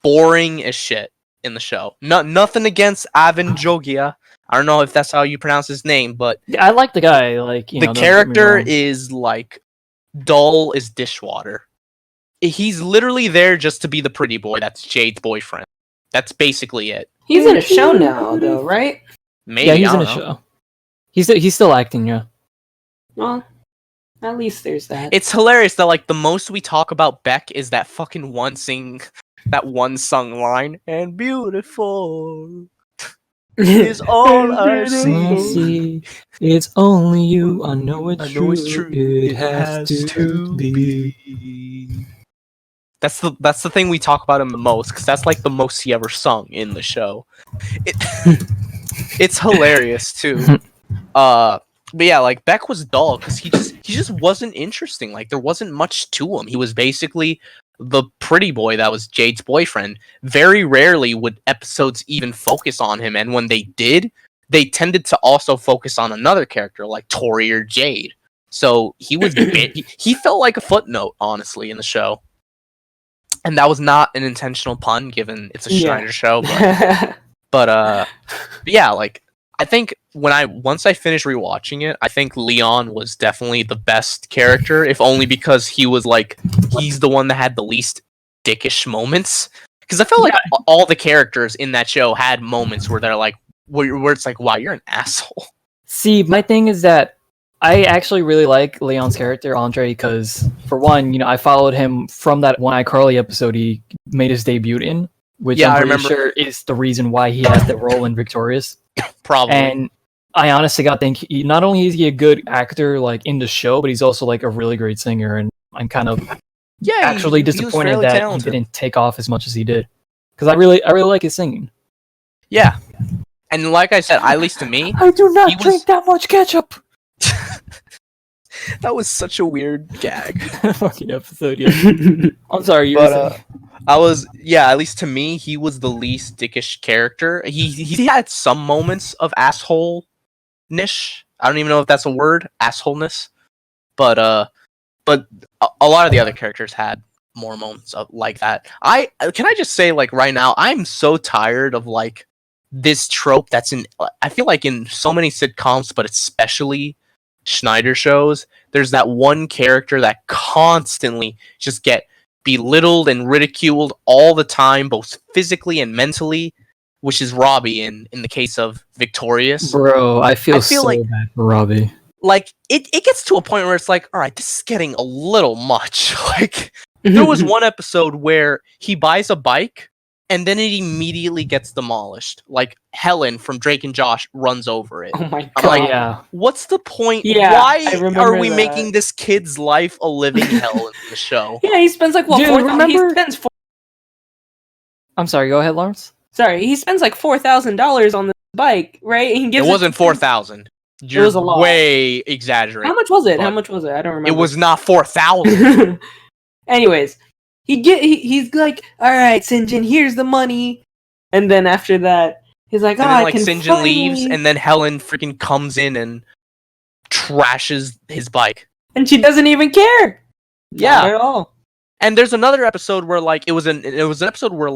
boring as shit in the show. Nothing against Avin Jogia. I don't know if that's how you pronounce his name, but I like the guy. Like the character is like dull as dishwater. He's literally there just to be the pretty boy. That's Jade's boyfriend. That's basically it. He's in a show now, though, right? Maybe. Yeah, he's in a show. He's still acting, yeah. Well, at least there's that. It's hilarious that like the most we talk about Beck is that fucking that one sung line, and beautiful is all I see. It's only you. I know it's true. It has to be. That's the thing we talk about him the most, because that's like the most he ever sung in the show. It's hilarious too. But yeah, like Beck was dull because he just wasn't interesting. Like there wasn't much to him. He was basically the pretty boy that was Jade's boyfriend. Very rarely would episodes even focus on him, and when they did, they tended to also focus on another character like Tori or Jade. So he was he felt like a footnote, honestly, in the show. And that was not an intentional pun, given it's a Schneider show. But yeah, like I think once I finished rewatching it, I think Leon was definitely the best character, if only because he was like he's the one that had the least dickish moments. Because I felt like all the characters in that show had moments where they're like, where it's like, wow, you're an asshole. See, my thing is that I actually really like Leon's character, Andre, because for one, I followed him from that one iCarly episode he made his debut in, which I'm pretty sure is the reason why he has the role in Victorious. Probably. And I honestly think not only is he a good actor like in the show, but he's also like a really great singer, and I'm kind of actually disappointed that he didn't take off as much as he did, because I really like his singing. Yeah, and like I said, at least to me, I do not drink that much ketchup. That was such a weird gag. Fucking episode. Yeah. I'm sorry, you but at least to me, he was the least dickish character. He had some moments of asshole-nish. I don't even know if that's a word, assholeness. But a lot of the other characters had more moments of like that. Can I just say, like, right now, I'm so tired of like this trope that's in. I feel like in so many sitcoms, but especially Schneider shows, there's that one character that constantly just get belittled and ridiculed all the time, both physically and mentally, which is Robbie in the case of Victorious. Bro, I feel so like, bad for Robbie. Like, it gets to a point where it's like, all right, this is getting a little much. Like, there was one episode where he buys a bike, and then it immediately gets demolished. Like, Helen from Drake and Josh runs over it. Oh my god. I'm like, what's the point? Yeah, why are we making this kid's life a living hell in the show? Yeah, he spends like I'm sorry, go ahead, Lawrence. Sorry, he spends like $4,000 on the bike, right? He gives it wasn't 4,000. It was a lot. Way exaggerating. How much was it? I don't remember. It was not 4,000. Anyways, he's like, all right, Sinjin, here's the money. And then after that, he's like, Sinjin leaves, and then Helen freaking comes in and trashes his bike. And she doesn't even care. Yeah. Not at all. And there's another episode where like it was an episode where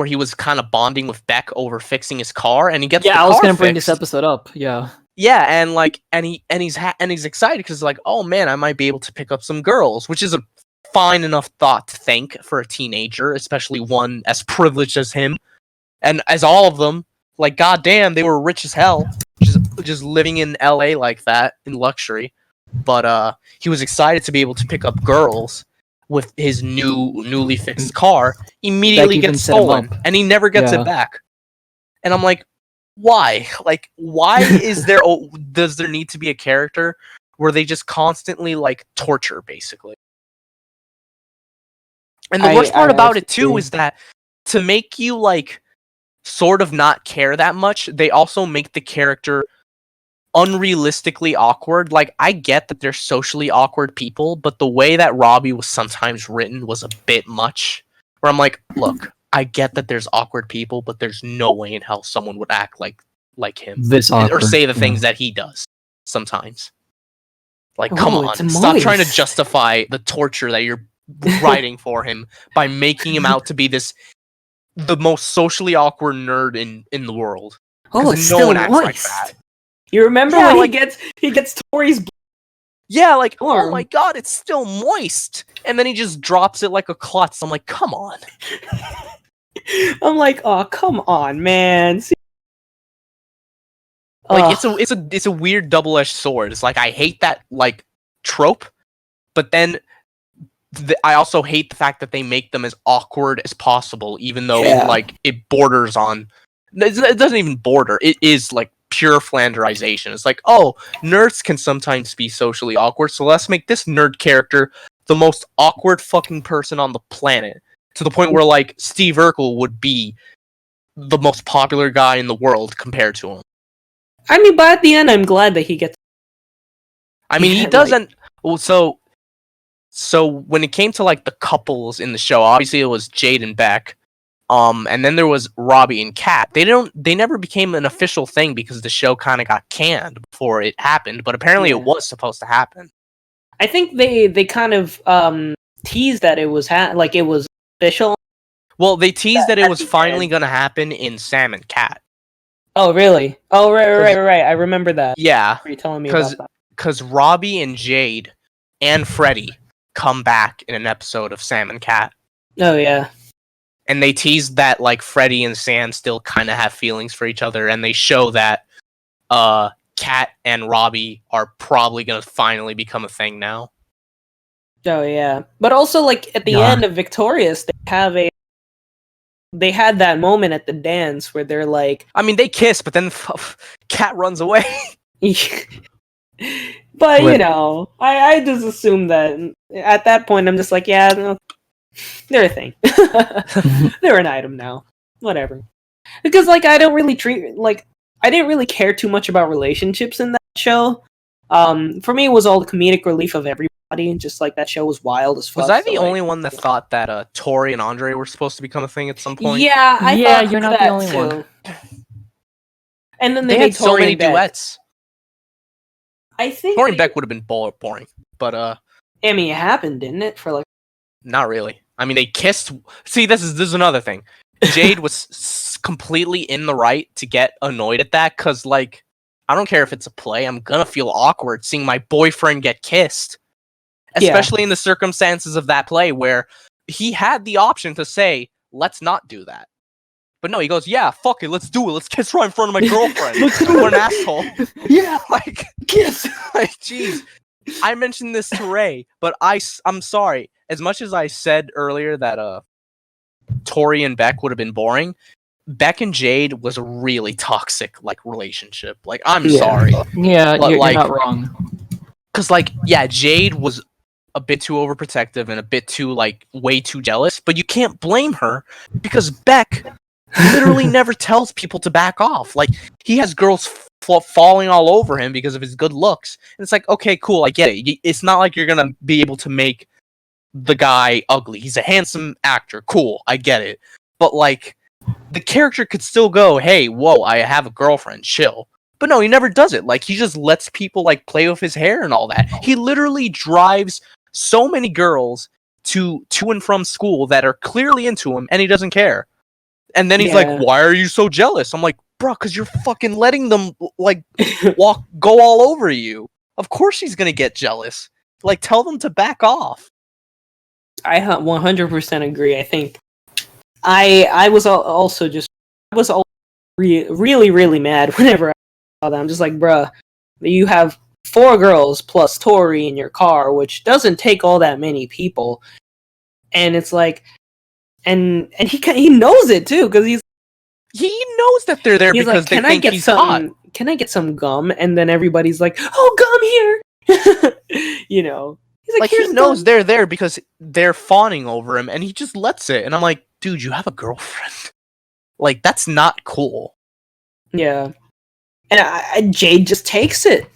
he was kind of bonding with Beck over fixing his car, and he gets I was gonna bring this episode up. Yeah, and he's excited because like, oh man, I might be able to pick up some girls, which is a fine enough thought to think for a teenager, especially one as privileged as him, and as all of them. Like, goddamn, they were rich as hell, just living in LA like that in luxury. But he was excited to be able to pick up girls with his newly fixed car. Immediately gets stolen, and he never gets it back. And I'm like, why? Like, why is there? Does there need to be a character where they just constantly like torture, basically? And the worst part about it too is that to make you like sort of not care that much, they also make the character unrealistically awkward. Like, I get that they're socially awkward people, but the way that Robbie was sometimes written was a bit much. Where I'm like, look, I get that there's awkward people, but there's no way in hell someone would act like him or say the things that he does sometimes. Like, come on, stop trying to justify the torture that you're writing for him by making him out to be the most socially awkward nerd in the world. Oh, it's no one acts like that. You remember when he gets Tori's like, oh my god, it's still moist. And then he just drops it like a klutz. I'm like, come on. I'm like, oh, come on, man. Like, it's a weird double-edged sword. It's like, I hate that like trope, but then I also hate the fact that they make them as awkward as possible, even though it borders on. It doesn't even border. It is like pure flanderization. It's like, oh, nerds can sometimes be socially awkward, so let's make this nerd character the most awkward fucking person on the planet, to the point where like Steve Urkel would be the most popular guy in the world compared to him. I mean, but at the end, I'm glad that he gets. I mean, he doesn't. Well, so when it came to like the couples in the show, obviously it was Jade and Beck. And then there was Robbie and Kat. They never became an official thing because the show kind of got canned before it happened, but apparently it was supposed to happen. I think they kind of teased that it was it was official. Well, they teased that it was finally going to happen in Sam and Kat. Oh, really? Oh, right. I remember that. Yeah. You're telling me about that. Because Robbie and Jade and Freddie come back in an episode of Sam and Cat. Oh yeah. And they teased that like Freddy and Sam still kind of have feelings for each other, and they show that Cat and Robbie are probably gonna finally become a thing now. Oh yeah. But also like at the end of Victorious, they had that moment at the dance where they're like, I mean, they kiss, but then Cat runs away. But you know, I just assume that at that point I'm just like, yeah, no, they're a thing. They're an item now. Whatever. Because like I didn't really care too much about relationships in that show. For me it was all the comedic relief of everybody, and just like that show was wild as fuck. Was I the only one that thought that Tori and Andre were supposed to become a thing at some point? Yeah, I thought you're not the only one. And then they had so many duets. I think Tori and Beck would have been boring, but I mean, it happened, didn't it? For like, not really. I mean, they kissed. See, this is another thing. Jade was completely in the right to get annoyed at that, because like, I don't care if it's a play. I'm gonna feel awkward seeing my boyfriend get kissed, especially in the circumstances of that play where he had the option to say, "Let's not do that." But no, he goes, "Yeah, fuck it, let's do it. Let's kiss right in front of my girlfriend." What an asshole. Yeah, like kiss. Like, jeez. I mentioned this to Ray, but I'm sorry. As much as I said earlier that Tori and Beck would have been boring, Beck and Jade was a really toxic like relationship. Like, I'm sorry. Yeah, but, you're like, not wrong. Because like, yeah, Jade was a bit too overprotective and a bit too like way too jealous, but you can't blame her because Beck literally never tells people to back off. Like, he has girls falling all over him because of his good looks. And it's like, okay, cool, I get it. It's not like you're gonna be able to make the guy ugly. He's a handsome actor. Cool, I get it. But like, the character could still go, hey, whoa, I have a girlfriend, chill. But no, he never does it. Like, he just lets people like play with his hair and all that. He literally drives so many girls to and from school that are clearly into him, and he doesn't care. And then he's like, why are you so jealous? I'm like, bro, because you're fucking letting them, like, go all over you. Of course she's gonna get jealous. Like, tell them to back off. I 100% agree. I think I was also really, really mad whenever I saw that. I'm just like, bruh, you have 4 girls plus Tori in your car, which doesn't take all that many people. And it's like, and he knows it too, because he knows that they're there because like, they think he's hot. Can I get some gum? And then everybody's like, oh, gum here. You know, he's like he knows they're there because they're fawning over him, and he just lets it. And I'm like, dude, you have a girlfriend. Like, that's not cool. Yeah, and Jade just takes it.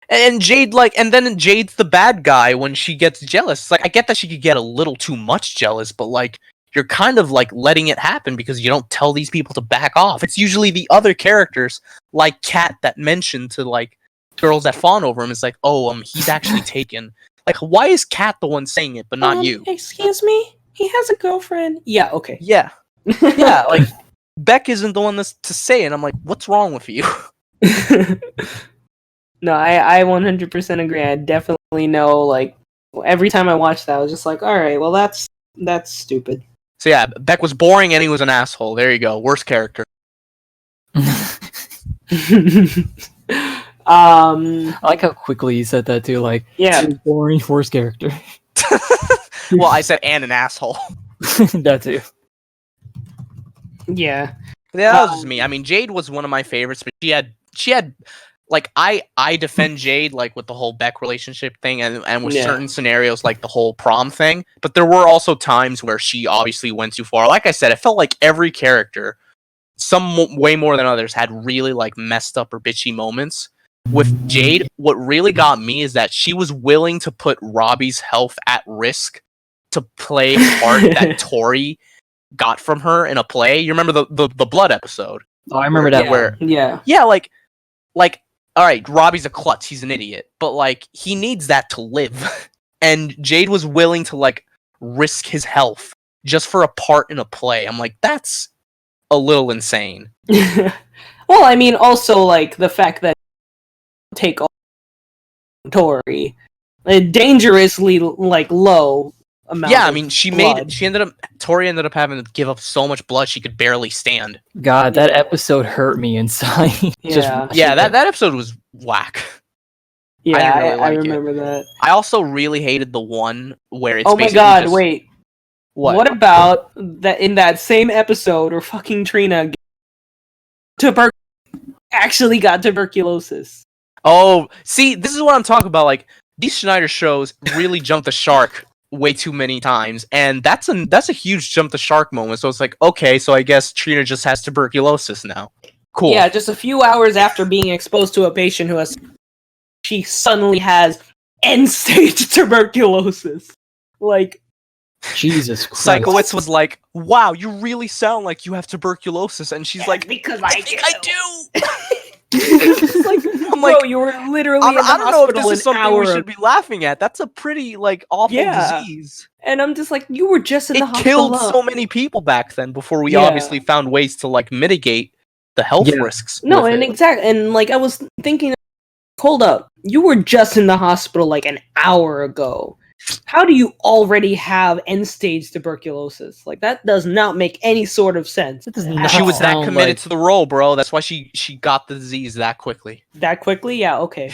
And Jade, like, and then Jade's the bad guy when she gets jealous. Like, I get that she could get a little too much jealous, but like, you're kind of like letting it happen because you don't tell these people to back off. It's usually the other characters, like Kat, that mention to like girls that fawn over him. It's like, oh, he's actually taken. Like, why is Kat the one saying it, but not you? Excuse me, he has a girlfriend. Yeah, okay. Yeah, yeah. Like, Beck isn't the one to say it. I'm like, what's wrong with you? No, I 100% agree. I definitely know. Like, every time I watched that, I was just like, all right, well, that's stupid. So yeah, Beck was boring and he was an asshole. There you go. Worst character. I like how quickly you said that too. Like, yeah, boring, worst character. Well, I said and an asshole. That too. Yeah. Yeah, that was just me. I mean, Jade was one of my favorites, but she had like, I defend Jade like with the whole Beck relationship thing and with certain scenarios like the whole prom thing, but there were also times where she obviously went too far. Like I said, it felt like every character, some way more than others, had really like messed up or bitchy moments. With Jade, what really got me is that she was willing to put Robbie's health at risk to play a part that Tori got from her in a play. You remember the blood episode? Oh, I remember that. Where like, all right, Robbie's a klutz, he's an idiot, but like, he needs that to live. And Jade was willing to like risk his health just for a part in a play. I'm like, that's a little insane. Well, I mean, also like the fact that take all Tori, dangerously like low amount. Yeah, I of mean, blood. Tori ended up having to give up so much blood she could barely stand. God, that episode hurt me inside. Yeah. That episode was whack. Yeah, I didn't really like I remember that. I also really hated the one where it's Oh my basically god, just, wait. What? About that in that same episode where fucking Trina actually got tuberculosis? Oh, see, this is what I'm talking about. Like, these Schneider shows really jump the shark way too many times, and that's a huge jump the shark moment. So it's like, okay, so I guess Trina just has tuberculosis now. Cool. Yeah, just a few hours after being exposed to a patient she suddenly has end-stage tuberculosis. Like, Jesus Christ. Psychowitz was like, wow, you really sound like you have tuberculosis, and she's like, because I think I do. I'm like, bro, you were literally in the I don't know if this hospital is something we should be laughing at. That's a pretty awful disease. And I'm just like, you were just in the hospital. It killed so many people back then before we obviously found ways to mitigate the health risks. No, and exactly, and I was thinking, hold up, you were just in the hospital an hour ago. How do you already have end-stage tuberculosis? That does not make any sort of sense. She was that committed to the role, bro. That's why she got the disease that quickly. That quickly? Yeah, okay.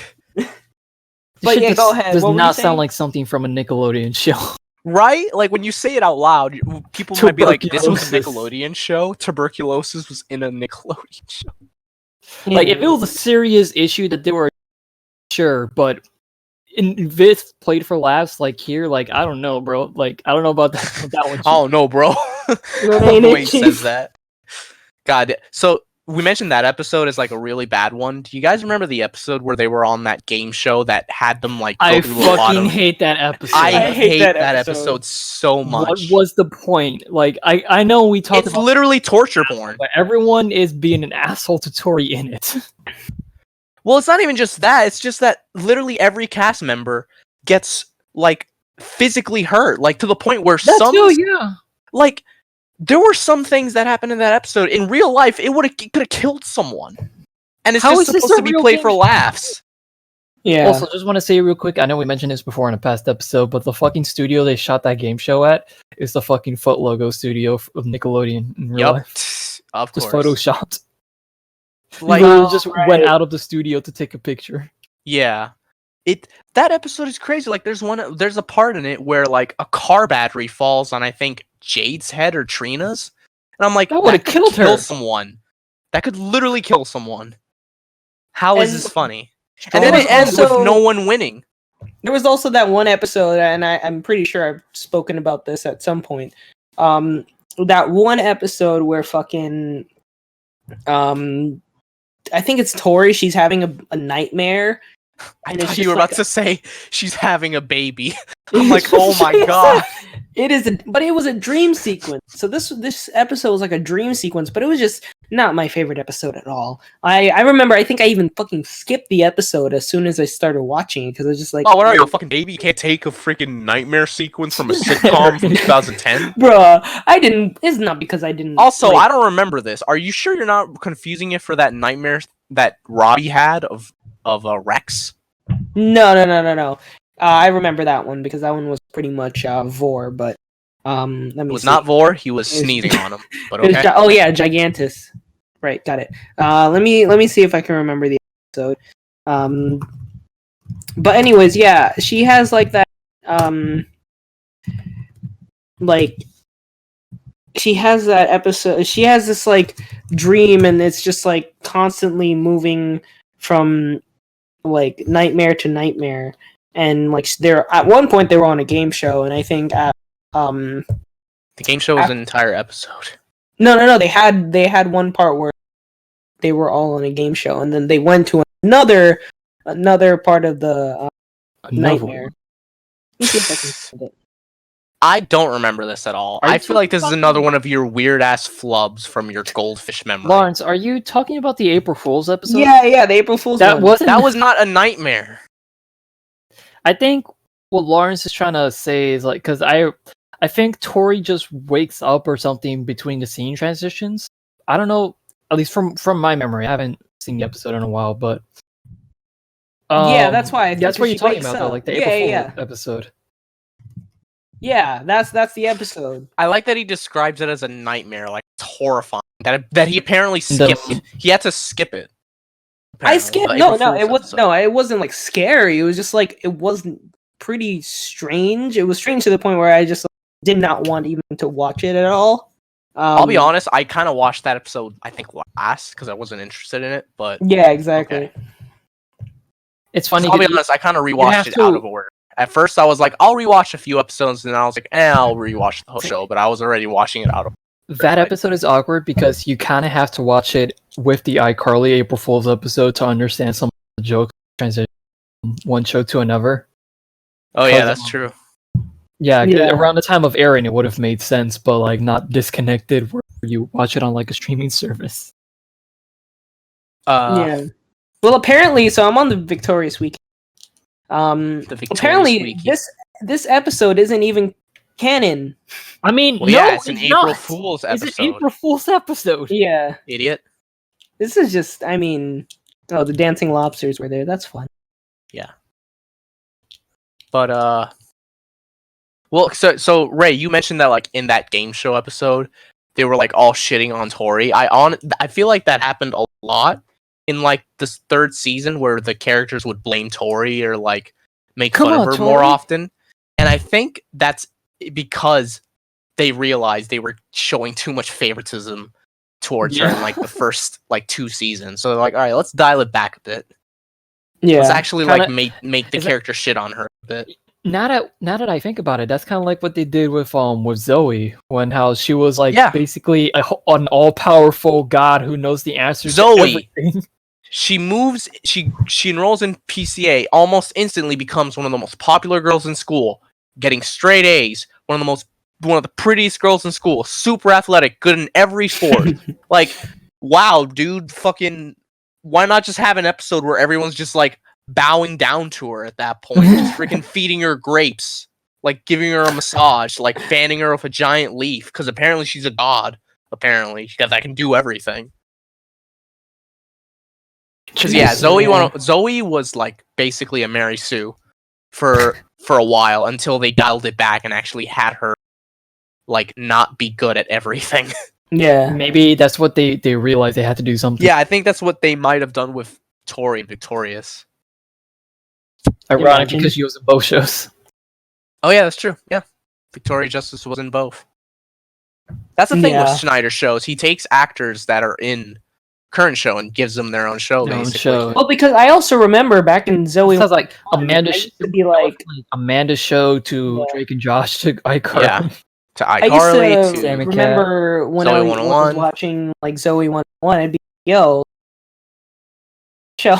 But yeah, go ahead. Does not sound like something from a Nickelodeon show. Right? When you say it out loud, people might be like, this was a Nickelodeon show? Tuberculosis was in a Nickelodeon show. If it was a serious issue that they were sure, but in this played for laughs, here, I don't know, bro. I don't know about that one. Oh no, bro. Wayne says that. God, so we mentioned that episode as a really bad one. Do you guys remember the episode where they were on that game show that had them go I through a lot fucking hate that episode. I hate that episode so much. What was the point? I know we talked about literally torture porn. But everyone is being an asshole to Tori in it. Well, it's not even just that. It's just that literally every cast member gets physically hurt, to the point where there were some things that happened in that episode. In real life, it could have killed someone, and it's just supposed to be played for laughs. Yeah. Also, just want to say real quick, I know we mentioned this before in a past episode, but the fucking studio they shot that game show at is the fucking Foot Logo studio of Nickelodeon in real life. Of course. Just photoshopped. Just went out of the studio to take a picture. Yeah. That episode is crazy. There's a part in it where a car battery falls on, I think, Jade's head or Trina's. And I'm like, that would have killed her. Someone. That could literally kill someone. How is this funny? And then it ends with no one winning. There was also that one episode, and I'm pretty sure I've spoken about this at some point. That one episode where fucking I think it's Tori, she's having a nightmare. I thought you were about to say she's having a baby. I'm like, oh my god. But it was a dream sequence. So this episode was a dream sequence, but it was just not my favorite episode at all. I remember, I think I even fucking skipped the episode as soon as I started watching it, because I was just like, oh, what are you, a fucking baby? You can't take a freaking nightmare sequence from a sitcom from 2010? Bruh, I didn't. It's not because I didn't. Also, I don't remember this. Are you sure you're not confusing it for that nightmare that Robbie had of Rex? No. I remember that one because that one was pretty much Vor, but let me see. It was not Vor, he was sneezing on him. But okay. Oh yeah, Gigantus. Right, got it. Let me see if I can remember the episode. But anyways, yeah, she has that she has that episode. She has this dream, and it's just constantly moving from nightmare to nightmare, and they're at one point they were on a game show, and I think the game show was an entire episode. No, they had one part where they were all on a game show, and then they went to another part of the nightmare. Let me see if I can find it. I don't remember this at all. I feel like this is another one of your weird ass flubs from your goldfish memory. Lawrence, are you talking about the April Fool's episode? Yeah, the April Fool's that was not a nightmare. I think what Lawrence is trying to say is because I think Tori just wakes up or something between the scene transitions. I don't know, at least from my memory. I haven't seen the episode in a while, but Yeah, that's why. That's what you're talking about, though, up. like the April Fool episode. Yeah, that's the episode. I like that he describes it as a nightmare, like it's horrifying. That he apparently skipped. He had to skip it. I skipped. It wasn't like scary. It was just like it wasn't pretty strange. It was strange to the point where I just did not want even to watch it at all. I'll be honest, I kind of watched that episode, I think, last because I wasn't interested in it. But yeah, exactly. Okay. It's funny. I'll be honest, I kind of rewatched it out of order. At first, I was like, I'll rewatch a few episodes, and then I was like, I'll rewatch the whole show. But I was already watching it out of order. That episode is awkward because you kind of have to watch it with the iCarly April Fool's episode to understand some of the jokes transition from one show to another. Oh yeah, that's true. Yeah, around the time of airing, it would have made sense, but like not disconnected where you watch it on like a streaming service. Yeah. Well, apparently, so I'm on the Victorious Weekend. Apparently, Weekend. this episode isn't even canon. I mean, it's an April Fool's episode. It's an April Fool's episode. Yeah, idiot. This is just, I mean, the dancing lobsters were there. That's fun. Yeah. But well, so Ray, you mentioned that like in that game show episode, they were like all shitting on Tori. I feel like that happened a lot in like this third season where the characters would blame Tori or like make fun of her more often. And I think that's because they realized they were showing too much favoritism towards her in like the first like 2 seasons. So they're like, all right, let's dial it back a bit. Yeah. Let's actually like make the character shit on her a bit. Now that I think about it, that's kind of like what they did with Zoe, when how she was like basically an all powerful god who knows the answers to everything. She moves. She enrolls in PCA. Almost instantly becomes one of the most popular girls in school, getting straight A's. One of the prettiest girls in school. Super athletic, good in every sport. Like, wow, dude, fucking. Why not just have an episode where everyone's just like bowing down to her at that point, just freaking feeding her grapes, like giving her a massage, like fanning her with a giant leaf, because apparently she's a god. Apparently, that can do everything. Because Zoe was like basically a Mary Sue for a while until they dialed it back and actually had her like not be good at everything. Yeah, maybe that's what they realized they had to do something. Yeah, I think that's what they might have done with Tori and Victorious. Ironic because she was in both shows. Oh yeah, that's true. Yeah, Victoria Justice was in both. That's the thing with Schneider shows. He takes actors that are in current show and gives them their own show. Well, because I also remember back in Zoe, sounds like Amanda to be like Amanda's show to Drake and Josh to Icarly. Yeah. To Icarly, to Sam and remember Cat. when I was watching like Zoe 101, I'd be yo, show.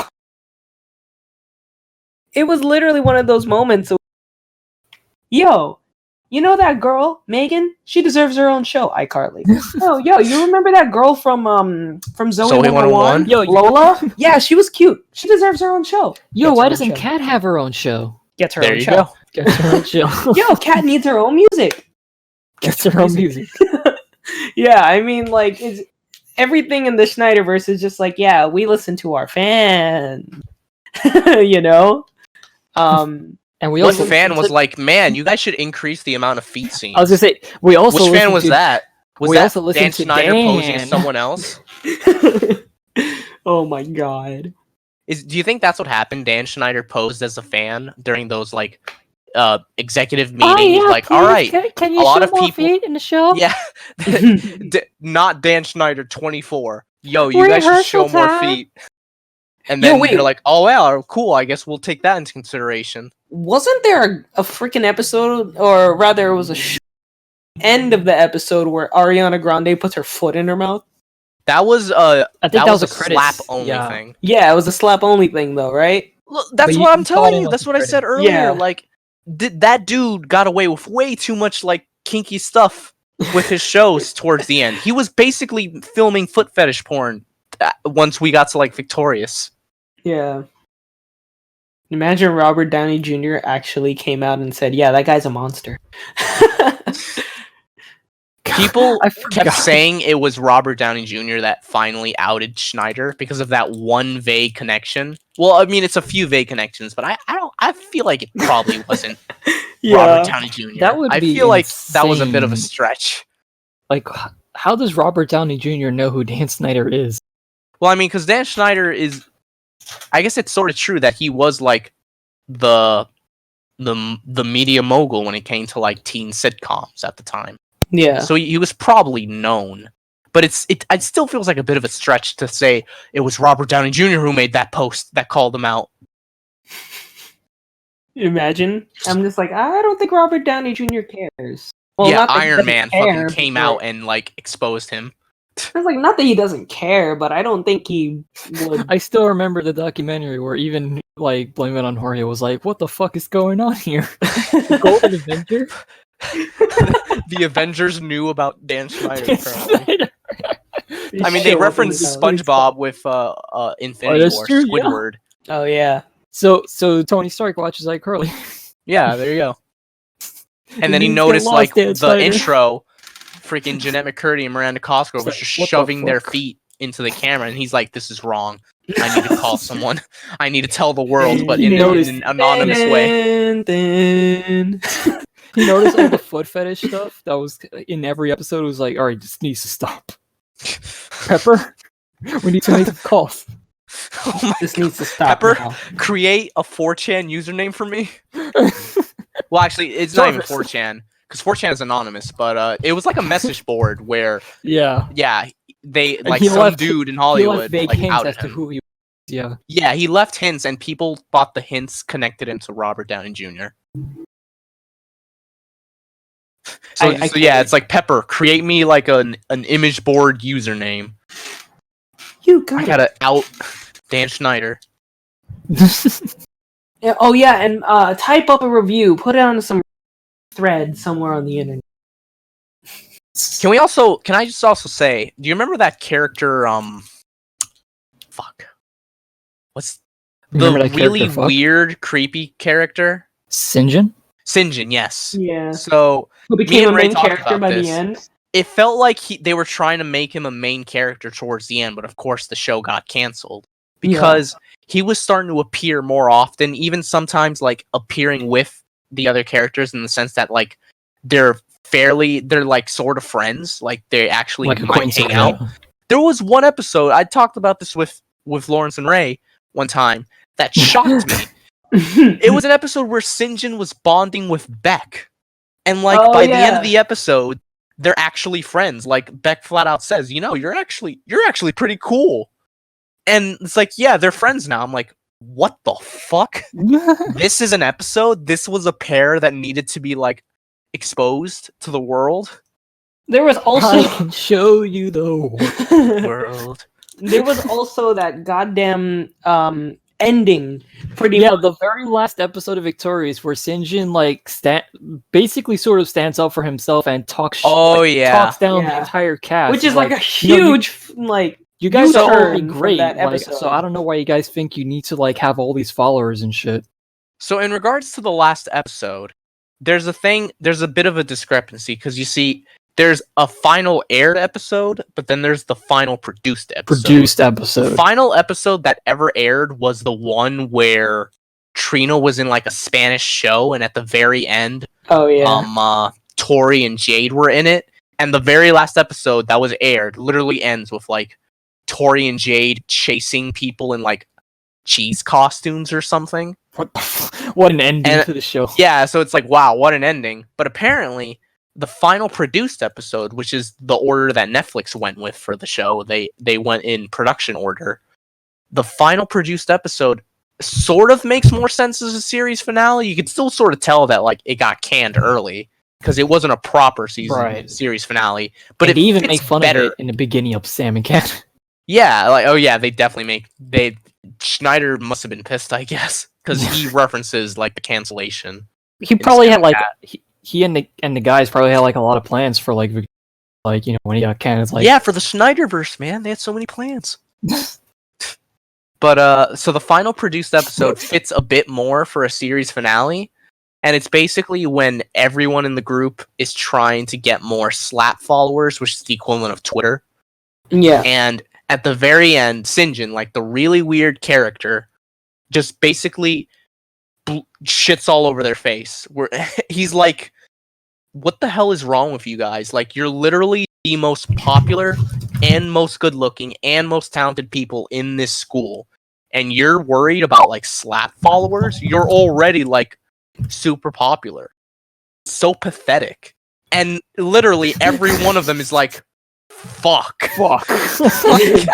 It was literally one of those moments of, yo, you know that girl, Megan? She deserves her own show, iCarly. Oh, yo, you remember that girl from Zoe 101? Yo, Lola? Yeah, she was cute. She deserves her own show. Yo, why doesn't Kat have her own show? Gets her own show. Gets her own show. Yo, Kat needs her own music. Gets her own music. Yeah, I mean, like, it's everything in the Schneiderverse is just like, yeah, we listen to our fans. You know? And one fan was like, man, you guys should increase the amount of feet scenes. I was gonna say, we also Which fan was that? Was we that also Dan Schneider posing as someone else? Oh my god. Do you think that's what happened? Dan Schneider posed as a fan during those like executive meetings, like, please, all right, can you a lot show of more people feet in the show? Yeah. Not Dan Schneider 24. Yo, you guys should show more feet. And then you're like, oh well, cool, I guess we'll take that into consideration. Wasn't there a freaking episode, or rather it was a end of the episode where Ariana Grande puts her foot in her mouth? That was I think that was a slap only thing. Yeah, it was a slap only thing though, right? Look, that's what I'm telling you. That's what I said earlier. Yeah. Like, that dude got away with way too much like kinky stuff with his shows towards the end. He was basically filming foot fetish porn once we got to like Victorious. Yeah. Imagine Robert Downey Jr. actually came out and said, "Yeah, that guy's a monster." People kept saying it was Robert Downey Jr. that finally outed Schneider because of that one vague connection. Well, I mean, it's a few vague connections, but I feel like it probably wasn't Robert Downey Jr. That would I be feel like that was a insane. bit of a stretch. Like, how does Robert Downey Jr. know who Dan Schneider is? Well, I mean, because Dan Schneider is, I guess it's sort of true that he was like the media mogul when it came to like teen sitcoms at the time. Yeah. So he was probably known, but it still feels like a bit of a stretch to say it was Robert Downey Jr. who made that post that called him out. Imagine. I'm just like, I don't think Robert Downey Jr. cares. Well, Yeah, not that he Iron doesn't Man care, fucking came but out and like exposed him. It's like, not that he doesn't care, but I don't think he would. I still remember the documentary where even like Blame It on Jorge was like, "What the fuck is going on here?" Golden Avenger. The Avengers knew about Dan Schneider. Apparently. I mean, they referenced SpongeBob with Infinity War, true, Squidward. Oh yeah. So Tony Stark watches iCarly. Yeah, there you go. And It then he means get noticed lost, like Dan the Schneider. intro, freaking Jeanette McCurdy and Miranda Cosgrove was It's just like, what the shoving their fuck? feet into the camera, and he's like, "This is wrong. I need to call someone. I need to tell the world, but in an anonymous way." He noticed all the foot fetish stuff that was in every episode. Was like, all right, this needs to stop. Pepper, we need to make a call. Oh This needs to stop. Pepper, now. create a 4chan username for me. Well, actually, it's not even 4chan because 4chan is anonymous, but it was like a message board where, Yeah, they And like he some left- dude in he Hollywood left vague like hints outed as to him. who he was. Yeah, Yeah, he left hints, and people thought the hints connected him to Robert Downey Jr. So, yeah, it's like, Pepper, create me like an image board username. You got I it. gotta out Dan Schneider. Yeah, oh yeah, and type up a review. Put it on some thread somewhere on the internet. Can I just also say, do you remember that character, what's Remember the that really character, fuck? weird, creepy character? Sinjin. Sinjin, yes. Yeah. So, Who me became and a Ray main talked character about by this. the end? It felt like they were trying to make him a main character towards the end, but of course the show got canceled. Because he was starting to appear more often, even sometimes like appearing with the other characters in the sense that like they're like sort of friends, like they actually Like might hang acquaintances, out. yeah. There was one episode, I talked about this with Lawrence and Ray one time, that shocked me. It was an episode where Sinjin was bonding with Beck. And like by the end of the episode, they're actually friends. Like Beck flat out says, you're actually pretty cool. And it's like, yeah, they're friends now. I'm like, what the fuck? This is an episode? This was a pair that needed to be like exposed to the world? There was also I can show you the World. There was also that goddamn ending. Pretty much. the very last episode of Victorious, where Sinjin like basically sort of stands up for himself and talks. Talks down the entire cast, which is like a huge You guys are all turn be from great. that Like, episode. so I don't know why you guys think you need to like have all these followers and shit. So in regards to the last episode, there's a bit of a discrepancy because you see, there's a final aired episode, but then there's the final produced episode. The final episode that ever aired was the one where Trina was in like a Spanish show, and at the very end, Tori and Jade were in it. And the very last episode that was aired literally ends with like Tori and Jade chasing people in like cheese costumes or something. What an ending to the show. Yeah, so it's like, wow, what an ending. But apparently, the final produced episode, which is the order that Netflix went with for the show, they went in production order. The final produced episode sort of makes more sense as a series finale. You could still sort of tell that like it got canned early because it wasn't a proper series finale. But it even fits make fun better of it in the beginning of Sam and Cat. Yeah, they definitely Schneider must have been pissed, I guess, because he references like the cancellation. He probably had like he and the guys probably had like a lot of plans for like when he got canned. It's like, yeah, for the Schneiderverse, man, they had so many plans. But so the final produced episode fits a bit more for a series finale, and it's basically when everyone in the group is trying to get more Slap followers, which is the equivalent of Twitter. Yeah. And at the very end, Sinjin, like the really weird character, just basically shits all over their face. Where he's like, what the hell is wrong with you guys? Like, you're literally the most popular and most good looking and most talented people in this school, and you're worried about like Slap followers? You're already like super popular. It's so pathetic. And literally every one of them is like, fuck. Fuck. Like,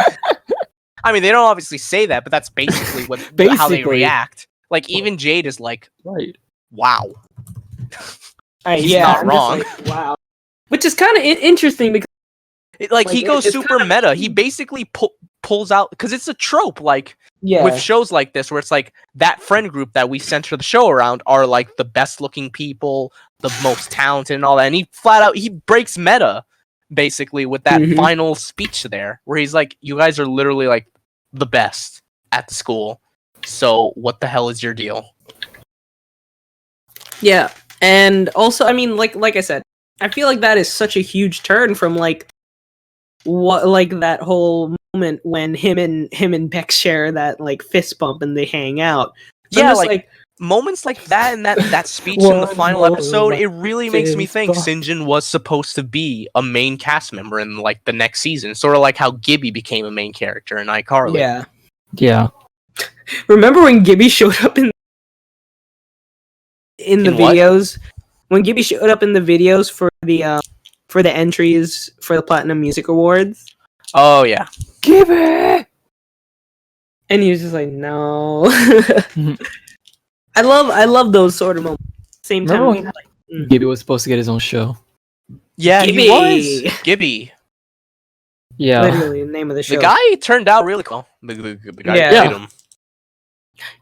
I mean, they don't obviously say that, but that's basically how they react. Like, even Jade is like, right. Wow. He's not wrong. Like, wow. Which is kind of interesting because he goes super meta. He basically pulls out, because it's a trope, like, with shows like this, where it's like, that friend group that we center the show around are like the best looking people, the most talented and all that, and he breaks meta basically with that final speech there, where he's like, you guys are literally like the best at the school, so what the hell is your deal? Yeah. And also, I mean, like I said, I feel like that is such a huge turn from like what, like that whole moment when him and Bex share that like fist bump and they hang out. So yeah, like moments like that, and that speech in the final episode, it really makes me think Sinjin was supposed to be a main cast member in like the next season, sort of like how Gibby became a main character in iCarly. Yeah. Remember when Gibby showed up in the videos? When Gibby showed up in the videos for the entries for the Platinum Music Awards. Oh yeah, Gibby, and he was just like, no. I love those sort of moments. Same time, remember when Gibby was supposed to get his own show? Yeah, Gibby. He was Gibby. Yeah, literally the name of the show. The guy turned out really cool. The guy played him.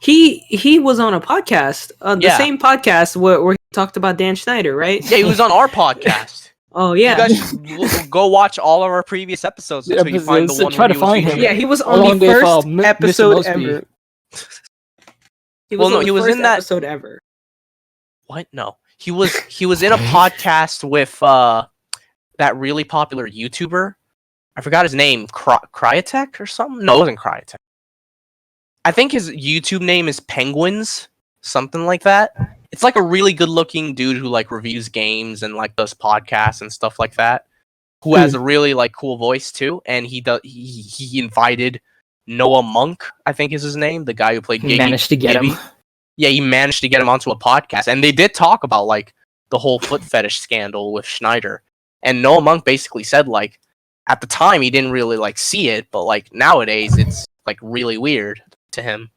He was on a podcast, the same podcast where he talked about Dan Schneider, right? Yeah, he was on our podcast. Oh yeah, you guys should go watch all of our previous episodes until you find the one. Try to find him. Yeah, he was on the first episode ever. He was in that episode ever. What? No, he was in a podcast with that really popular YouTuber. I forgot his name. Cryotech or something? No, it wasn't Cryotech. I think his YouTube name is Penguins, something like that. It's like a really good-looking dude who like reviews games and like does podcasts and stuff like that. Who has a really like cool voice too, and he invited Noah Monk, I think is his name, the guy who played. He managed to get him. Yeah, he managed to get him onto a podcast, and they did talk about like the whole foot fetish scandal with Schneider. And Noah Monk basically said like, at the time he didn't really like see it, but like nowadays it's like really weird to him.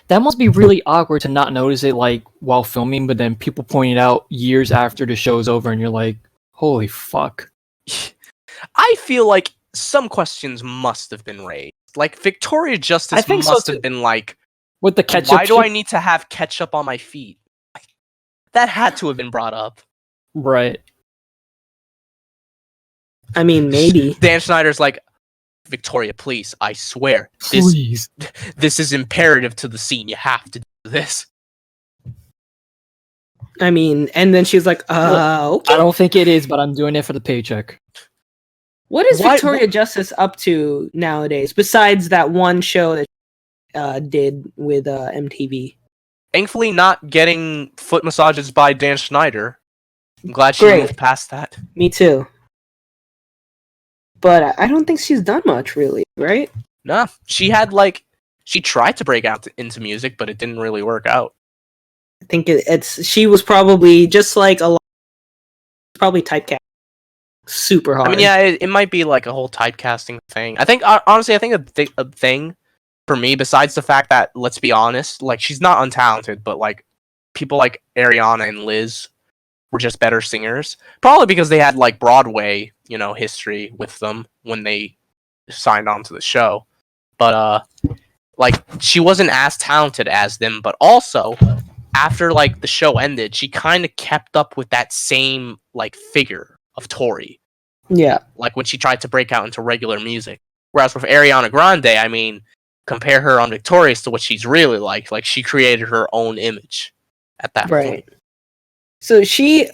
That must be really awkward to not notice it like while filming, but then people point it out years after the show's over, and you're like, "Holy fuck!" I feel like some questions must have been raised. Like Victoria Justice must have been like, "With the ketchup, why do I need to have ketchup on my feet?" That had to have been brought up, right? I mean, maybe Dan Schneider's like, Victoria, please, I swear, this is imperative to the scene. You have to do this. I mean, and then she's like, okay. I don't think it is, but I'm doing it for the paycheck. What is Victoria Justice up to nowadays, besides that one show that did with MTV? Thankfully, not getting foot massages by Dan Schneider. I'm glad she moved past that. Me too. But I don't think she's done much, really, right? Nah, she tried to break out into music, but it didn't really work out. I think she was probably just like probably typecast super hard. I mean, yeah, it might be like a whole typecasting thing. I think, honestly, a thing for me, besides the fact that, let's be honest, like, she's not untalented, but like people like Ariana and Liz were just better singers, probably because they had like Broadway, history with them when they signed on to the show. But like, she wasn't as talented as them, but also after like the show ended, she kind of kept up with that same like figure of Tori. Yeah. Like when she tried to break out into regular music. Whereas with Ariana Grande, I mean, compare her on Victorious to what she's really like she created her own image at that point. So she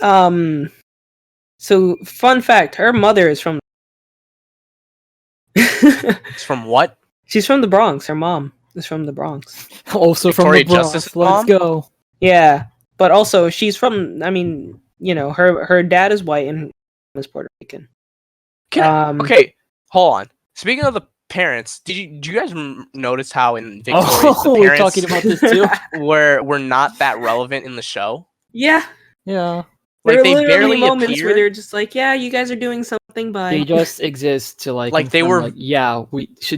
so fun fact, her mother is from It's from what? She's from the Bronx. Her mom is from the Bronx. Also Victoria from the Bronx. Justice's Let's mom? go. Yeah, but also she's from. I mean, her dad is white and is Puerto Rican. Okay, hold on. Speaking of the parents, did you guys notice how in Victoria's the we're parents talking about this too. were not that relevant in the show? Yeah, Yeah. there Like are they literally barely moments where appeared. they're just like, "Yeah, you guys are doing something." Bye. They just exist to Like, they confirm, were- like, yeah,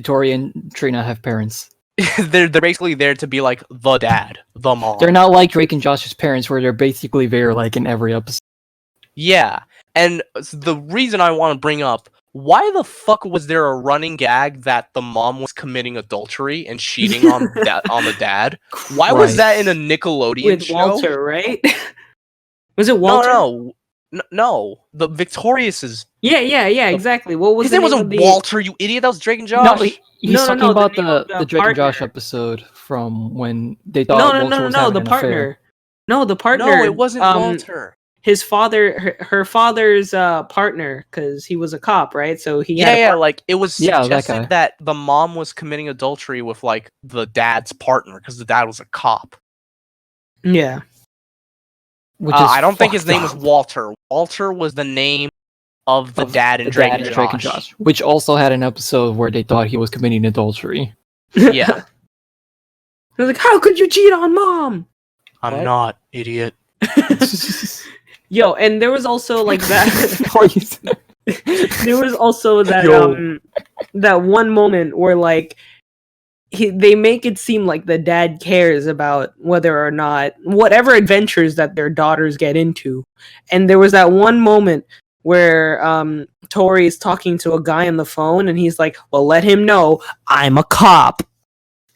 Tori and Trina have parents. they're basically there to be like the dad, the mom. They're not like Drake and Josh's parents, where they're basically there like in every episode. Yeah, and the reason I want to bring up, why the fuck was there a running gag that the mom was committing adultery and cheating on the dad? Why was that in a Nickelodeon with show? Walter, right? Was it Walter? No. The Victorious's. Yeah, exactly. What was His the name name wasn't of Walter, you idiot. That was Drake and Josh. No, he's talking about the name of the Drake and Josh partner. episode from when they thought Walter was having the an partner. affair. No, the partner. No, it wasn't Walter. His father, her father's partner, because he was a cop, right? So he had like it was Yeah, that suggested guy. that the mom was committing adultery with like the dad's partner because the dad was a cop. yeah. Which is I don't think his fucked name was up. Walter. Walter was the name of the dad in Drake and Josh. Which also had an episode where they thought he was committing adultery. Yeah. They're like, how could you cheat on mom? I'm What? not, idiot. Yo, and there was also like that. There was also that that one moment where like they make it seem like the dad cares about whether or not whatever adventures that their daughters get into, and there was that one moment where Tori is talking to a guy on the phone, and he's like, "Well, let him know I'm a cop,"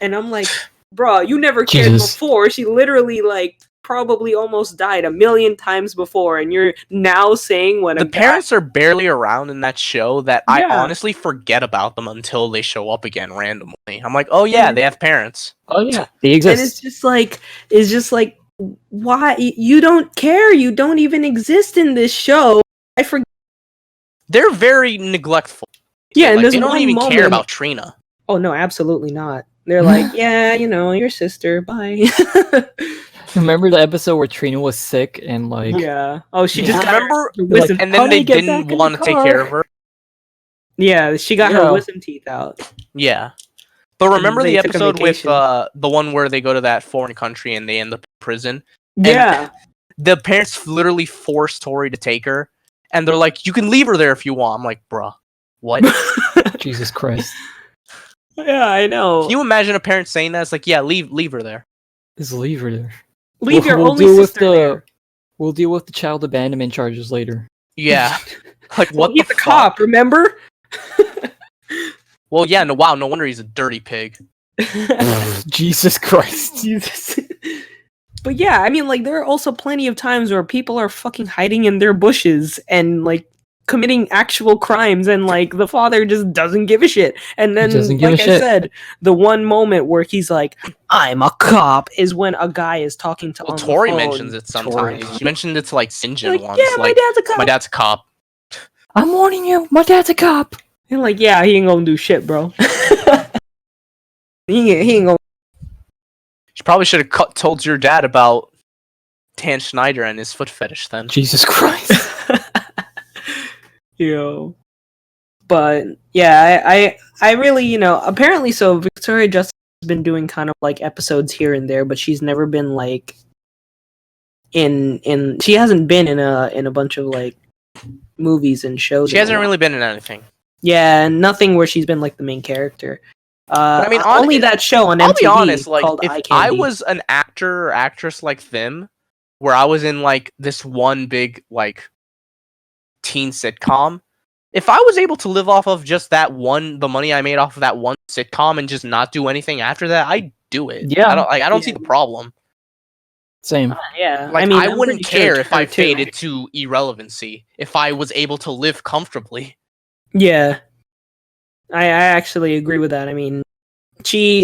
and I'm like, "Bro, you never cared before. She literally like." Probably almost died 1,000,000 times before, and you're now saying when the parents are barely around in that show that I honestly forget about them until they show up again randomly. I'm like, oh yeah, they have parents. Oh yeah, they exist. And it's just like, why you don't care? You don't even exist in this show. I forget. They're very neglectful. Yeah, and like, they don't even care about Trina. Oh no, absolutely not. They're like, yeah, your sister. Bye. Remember the episode where Trina was sick and like yeah. Oh, she just remember, and then they didn't want to take care of her. Yeah, she got her wisdom teeth out. Yeah, but remember the episode with the one where they go to that foreign country and they end up in prison. Yeah, the parents literally forced Tori to take her, and they're like, "You can leave her there if you want." I'm like, "Bruh, what?" Jesus Christ. Yeah, I know. Can you imagine a parent saying that? It's like, "Yeah, leave her there." Just leave her there. Leave your only sister there. We'll deal with the child abandonment charges later. Yeah. Like, what he's the a cop, remember? Well, yeah, no wonder he's a dirty pig. Jesus Christ. Jesus. But yeah, I mean, like, there are also plenty of times where people are fucking hiding in their bushes and, like, committing actual crimes, and, like, the father just doesn't give a shit. And then, like I said, the one moment where he's like, I'm a cop, is when a guy is talking to Tori mentions it sometimes. She mentioned it to, like, Sinjin once. Yeah, my dad's a cop. My dad's a cop. I'm warning you, my dad's a cop. And, like, yeah, he ain't gonna do shit, bro. he ain't gonna... You probably should have told your dad about Dan Schneider and his foot fetish then. Jesus Christ. Yo. But yeah, I really, apparently so Victoria Justice has been doing kind of like episodes here and there, but she's never been like she hasn't been in a bunch of like movies and shows. She hasn't really been in anything. Yeah, and nothing where she's been like the main character. But I mean, only that show on MTV. I'll be honest, like, called if I was an actor or actress like them, where I was in like this one big like teen sitcom, if I was able to live off of just the money I made off of that one sitcom and just not do anything after that, I'd do it. Yeah, I don't see the problem. Same. Yeah, like, I mean, I wouldn't care if I faded to irrelevancy if I was able to live comfortably. Yeah, I actually agree with that. I mean,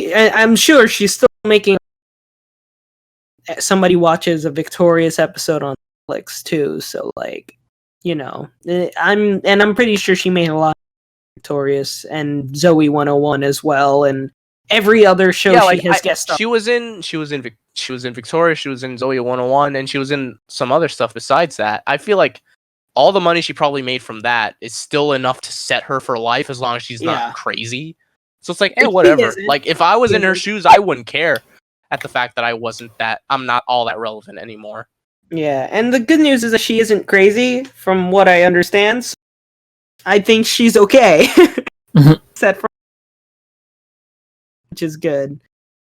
I'm sure she's still making. Somebody watches a Victorious episode on Netflix too. So like, I'm pretty sure she made a lot of Victorious and Zoe 101 as well, and every other show she has guest starred. She was in Victoria, she was in Zoe 101, and she was in some other stuff besides that. I feel like all the money she probably made from that is still enough to set her for life as long as she's not crazy. So it's like, whatever. Like if I was in her shoes, I wouldn't care at the fact that I'm not all that relevant anymore. Yeah, and the good news is that she isn't crazy, from what I understand. So I think she's okay. Set for, which is good.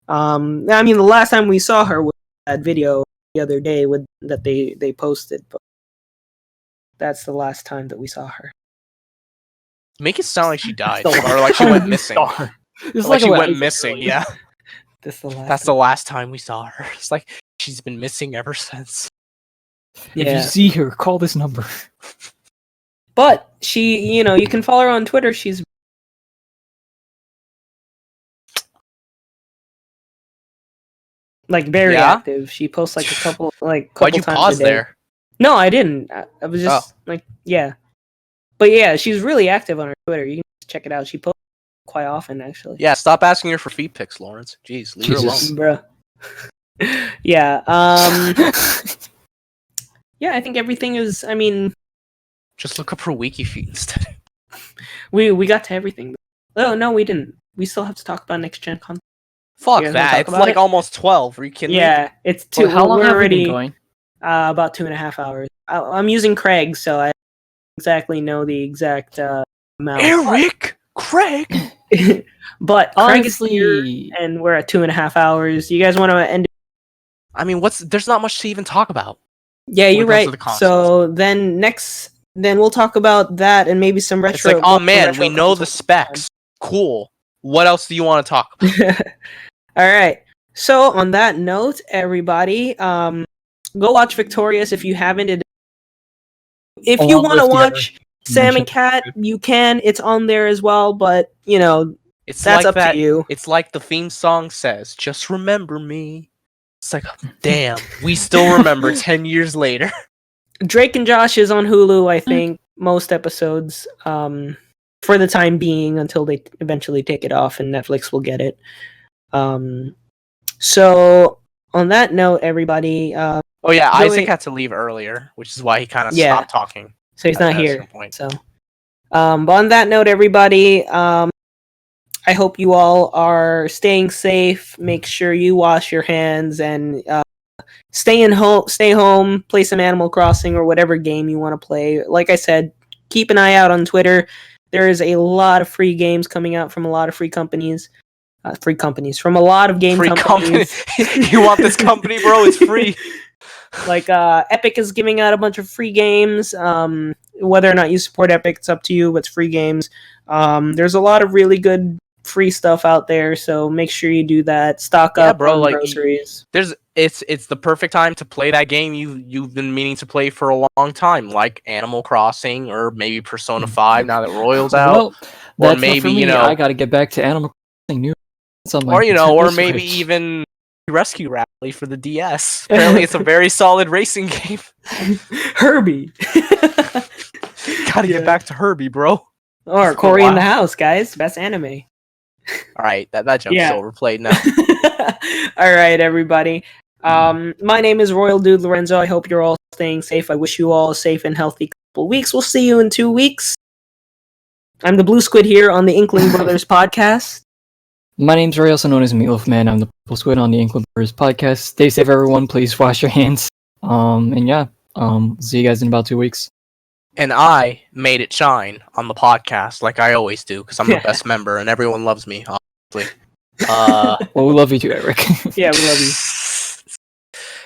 I mean, the last time we saw her was that video the other day that they posted, but that's the last time that we saw her. Make it sound like she died, or like she went missing. It's like she went missing. Yeah, that's the last time we saw her. It's like she's been missing ever since. Yeah. If you see her, call this number. But she, you can follow her on Twitter. She's like very active. She posts like a couple Why'd you times pause a day. there? No, I didn't. I was just But yeah, she's really active on her Twitter. You can check it out. She posts quite often, actually. Yeah, stop asking her for feet pics, Lawrence. Jeez, leave her alone, bro. Yeah. Yeah, I think everything is. I mean, just look up her wiki feed instead. We got to everything. Oh no, we didn't. We still have to talk about next gen content. Fuck that! It's like almost 12. Are you kidding me? Yeah, it's 2. How long have we been going? About 2.5 hours. I'm using Craig, so I exactly know the exact amount. Eric, Craig. But honestly, Craig is here, and we're at 2.5 hours. You guys want to end? I mean, there's not much to even talk about. Yeah, you're right. So then we'll talk about that and maybe some retro. It's like, oh man, we know the specs. Cool. What else do you want to talk about? All right. So on that note, everybody, go watch Victorious if you haven't. If you want to watch Sam and Cat, you can. It's on there as well, but it's that's like up to you. It's like the theme song says, "Just remember me." It's like, damn, we still remember 10 years later. Drake and Josh is on Hulu, I think, most episodes, for the time being, until they eventually take it off and Netflix will get it. So, on that note, everybody... Isaac had to leave earlier, which is why he kind of stopped talking. So he's not here. So, but on that note, everybody... I hope you all are staying safe. Make sure you wash your hands and stay home, play some Animal Crossing or whatever game you want to play. Like I said, keep an eye out on Twitter. There is a lot of free games coming out from a lot of free companies. From a lot of game companies. You want this company, bro? It's free. Like Epic is giving out a bunch of free games. Whether or not you support Epic, it's up to you. But it's free games. There's a lot of really good free stuff out there, so make sure you do that. Stock up on groceries. It's the perfect time to play that game you've been meaning to play for a long time, like Animal Crossing or maybe Persona 5 now that Royal's out. Well, or maybe I got to get back to Animal Crossing New. Or maybe even Rescue Rally for the DS. Apparently, it's a very solid racing game. Herbie. Gotta get back to Herbie, bro. Or Cory in the House, guys. Best anime. All right, that joke's overplayed now. All right, everybody. My name is Royal Dude Lorenzo. I hope you're all staying safe. I wish you all a safe and healthy couple weeks. We'll see you in 2 weeks. I'm the Blue Squid here on the Inkling Brothers podcast. My name's Ray, also known as Meatloaf Man. I'm the Blue Squid on the Inkling Brothers podcast. Stay safe, everyone. Please wash your hands. See you guys in about 2 weeks. And I made it shine on the podcast like I always do because I'm the best member and everyone loves me, obviously. Well, we love you too, Eric. Yeah, we love you.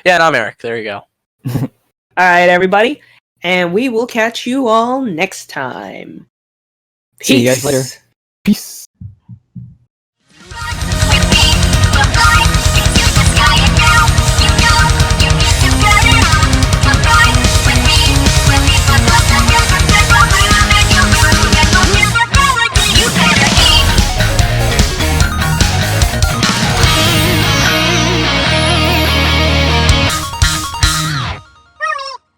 Yeah, and I'm Eric. There you go. All right, everybody. And we will catch you all next time. Peace. See you guys later. Peace.